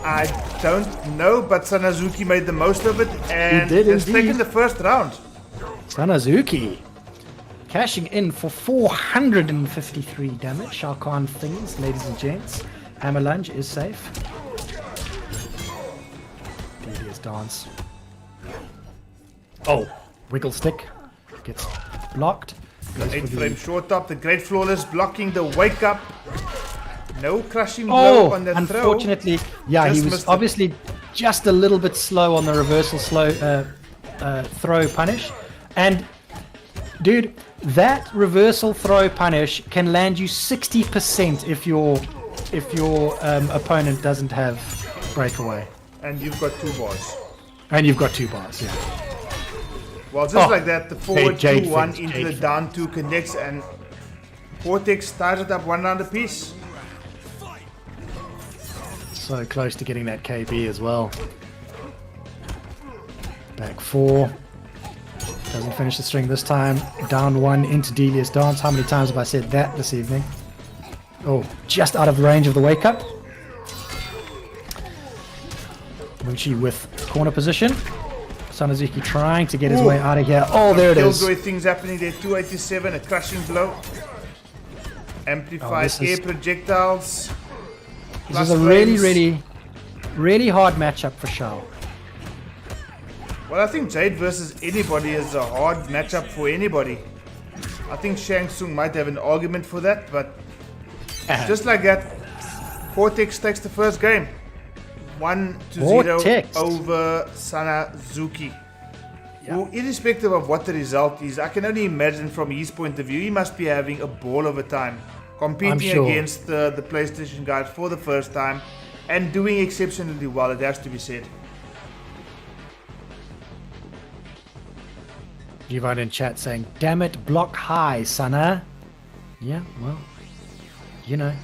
I don't know, but Sanazuki made the most of it and has taken the first round. Sanazuki cashing in for 453 damage. Shao Kahn things, ladies and gents. Hammer lunge is safe. Delia's dance. Oh, wiggle stick gets blocked. Goes for 8 the- frame short top. The Great Flawless blocking the wake up. No crushing blow on the throw. Unfortunately, yeah, Just he was missed it. obviously just a little bit slow on the reversal throw punish. And, dude, that reversal throw punish can land you 60% if your opponent doesn't have breakaway. And you've got 2 bars. And you've got 2 bars, yeah. Well, just like that, the forward Jade 2-1 fence, into Jade the fence. down 2 connects, and Cortex ties it up 1 round apiece. So close to getting that KB as well. Back 4. Doesn't finish the string this time. Down 1 into Delia's dance. How many times have I said that this evening? Oh, just out of range of the wake up. Muchi with corner position. Sanazuki trying to get his way out of here. Oh, there it is. Killjoy things happening there. 287, a crushing blow. Amplified this is- air projectiles. This Plus is a really, frames. really hard matchup for Shao. Well, I think Jade versus anybody is a hard matchup for anybody. I think Shang Tsung might have an argument for that, but just like that, Cortex takes the first game. 1-0 Cortex. over Sanazuki. Who, irrespective of what the result is, I can only imagine from his point of view, he must be having a ball of a time. Competing sure. against the PlayStation guys for the first time and doing exceptionally well, it has to be said. Givan in chat saying, damn it, block high, Sana. Yeah, well, you know.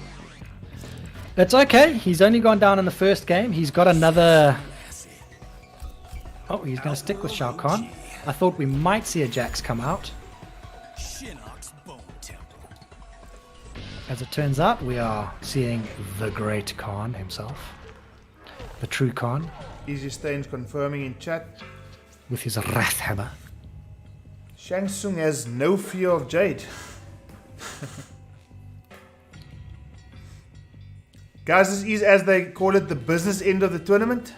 It's okay. He's only gone down in the first game. He's got another... Oh, he's going to stick with Shao Kahn. I thought we might see a Jax come out. Shinnok's Bone Temple. As it turns out, we are seeing the great Khan himself. The true Khan Easy Stains confirming in chat. with his wrath hammer. Shang Tsung has no fear of Jade. Guys, this is, as they call it, the business end of the tournament.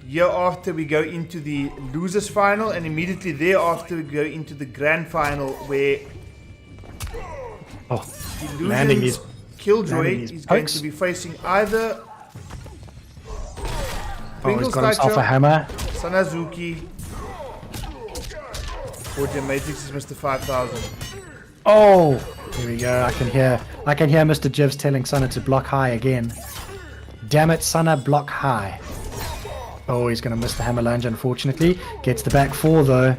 Year after we go into the losers final, and immediately thereafter we go into the grand final, where Oh, landing Illusion's these Killjoy landing these is going pokes. to be facing either Oh, he's got himself a hammer. Sanazuki, or Gematrix is Mr. 5000. Oh, here we go. I can hear Mr. Jivs telling Sana to block high again. Damn it, Sana, block high. Oh, he's going to miss the hammer lunge, unfortunately. Gets the back 4, though.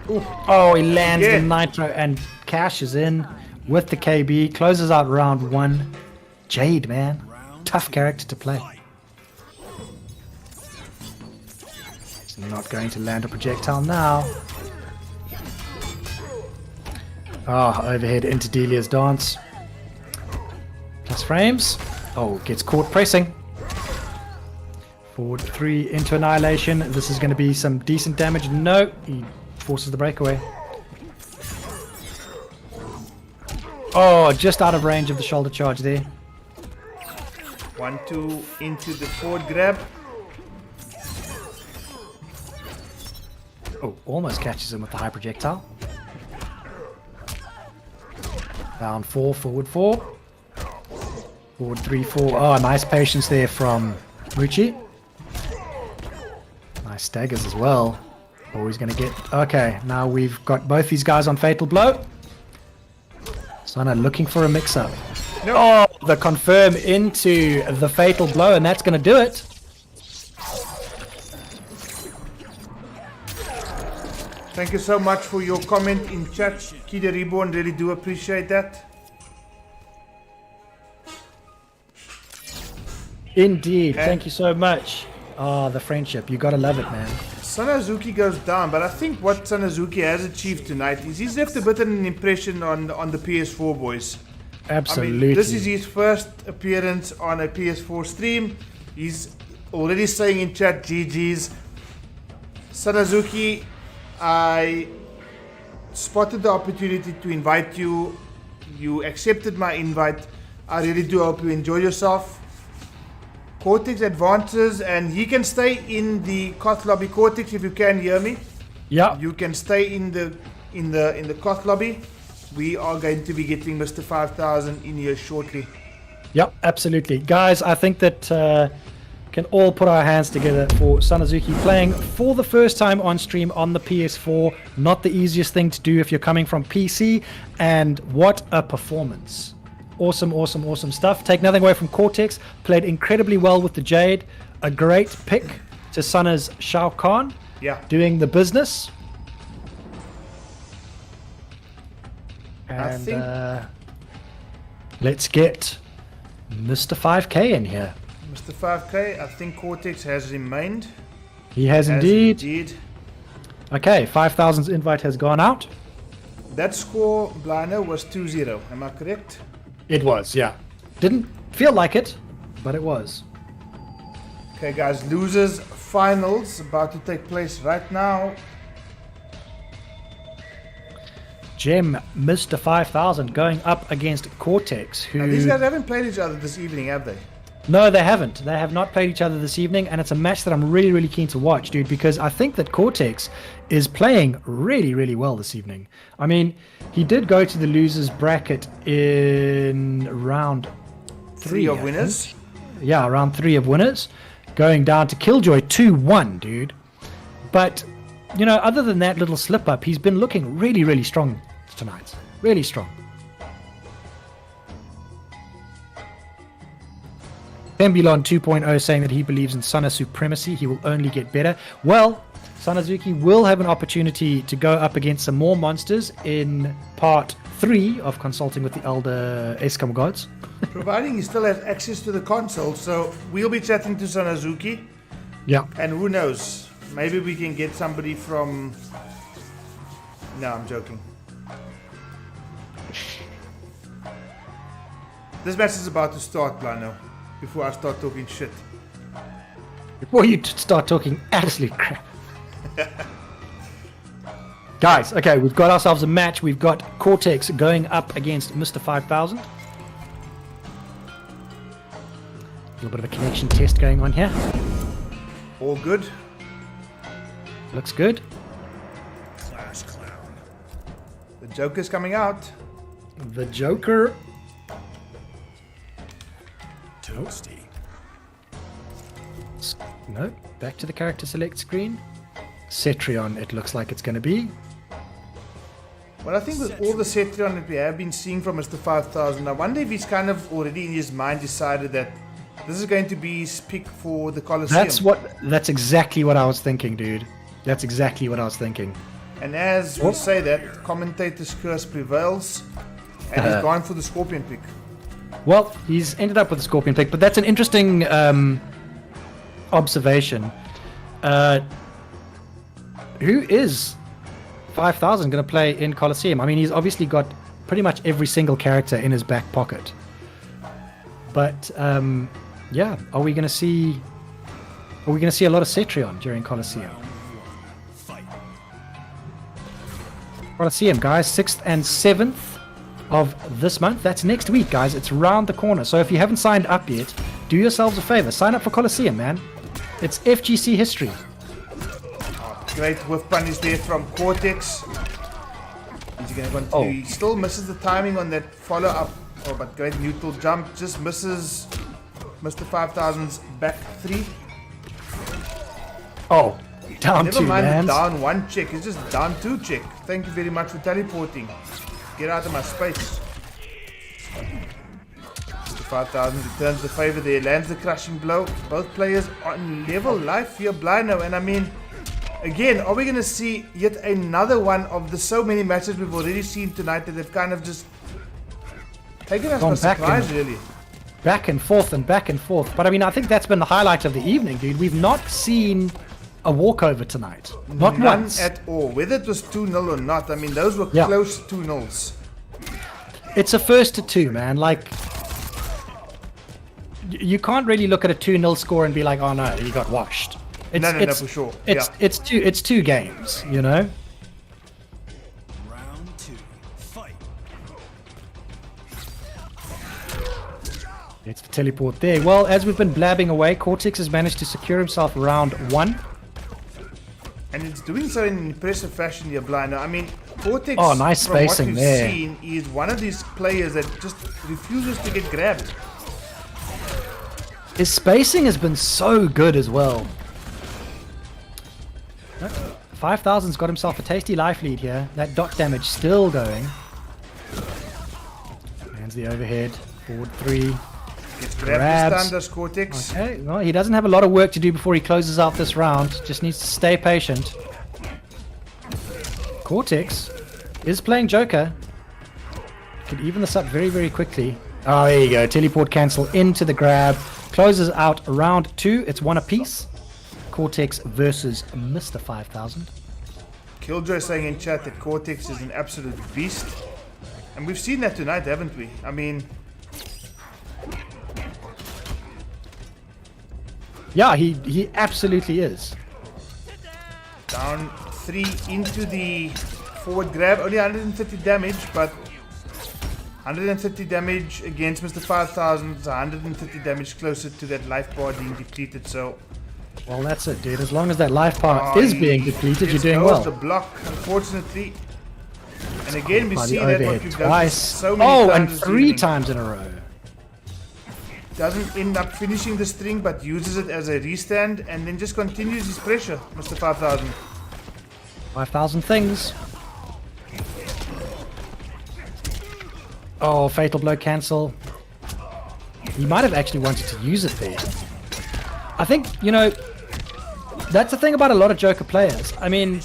Oh, he lands the nitro and cashes in with the KB. Closes out round 1. Jade, man. Tough character to play. He's not going to land a projectile now. Ah, overhead into Delia's dance. Plus frames. Oh, gets caught pressing. Forward 3 into Annihilation. This is going to be some decent damage. No, he forces the breakaway. Oh, just out of range of the shoulder charge there. 1-2 into the forward grab. Oh, almost catches him with the high projectile. Down 4, forward 4. Forward 3, 4. Oh, nice patience there from Muchi. Nice staggers as well. Oh, he's going to get... Okay, now we've got both these guys on Fatal Blow. Sana looking for a mix-up. No. Oh, the confirm into the Fatal Blow, and that's going to do it. Thank you so much for your comment in chat, Kid Reborn. Really do appreciate that. Indeed, thank you so much. Oh, the friendship. You got to love it, man. Sanazuki goes down, but I think what Sanazuki has achieved tonight is he's left a bit of an impression on the PS4 boys. Absolutely. I mean, this is his first appearance on a PS4 stream. He's already saying in chat, GG's. Sanazuki, I spotted the opportunity to invite you. You accepted my invite. I really do hope you enjoy yourself. Cortex advances, and he can stay in the Koth lobby. Cortex, if you can hear me. Yeah. You can stay in the Koth lobby. We are going to be getting Mr. 5000 in here shortly. Yep, absolutely. Guys, I think that can all put our hands together for Sanazuki playing for the first time on stream on the PS4. Not the easiest thing to do if you're coming from PC. And what a performance. Awesome, awesome, awesome stuff. Take nothing away from Cortex. Played incredibly well with the Jade. A great pick to Sana's Shao Kahn. Yeah. Doing the business. I And think let's get Mr. 5K in here. Mr. 5K, I think Cortex has remained. He has indeed. Okay, 5000's invite has gone out. That score, Blino, was 2-0. Am I correct? It was, yeah. Didn't feel like it, but it was. Okay, guys, losers finals about to take place right now. Gem, Mr. 5000 going up against Cortex, who... Now, these guys haven't played each other this evening, have they? No, they haven't. They have not played each other this evening, and it's a match that I'm really, really keen to watch, dude, because I think that Cortex is playing really, really well this evening. I mean, he did go to the losers bracket in round 3 of winners. Yeah, round 3 of winners, going down to Killjoy 2-1, dude. But, you know, other than that little slip-up, he's been looking really, really strong tonight. Really strong. Tembulon 2.0 saying that he believes in Sana supremacy. He will only get better. Well, Sanazuki will have an opportunity to go up against some more monsters in part 3 of consulting with the elder EskomGods. Providing he still has access to the console, so we'll be chatting to Sanazuki. Yeah. And who knows, maybe we can get somebody from... No, I'm joking. This match is about to start, Blano, before I start talking shit. Before you start talking absolute crap. Guys, okay, we've got ourselves a match. We've got Cortex going up against Mr. 5000. A little bit of a connection test going on here. All good. Looks good. Class clown. The Joker's coming out. The Joker. Toasty. No, back to the character select screen. Cetrion, it looks like it's going to be. Well, I think with all the Cetrion that we have been seeing from Mr. 5000, I wonder if he's kind of already in his mind decided that this is going to be his pick for the Colosseum. That's exactly what I was thinking, dude. That's exactly what I was thinking. And as we say that, commentator's curse prevails, and he's gone for the Scorpion pick. Well, he's ended up with a Scorpion pick, but that's an interesting observation. Who is 5000 going to play in Colosseum? I mean, he's obviously got pretty much every single character in his back pocket. But yeah, are we going to see a lot of Cetrion during Colosseum? Fight. Colosseum, guys, 6th and 7th of this month. That's next week, guys. It's round the corner. So if you haven't signed up yet, do yourselves a favor. Sign up for Colosseum, man. It's FGC history. Great whiff punish there from Cortex. Is he going to continue? He still misses the timing on that follow-up. Oh, but great neutral jump. Just misses Mr. 5000's back 3. Oh, down Never 2, mind man. the down 1 check. It's just down 2 check. Thank you very much for teleporting. Get out of my space. Mr. 5000 returns the favor there. Lands the crushing blow. Both players on level life here, Blino. And I mean, again, are we going to see yet another one of the so many matches we've already seen tonight that have kind of just taken us by surprise, really? Back and forth and back and forth. But I mean, I think that's been the highlight of the evening, dude. We've not seen a walkover tonight. Not None once. at all. Whether it was 2-0 or not, I mean, those were Yeah. close 2-0s. It's a first to 2, man. Like, you can't really look at a 2-0 score and be like, oh no, you got washed. No, for sure. It's two games, you know? Round 2. Fight. It's the teleport there. Well, as we've been blabbing away, Cortex has managed to secure himself round 1. And it's doing so in an impressive fashion here, Blinder. I mean, Cortex, Oh, nice from what spacing we've there. seen, is one of these players that just refuses to get grabbed. His spacing has been so good as well. 5,000's got himself a tasty life lead here. That dot damage still going. Lands the overhead. Forward 3. Gets grabbed this Grabs. time, does Cortex. Okay, well, he doesn't have a lot of work to do before he closes out this round. Just needs to stay patient. Cortex is playing Joker. Could even this up very, very quickly. Oh, there you go. Teleport cancel into the grab. Closes out round 2. It's 1 apiece. Cortex versus Mr. 5000. Killjoy saying in chat that Cortex is an absolute beast. And we've seen that tonight, haven't we? I mean, Yeah, he absolutely is. down 3 into the forward grab. Only 130 damage, but 130 damage against Mr. 5000. 130 damage closer to that life bar being depleted. So, Well, that's it, dude. As long as that life bar is being depleted, you're doing well. well. The block, unfortunately. And again, we By the see that what overhead we've done twice. so many Oh, times and this 3 evening. times in a row. Doesn't end up finishing the string, but uses it as a restand, and then just continues his pressure, Mr. 5000. 5,000 things. Oh, fatal blow cancel. He might have actually wanted to use it there. I think, you know, that's the thing about a lot of Joker players. I mean,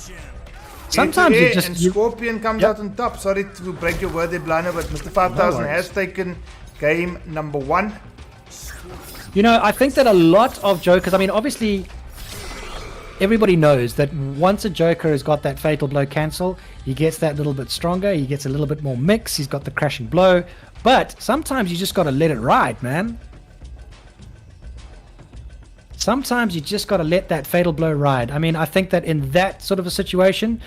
sometimes you just... And you- Scorpion comes Yep. out on top. Sorry to break your word there, Blinder, but Mr. 5000 No has taken game number 1. You know, I think that a lot of Jokers, I mean, obviously, everybody knows that once a Joker has got that fatal blow cancel, he gets that little bit stronger, he gets a little bit more mix, he's got the crashing blow, but sometimes you just got to let it ride, man. Sometimes you just got to let that fatal blow ride. I mean, I think that in that sort of a situation,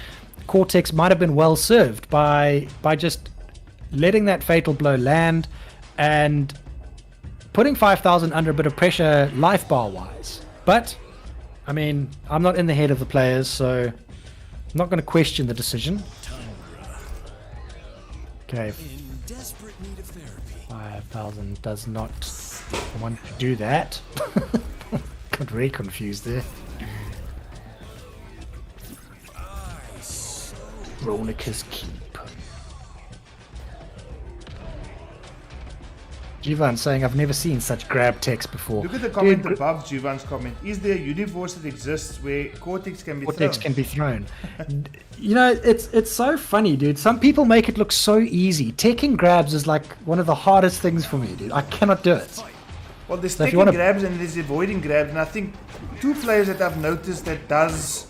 Cortex might have been well served by just letting that fatal blow land and putting 5,000 under a bit of pressure life bar wise. But, I mean, I'm not in the head of the players, so I'm not going to question the decision. Okay, In desperate need of therapy. 5,000 does not want to do that. Got very confused there. Veronica's Keep. Jivan saying, I've never seen such grab text before. Look at the comment Dude, above Juvan's comment. Is there a universe that exists where Cortex can be Cortex thrown? can be thrown. You know, it's so funny, dude. Some people make it look so easy. Taking grabs is like one of the hardest things for me, dude. I cannot do it. Well, there's So if you taking wanna- grabs and there's avoiding grabs, and I think 2 players that I've noticed that does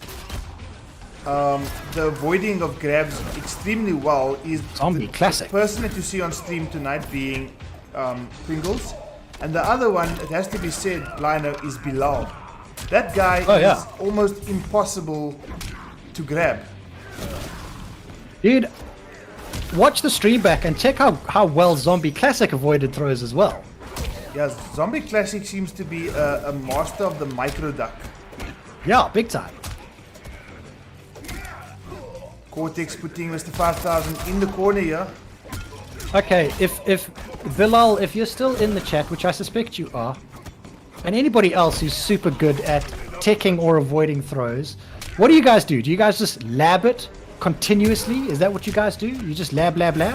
the avoiding of grabs extremely well is Zombie classic. the person that you see on stream tonight being Pringles, and the other one, it has to be said, Lino, is Bilal. That guy Oh, yeah. is almost impossible to grab. Dude, watch the stream back and check how well Zombie Classic avoided throws as well. Yeah, Zombie Classic seems to be a master of the micro duck. Yeah, big time. Cortex putting Mr. 5000 in the corner here. Okay, if Bilal, if you're still in the chat, which I suspect you are, and anybody else who's super good at taking or avoiding throws, what do you guys do? Do you guys just lab it continuously? Is that what you guys do? You just lab? Well, Let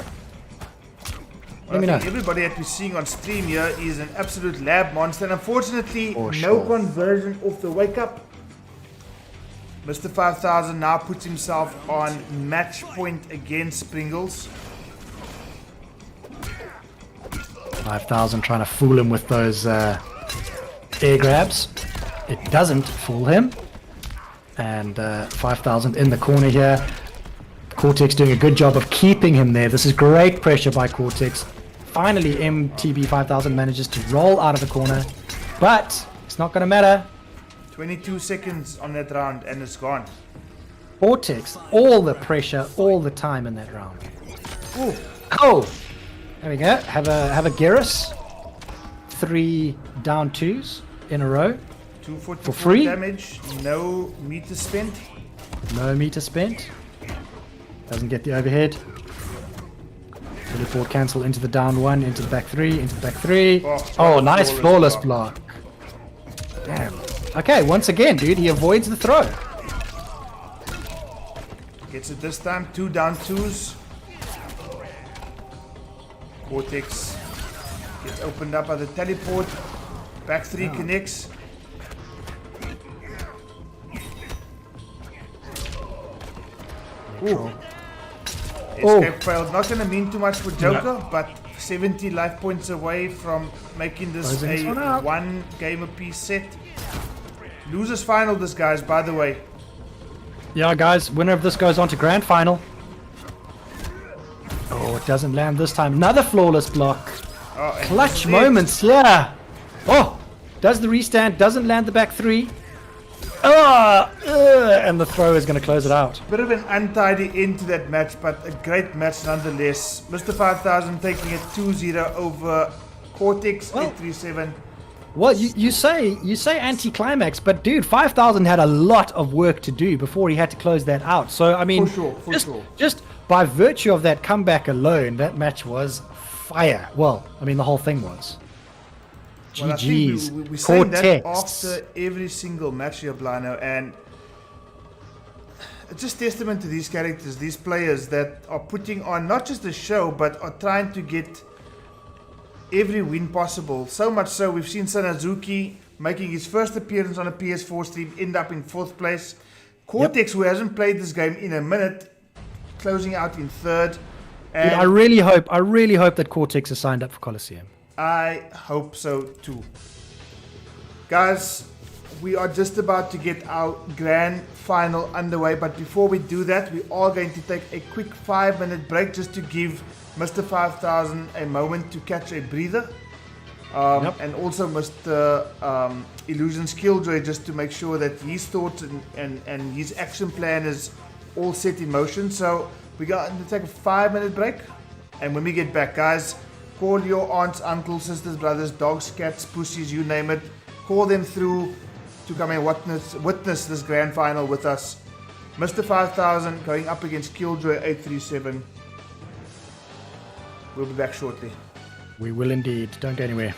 I me think know. everybody that we're seeing on stream here is an absolute lab monster, and unfortunately, For no sure. conversion off the wake up. Mr. 5000 now puts himself on match point against Pringles. 5,000 trying to fool him with those air grabs. It doesn't fool him. And 5,000 in the corner here. Cortex doing a good job of keeping him there. This is great pressure by Cortex. Finally, MTB 5000 manages to roll out of the corner. But it's not going to matter. 22 seconds on that round, and it's gone. Cortex, all the pressure, all the time in that round. Ooh, Oh! There we go. Have a Garrus. 3 down 2s in a row. 244 For free? damage, no meter spent. No meter spent. Doesn't get the overhead. Teleport cancel into the down 1, into the back 3, into the back 3. Oh, nice flawless block. Damn. Okay, once again, dude, he avoids the throw. Gets it this time. 2 down 2s. Cortex gets opened up by the teleport. Back 3 connects. Ooh. Escape failed. Not going to mean too much for Joker, but 70 life points away from making this Closing a this one 1 game apiece set. Losers final, this guys, by the way. Yeah, guys, winner of this goes on to grand final. Oh, it doesn't land this time. Another flawless block. Oh, and Clutch this is it. moments, yeah. Oh, does the restand, doesn't land the back 3. And the throw is going to close it out. Bit of an untidy end to that match, but a great match nonetheless. Mr. 5000 taking it 2-0 over Cortex 837. Well, you say anticlimax, but dude, 5000 had a lot of work to do before he had to close that out. So I mean, For sure. just by virtue of that comeback alone, that match was fire. Well, I mean, the whole thing was. Well, I GG's. think we're saying that Cortex. after every single match here, Blino, and it's just testament to these characters, these players that are putting on not just a show, but are trying to get every win possible. So much so, we've seen Sanazuki making his first appearance on a PS4 stream end up in 4th place. Cortex, who hasn't played this game in a minute, closing out in 3rd. And Dude, I really hope that Cortex is signed up for Coliseum. I hope so too. Guys, we are just about to get our grand final underway, but before we do that, we are going to take a quick 5-minute break just to give Mr. 5000 a moment to catch a breather. And also Mr. Illusion's Killjoy, just to make sure that his thoughts and his action plan is all set in motion. So we're going to take a 5-minute break, and when we get back, guys, call your aunts, uncles, sisters, brothers, dogs, cats, pussies, you name it. Call them through to come and witness this grand final with us. Mr. 5000 going up against Killjoy 837. We'll be back shortly. We will indeed. Don't go anywhere.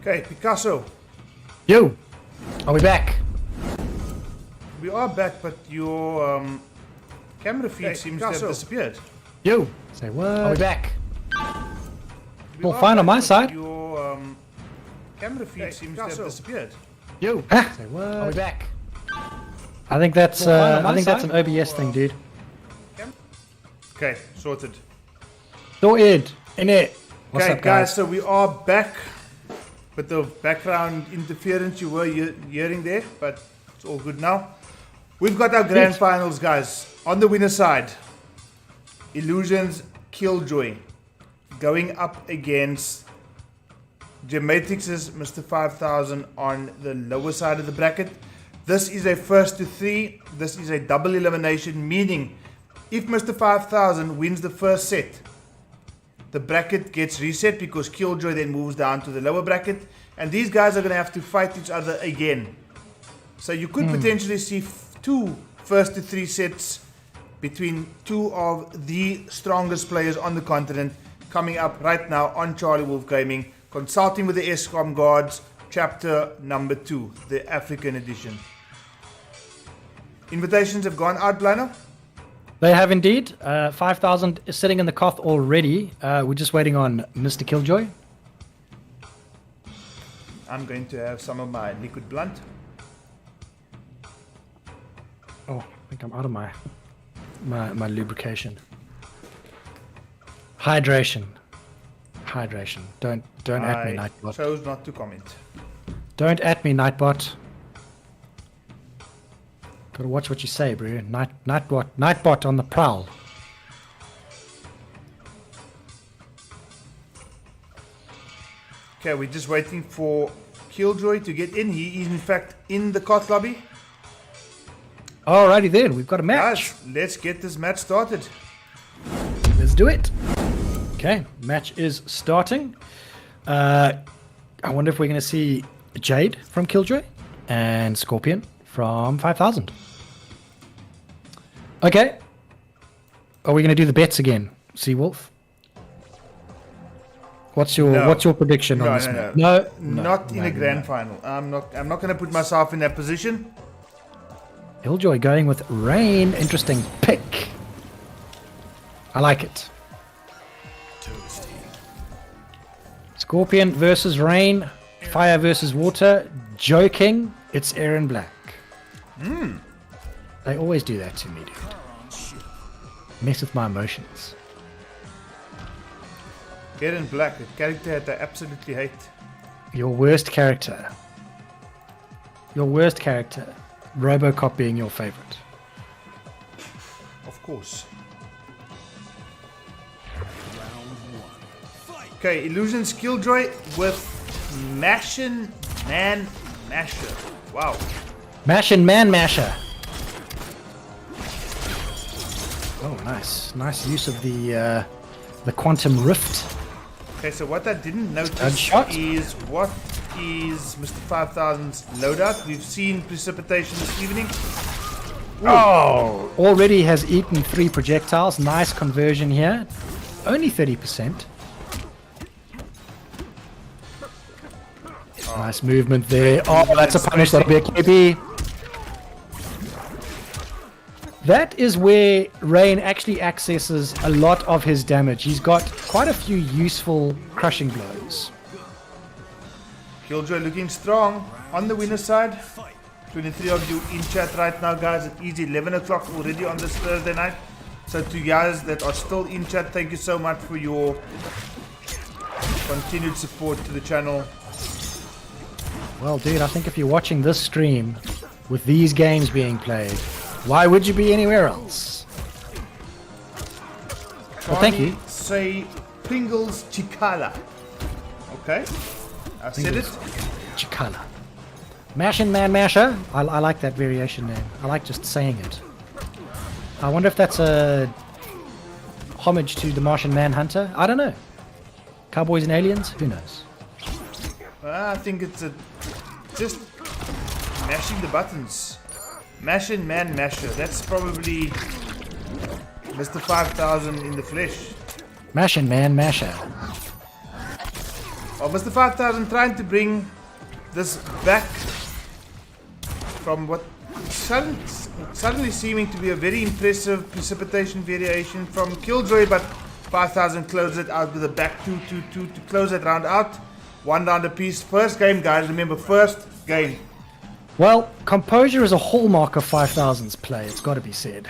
Okay, Picasso. Yo, are we back? We are back, but your camera feed seems to have disappeared. Yo, say what? Are we back? We All are fine back, on my but side. Your camera feed seems to have disappeared. Yo, say what? Are we back? I think that's an OBS thing, dude. Okay, sorted. Sorted. In it. What's Okay, up, guys? so we are back with the background interference you were hearing there, but it's all good now. We've got our grand finals, guys. On the winner side, Illusions Killjoy going up against Gematrix's Mr. 5000 on the lower side of the bracket. This is a first to 3. This is a double elimination, meaning if Mr. 5000 wins the first set, the bracket gets reset because Killjoy then moves down to the lower bracket, and these guys are going to have to fight each other again. So you could potentially see 2 first to 3 sets between 2 of the strongest players on the continent coming up right now on CharlieWolfGaming, consulting with the EskomGods, chapter number 2, the African edition. Invitations have gone out, Blino? They have indeed. 5,000 is sitting in the coth already. We're just waiting on Mr. Killjoy. I'm going to have some of my liquid blunt. Oh, I think I'm out of my lubrication. Hydration. Don't at me, Nightbot. I chose not to comment. Don't at me, Nightbot. Gotta watch what you say, bro. Nightbot on the prowl. Okay, we're just waiting for Killjoy to get in. He is in fact in the coth lobby. Alrighty then, we've got a match. Guys, let's get this match started. Let's do it. Okay, match is starting. I wonder if we're going to see Jade from Killjoy and Scorpion from 5000. Okay. Are we going to do the bets again, Seawolf? What's your prediction on this match? No, not in a grand final. I'm not going to put myself in that position. Killjoy going with Rain. Interesting pick. I like it. Toasty. Scorpion versus Rain. Fire versus water. Joking. It's Aaron Black. They always do that to me, dude. Mess with my emotions. Aaron Black, a character that I absolutely hate. Your worst character. RoboCop being your favorite. Of course. Round 1. Fight. Okay, Illusions Killjoy with Mashin Man Masher. Wow. Mashin' Man Masher. Oh, nice use of the quantum rift. Okay, so what I didn't notice Gunshot? is what is Mr. 5000's loadout. We've seen precipitation this evening. Oh, already has eaten 3 projectiles. Nice conversion here. Only 30%. Nice movement there. Oh, that's a punish. That'll be a KB. That is where Rain actually accesses a lot of his damage. He's got quite a few useful crushing blows. Killjoy looking strong on the winner's side. 23 of you in chat right now, guys. It is 11 o'clock already on this Thursday night. So to you guys that are still in chat, thank you so much for your continued support to the channel. Well, dude, I think if you're watching this stream with these games being played, why would you be anywhere else? Well, thank you. Say Pringles Chikala. Okay, I said it. Chikala. Mashin' Man Masher. I like that variation name. I like just saying it. I wonder if that's a homage to the Martian Manhunter. I don't know. Cowboys and aliens? Who knows? I think it's just mashing the buttons. Mashin' Man Masher. That's probably Mr. 5000 in the flesh. Mashin' Man Masher. Oh, Mr. 5000 trying to bring this back from what suddenly seeming to be a very impressive precipitation variation from Killjoy, but 5000 closed it out with a back 2-2-2 to close that round out. 1 round apiece. First game, guys. Remember, first game. Well, composure is a hallmark of 5000's play, it's got to be said.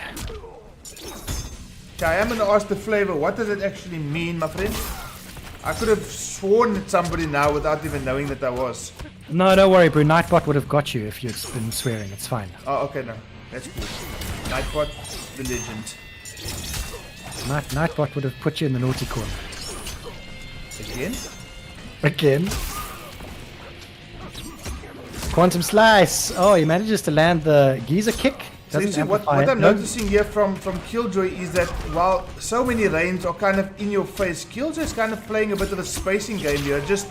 Okay, I am going to ask the flavor, what does it actually mean, my friend? I could have sworn at somebody now without even knowing that I was. No, don't worry, bro. Nightbot would have got you if you'd been swearing. It's fine. Oh, okay, no. That's cool. Nightbot, the legend. Nightbot would have put you in the naughty corner. Again? Quantum Slice. Oh, he manages to land the Giza kick. So you see, what amplify it. I'm No. noticing here from Killjoy is that while so many lanes are kind of in your face, Killjoy is kind of playing a bit of a spacing game here, just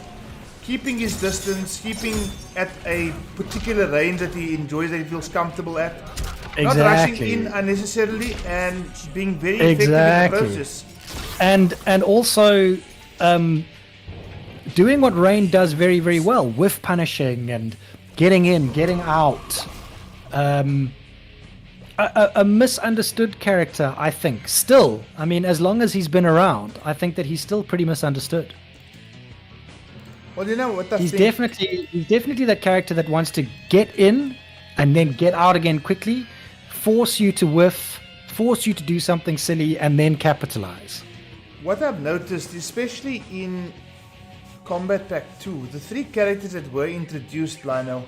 keeping his distance, keeping at a particular range that he enjoys, that he feels comfortable at. Not rushing in unnecessarily and being very effective in the process. And also doing what Rain does very, very well, whiff punishing and getting in, getting out. A misunderstood character, I think. Still, I mean, as long as he's been around, I think that he's still pretty misunderstood. Well, you know what I He's think? definitely that character that wants to get in and then get out again quickly, force you to whiff, force you to do something silly, and then capitalize. What I've noticed, especially in Combat Pack 2, the 3 characters that were introduced, Lino,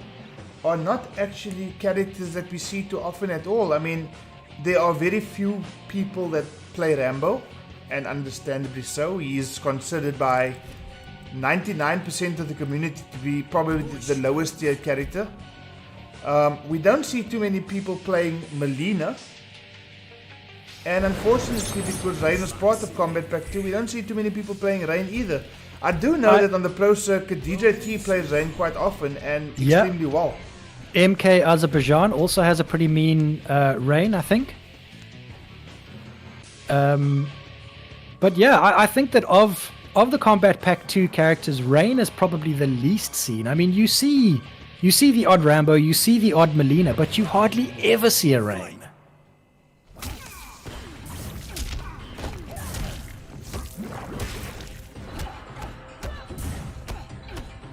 are not actually characters that we see too often at all. I mean, there are very few people that play Rambo, and understandably so. He is considered by 99% of the community to be probably the lowest tier character. We don't see too many people playing Melina, and unfortunately, because Rain was part of Combat Pack 2, we don't see too many people playing Rain either. I do know that on the pro circuit, DJT plays Rain quite often and extremely well. MK Azerbaijan also has a pretty mean Rain, I think. But yeah, I think that of the Combat Pack 2 characters, Rain is probably the least seen. I mean, you see the odd Rambo, you see the odd Melina, but you hardly ever see a Rain.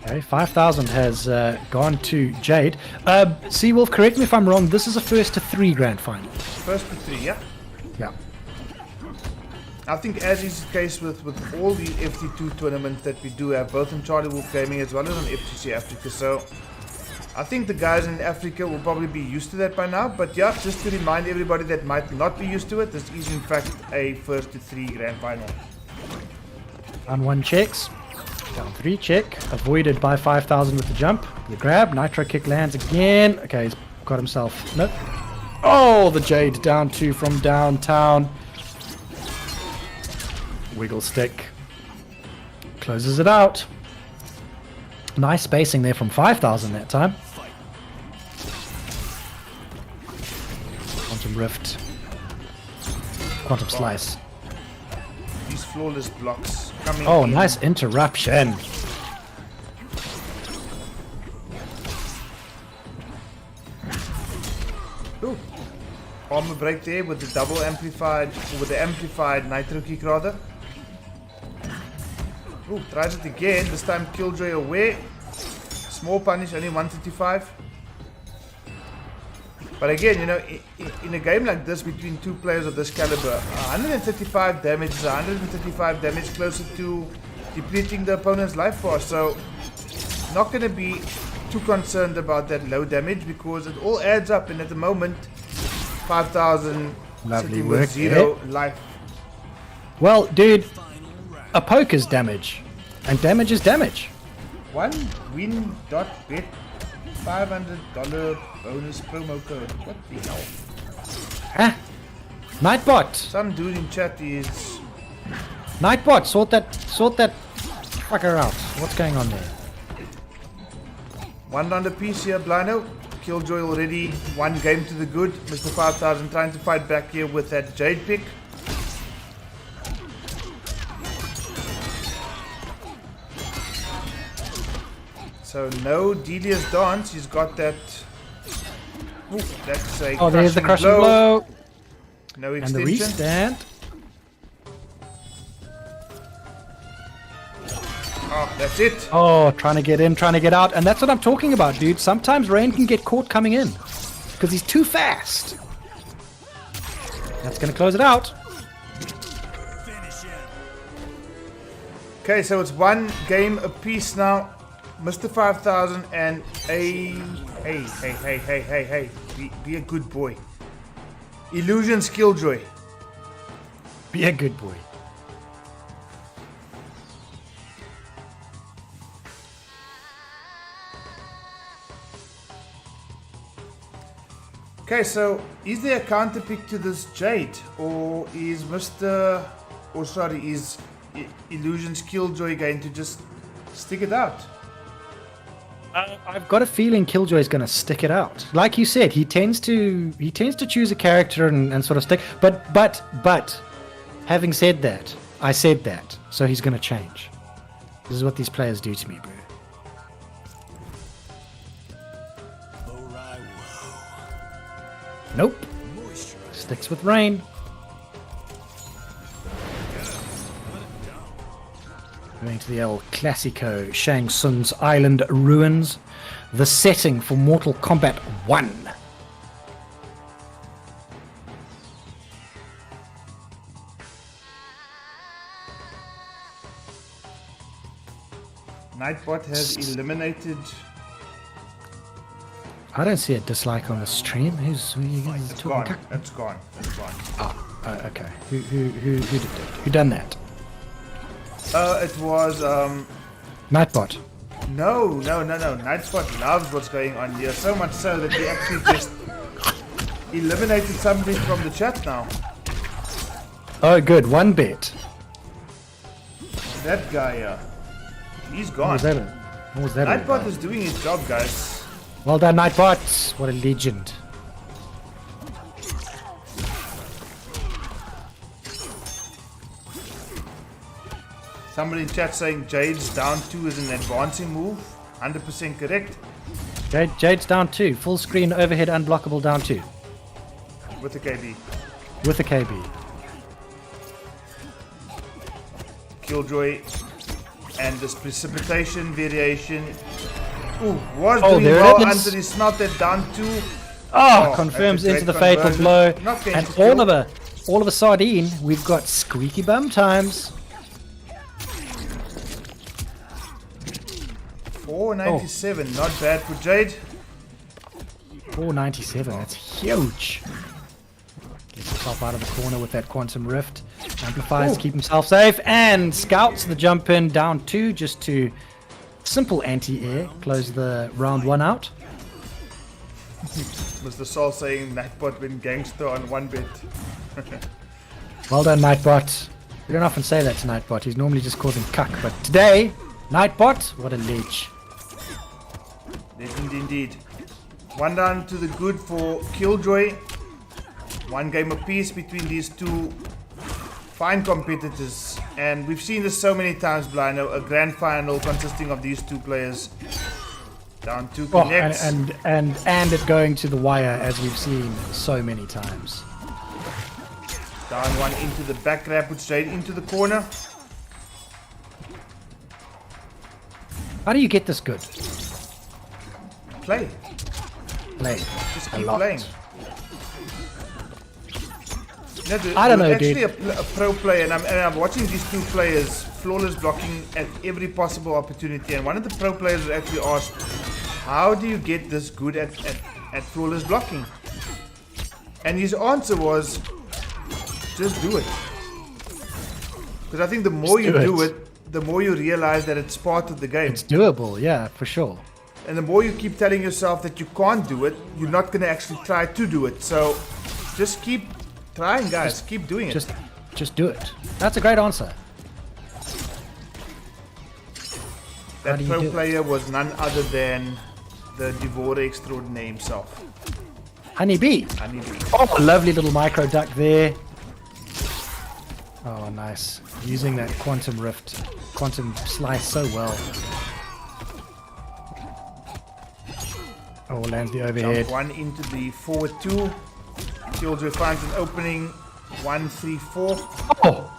Okay, 5000 has gone to Jade. Seawolf, correct me if I'm wrong, this is a first to 3 grand final. First to 3, yeah? Yeah. I think as is the case with all the FT2 tournaments that we do have, both in CharlieWolfGaming as well as on FGC Africa, so I think the guys in Africa will probably be used to that by now, but yeah, just to remind everybody that might not be used to it, this is in fact a first to 3 grand final. Down 1 checks. Down 3 check. Avoided by 5000 with the jump. The grab. Nitro kick lands again. Okay, he's got himself. Nope. Oh, the Jade down 2 from downtown. Wiggle stick. Closes it out. Nice spacing there from 5000 that time. Quantum Rift. Quantum Slice. These flawless blocks coming Oh, in. nice interruption. Ooh. Armor break there with the double amplified, with the amplified nitro kick rather. Ooh, tries it again, this time Killjoy away. Small punish, only 135. But again, you know, in a game like this between 2 players of this caliber, 135 damage is 135 damage, closer to depleting the opponent's life force. So, not going to be too concerned about that low damage because it all adds up. And at the moment, 5000 sitting with 0 life. Well, dude, a poke is damage, and damage is damage. One win.bet $500 bonus promo code. What the hell? Huh? Nightbot! Some dude in chat is... Nightbot, sort that fucker out. What's going on there? 1 round apiece here, Blino. Killjoy already 1 game to the good. Mr. 5000 trying to fight back here with that Jade pick. So no Delia's dance. He's got that. Ooh, that's a Oh, there's the crushing blow. blow. No And the extension. restand. Oh, that's it. Oh, trying to get in, trying to get out. And that's what I'm talking about, dude. Sometimes Rain can get caught coming in because he's too fast. That's going to close it out. Finish him. Okay, so it's one game apiece now. Mr. 5000 and hey, be a good boy. Illusions Killjoy. Be a good boy. Okay, so is there a counter pick to this Jade, or is is Illusions Killjoy going to just stick it out? I've got a feeling Killjoy is going to stick it out. Like you said, he tends to choose a character and sort of stick. But having said that, I said that, so he's going to change. This is what these players do to me, bro. Nope. Sticks with Rain. Going to the old Classico, Shang Tsung's Island Ruins. The setting for Mortal Kombat 1. Nightbot has eliminated. I don't see a dislike on the stream. Who's It's gone. talking? It's gone. It's gone. Oh, okay. Who did that? Who done that? It was Nightbot. No. Nightbot loves what's going on here, so much so that he actually just eliminated somebody from the chat now. Oh, good. One bet. That guy, he's What gone. was that? What was that? all Nightbot about? is doing his job, guys. Well done, Nightbot. What a legend. Somebody in chat saying Jade's down 2 is an advancing move. 100% correct. Jade's down 2. Full screen overhead unblockable down 2. With the KB. With a KB. Killjoy. And this precipitation variation. Ooh, was Oh, doing there it well is. until he smelt that down 2. Oh, Oh, confirms that's a into the great fatal conversion. blow. Not going And to kill. all of a sardine, we've got squeaky bum times. 497, not bad for Jade. 497, that's huge. Gets himself out of the corner with that quantum rift. Amplifies to keep himself safe. And scouts the jump in down 2 just to simple anti-air. Close the round 1 out. Mr. Sol saying Nightbot went gangster on 1 bet. Well done, Nightbot. We don't often say that to Nightbot. He's normally just causing cuck. But today, Nightbot, what a ledge. Legend indeed. 1 down to the good for Killjoy. 1 game apiece between these two fine competitors. And we've seen this so many times, Blino. A grand final consisting of these two players. Down 2 Oh, connects. and it going to the wire, as we've seen so many times. Down 1 into the back grab, put straight into the corner. How do you get this good? Play. Play. Just A keep lot. playing. No, I don't know, actually dude. a pro player, and I'm watching these two players flawless blocking at every possible opportunity. And one of the pro players actually asked, "How do you get this good at flawless blocking?" And his answer was, "Just do it." Because I think the more you do it, the more you realize that it's part of the game. It's doable, yeah, for sure. And the more you keep telling yourself that you can't do it, you're not going to actually try to do it. So just keep trying, guys. Keep doing it. Just do it. That's a great answer. That do you pro do it? player was none other than the Devourer extraordinaire himself. Honeybee. Honeybee. Oh, lovely little micro duck there. Oh, nice. Using that quantum rift, quantum slice so well. Oh, lands the overhead. Jump 1 into the forward 2. Killjoy finds an opening. 1, 3, 4. Oh!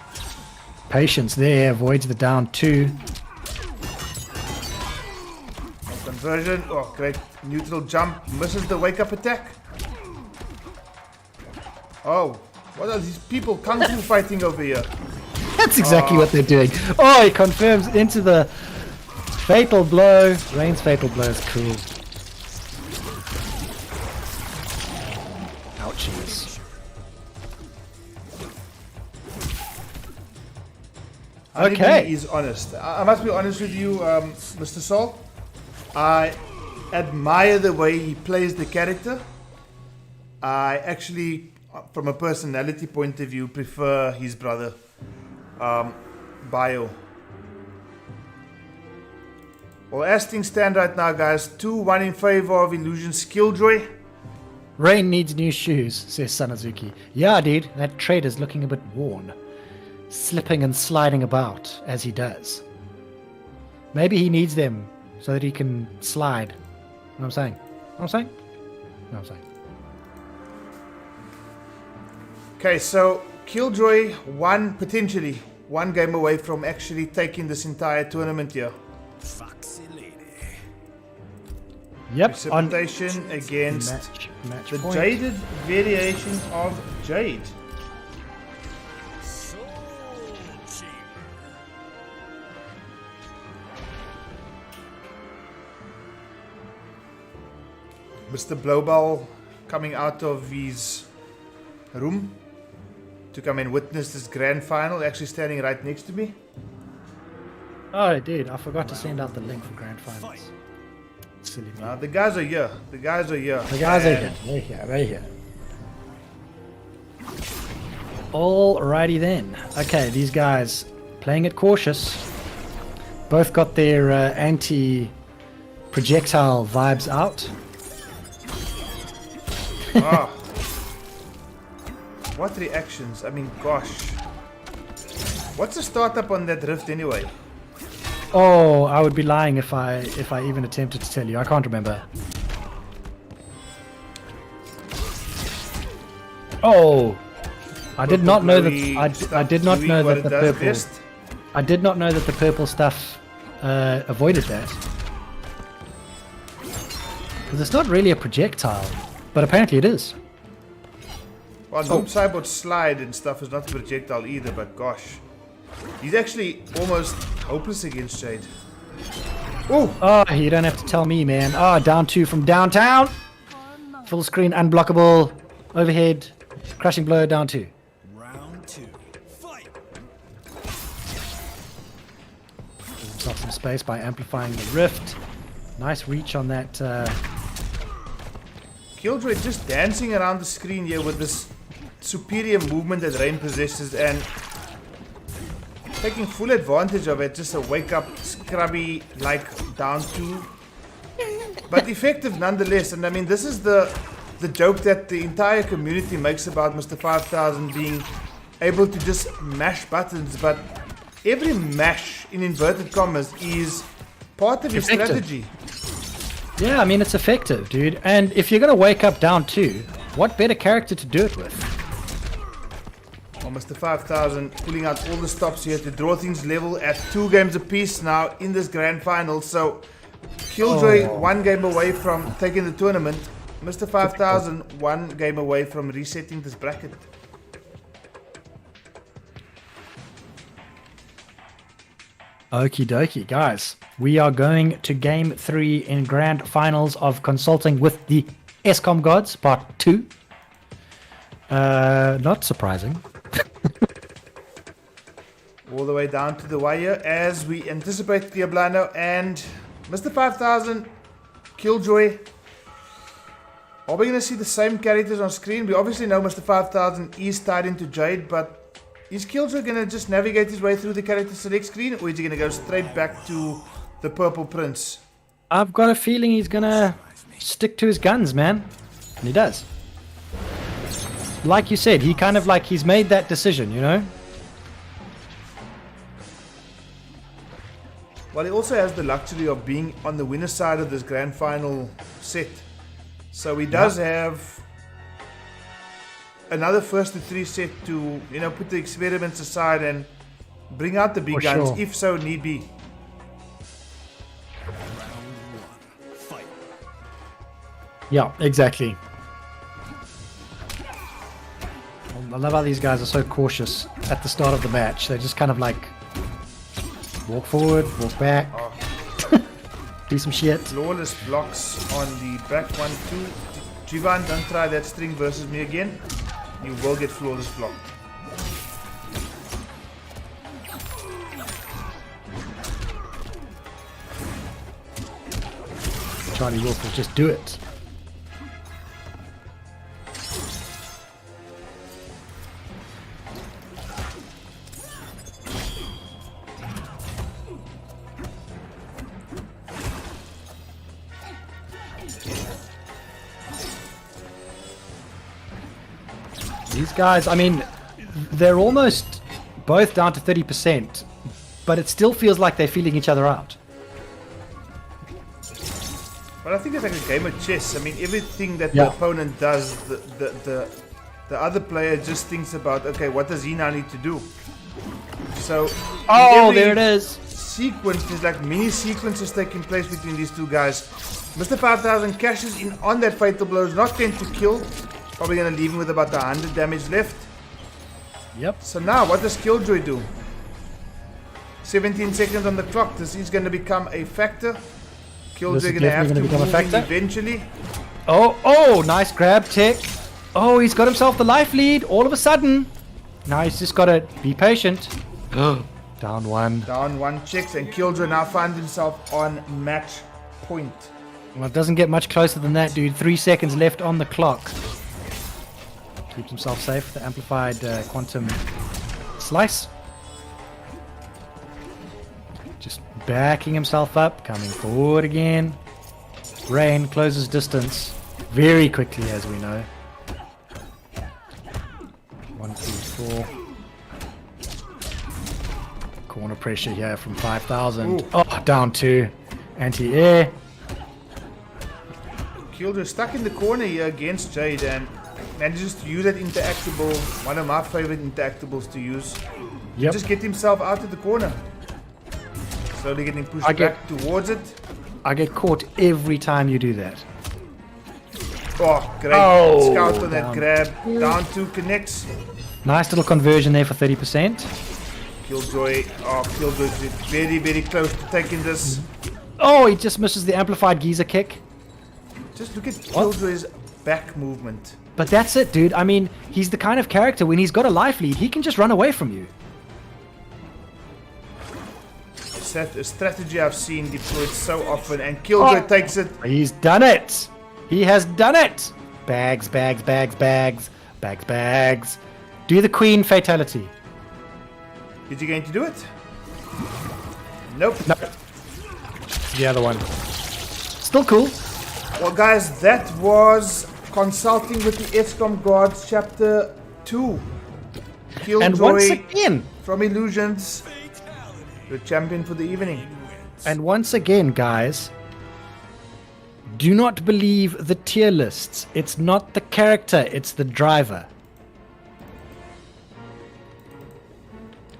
Patience there, avoids the down 2. Conversion. Oh, great. Neutral jump. Misses the wake up attack. Oh, what are these people kung fu fighting over here? That's exactly what they're doing. Oh, he confirms into the fatal blow. Rain's fatal blow is cool. Ouchies. I think Okay. he is honest. I must be honest with you, Mr. Sol. I admire the way he plays the character. I actually, from a personality point of view, prefer his brother, Bio. Well, as things stand right now, guys, 2-1 in favor of Illusion's Killjoy. Rain needs new shoes, says Sanazuki. Yeah, dude, that trader's looking a bit worn. Slipping and sliding about, as he does. Maybe he needs them so that he can slide. You know what I'm saying? You know what I'm saying? You know what I'm saying? Okay, so Killjoy potentially one game away from actually taking this entire tournament here. Foxy lady. Yep, on Precipitation against match the point. jaded variation of Jade. Soul Chamber. Mr. Blowball coming out of his room to come and witness this grand final, actually standing right next to me. Oh, dude, I forgot to send out the link for grand finals. Silly me. The guys are here. The guys are here. The guys are And here. They're here. They're here. Alrighty then. Okay, these guys playing it cautious. Both got their anti-projectile vibes out. Ah. What reactions? I mean, gosh. What's the startup on that rift anyway? Oh, I would be lying if I even attempted to tell you. I can't remember. Oh, I did not know that. I did not know that the purple. I did not know that the purple stuff avoided that. Because it's not really a projectile, but apparently it is. Well, Noob Cyborg's slide and stuff is not a projectile either, but gosh. He's actually almost hopeless against Jade. Oh! Oh, you don't have to tell me, man. Oh, down 2 from downtown. Full screen, unblockable, overhead, crushing blow, down 2. Round 2. Fight. Gives himself some space by amplifying the rift. Nice reach on that. Killjoy just dancing around the screen here with this superior movement that Rain possesses and taking full advantage of it. Just a wake up scrubby like down 2, but effective nonetheless. And I mean, this is the joke that the entire community makes about Mr. 5000 being able to just mash buttons, but every mash in inverted commas is part of his Effective. strategy. Yeah, I mean, it's effective, dude. And if you're going to wake up down 2, what better character to do it with? Well, Mr. 5000 pulling out all the stops here to draw things level at 2 games apiece now in this grand final. So Killjoy 1 game away from taking the tournament. Mr. 5000 1 game away from resetting this bracket. Okie dokie, guys. We are going to game 3 in grand finals of Consulting with the EskomGods, part 2. Not surprising. All the way down to the wire as we anticipate Diablano and Mr. 5000, Killjoy. Are we going to see the same characters on screen? We obviously know Mr. 5000 is tied into Jade, but is Killjoy going to just navigate his way through the character select screen, or is he going to go straight back to the Purple Prince? I've got a feeling he's going to stick to his guns, man. And he does. Like you said, he kind of like, he's made that decision, you know? Well, he also has the luxury of being on the winner's side of this grand final set. So he does have another first to 3 set to, put the experiments aside and bring out the big guns sure. if so need be. Round 1. Fight. Yeah, exactly. I love how these guys are so cautious at the start of the match. They just kind of like walk forward, walk back, do some shit. Flawless blocks on the back 1-2. Jivan, don't try that string versus me again. You will get flawless block. Charlie Wolf will just do it. These guys, I mean, they're almost both down to 30%, but it still feels like they're feeling each other out. Well, I think it's like a game of chess. I mean, everything that the opponent does, the other player just thinks about, okay, what does he now need to do? So, There it is. Sequence, there's like mini sequences taking place between these two guys. Mr. 5000 cashes in on that fatal blow, is not going to kill. Probably going to leave him with about 100 damage left. Yep. So now, what does Killjoy do? 17 seconds on the clock. This is going to become a factor. Killjoy going to have to move in eventually. Oh, nice grab, Tech. Oh, he's got himself the life lead all of a sudden. Now he's just got to be patient. Down one. Down one checks, and Killjoy now finds himself on match point. Well, it doesn't get much closer than that, dude. 3 seconds left on the clock. Keeps himself safe. The amplified quantum slice. Just backing himself up, coming forward again. Rain closes distance very quickly, as we know. 1, 2, 4. Corner pressure here from 5000. Ooh. Oh, down 2. Anti-air. Killjoy stuck in the corner here against Jade and manages to use that interactable, one of my favorite interactables to use. Yep. Just get himself out of the corner. Slowly getting pushed back towards it. I get caught every time you do that. Oh, great. Oh, Scout on that down. grab. Down 2 connects. Nice little conversion there for 30%. Killjoy very, very close to taking this. Oh, he just misses the amplified geezer kick. Just look at Killjoy's back movement. But that's it, dude. I mean, he's the kind of character, when he's got a life lead, he can just run away from you. A strategy I've seen deployed so often, and Killjoy takes it. He's done it. He has done it. Bags, bags, bags, bags, bags, bags. Do the queen fatality. Is he going to do it? Nope. No. The other one. Still cool. Well, guys, that was Consulting with the EskomGods Chapter 2. Killjoy And once again, from Illusions, the champion for the evening. guys, do not believe the tier lists. It's not the character, it's the driver.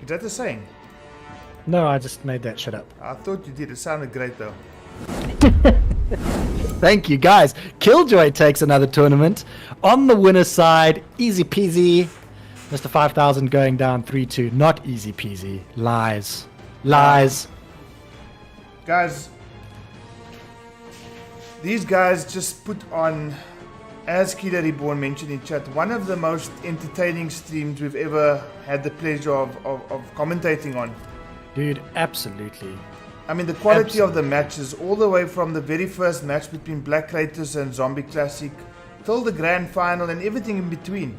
Is that the saying? No, I just made that shit up. I thought you did. It sounded great, though. Thank you, guys. Killjoy takes another tournament. On the winner's side, easy peasy. Mr. 5000 going down 3-2. Not easy peasy. Lies. Lies. Guys, these guys just put on, as Kida Reborn mentioned in chat, one of the most entertaining streams we've ever had the pleasure of commentating on. Dude, absolutely. I mean, the quality of the matches, all the way from the very first match between Black Kratos and Zombie Classic, till the grand final and everything in between.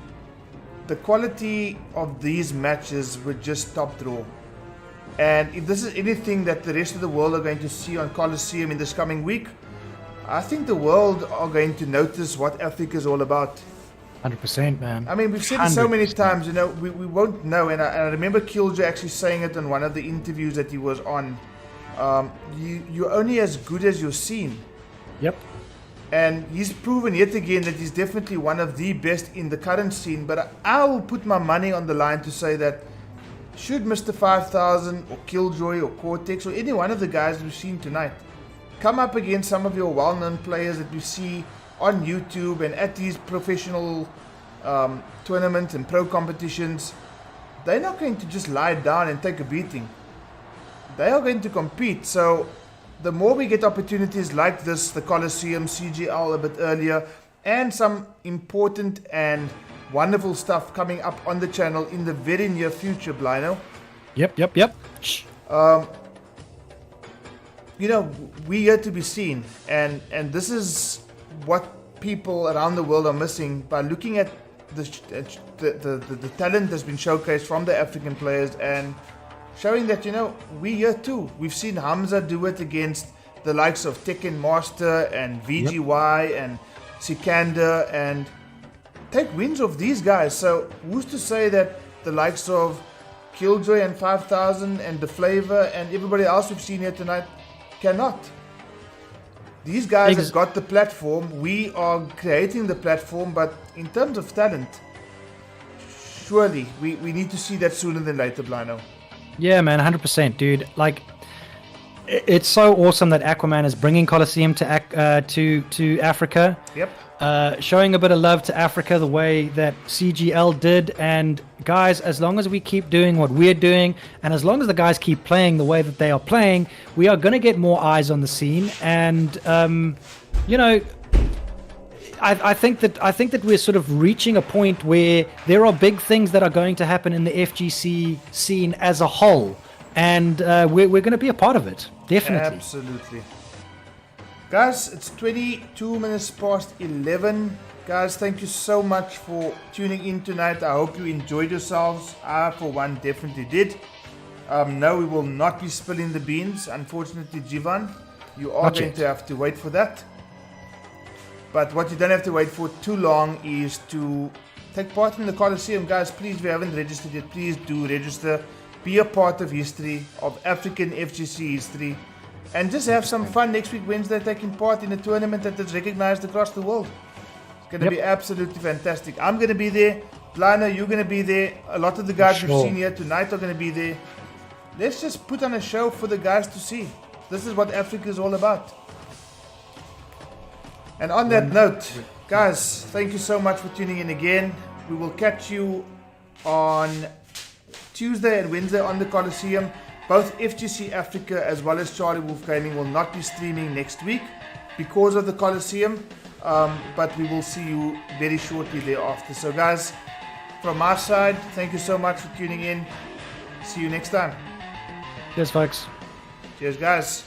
The quality of these matches were just top draw. And if this is anything that the rest of the world are going to see on Colosseum in this coming week, I think the world are going to notice what Africa is all about. 100%, man. I mean, we've said it so many times, we won't know. And I remember Killjoy actually saying it on one of the interviews that he was on. You're only as good as your scene. Yep. And he's proven yet again that he's definitely one of the best in the current scene. But I will put my money on the line to say that should Mr. 5000 or Killjoy or Cortex or any one of the guys we've seen tonight come up against some of your well-known players that you see on YouTube and at these professional tournaments and pro competitions, they're not going to just lie down and take a beating. They are going to compete. So the more we get opportunities like this, the Colosseum, CGL a bit earlier, and some important and wonderful stuff coming up on the channel in the very near future, Blino. Yep. Shh. You know, we're here to be seen, and this is what people around the world are missing by looking at the talent that's been showcased from the African players and showing that, you know, we're here too. We've seen Hamza do it against the likes of Tekken Master and VGY and Sikander and take wins of these guys. So who's to say that the likes of Killjoy and 5000 and The Flavor and everybody else we've seen here tonight cannot? These guys have got the platform. We are creating the platform, but in terms of talent, surely we need to see that sooner than later, Blino. Yeah, man, 100%, dude. Like, it's so awesome that Aquaman is bringing Colosseum to Africa. Yep. Showing a bit of love to Africa the way that CGL did. And guys, as long as we keep doing what we're doing, and as long as the guys keep playing the way that they are playing, we are going to get more eyes on the scene. And you know, I think that we're sort of reaching a point where there are big things that are going to happen in the FGC scene as a whole, and we're going to be a part of it, definitely. Absolutely. Guys, it's 22 minutes past 11. Guys, thank you so much for tuning in tonight. I hope you enjoyed yourselves. I, for one, definitely did. No, we will not be spilling the beans. Unfortunately, Jivan, you are going to have to wait for that. But what you don't have to wait for too long is to take part in the Colosseum. Guys, please, if you haven't registered yet, please do register. Be a part of history, of African FGC history. And just have some fun next week, Wednesday, taking part in a tournament that is recognized across the world. It's going to be absolutely fantastic. I'm going to be there. Blino, you're going to be there. A lot of the guys we've seen here tonight are going to be there. Let's just put on a show for the guys to see. This is what Africa is all about. And on that note, guys, thank you so much for tuning in again. We will catch you on Tuesday and Wednesday on the Colosseum. Both FGC Africa as well as CharlieWolfGaming will not be streaming next week because of the Colosseum, but we will see you very shortly thereafter. So guys, from our side, thank you so much for tuning in. See you next time. Cheers, folks. Cheers, guys.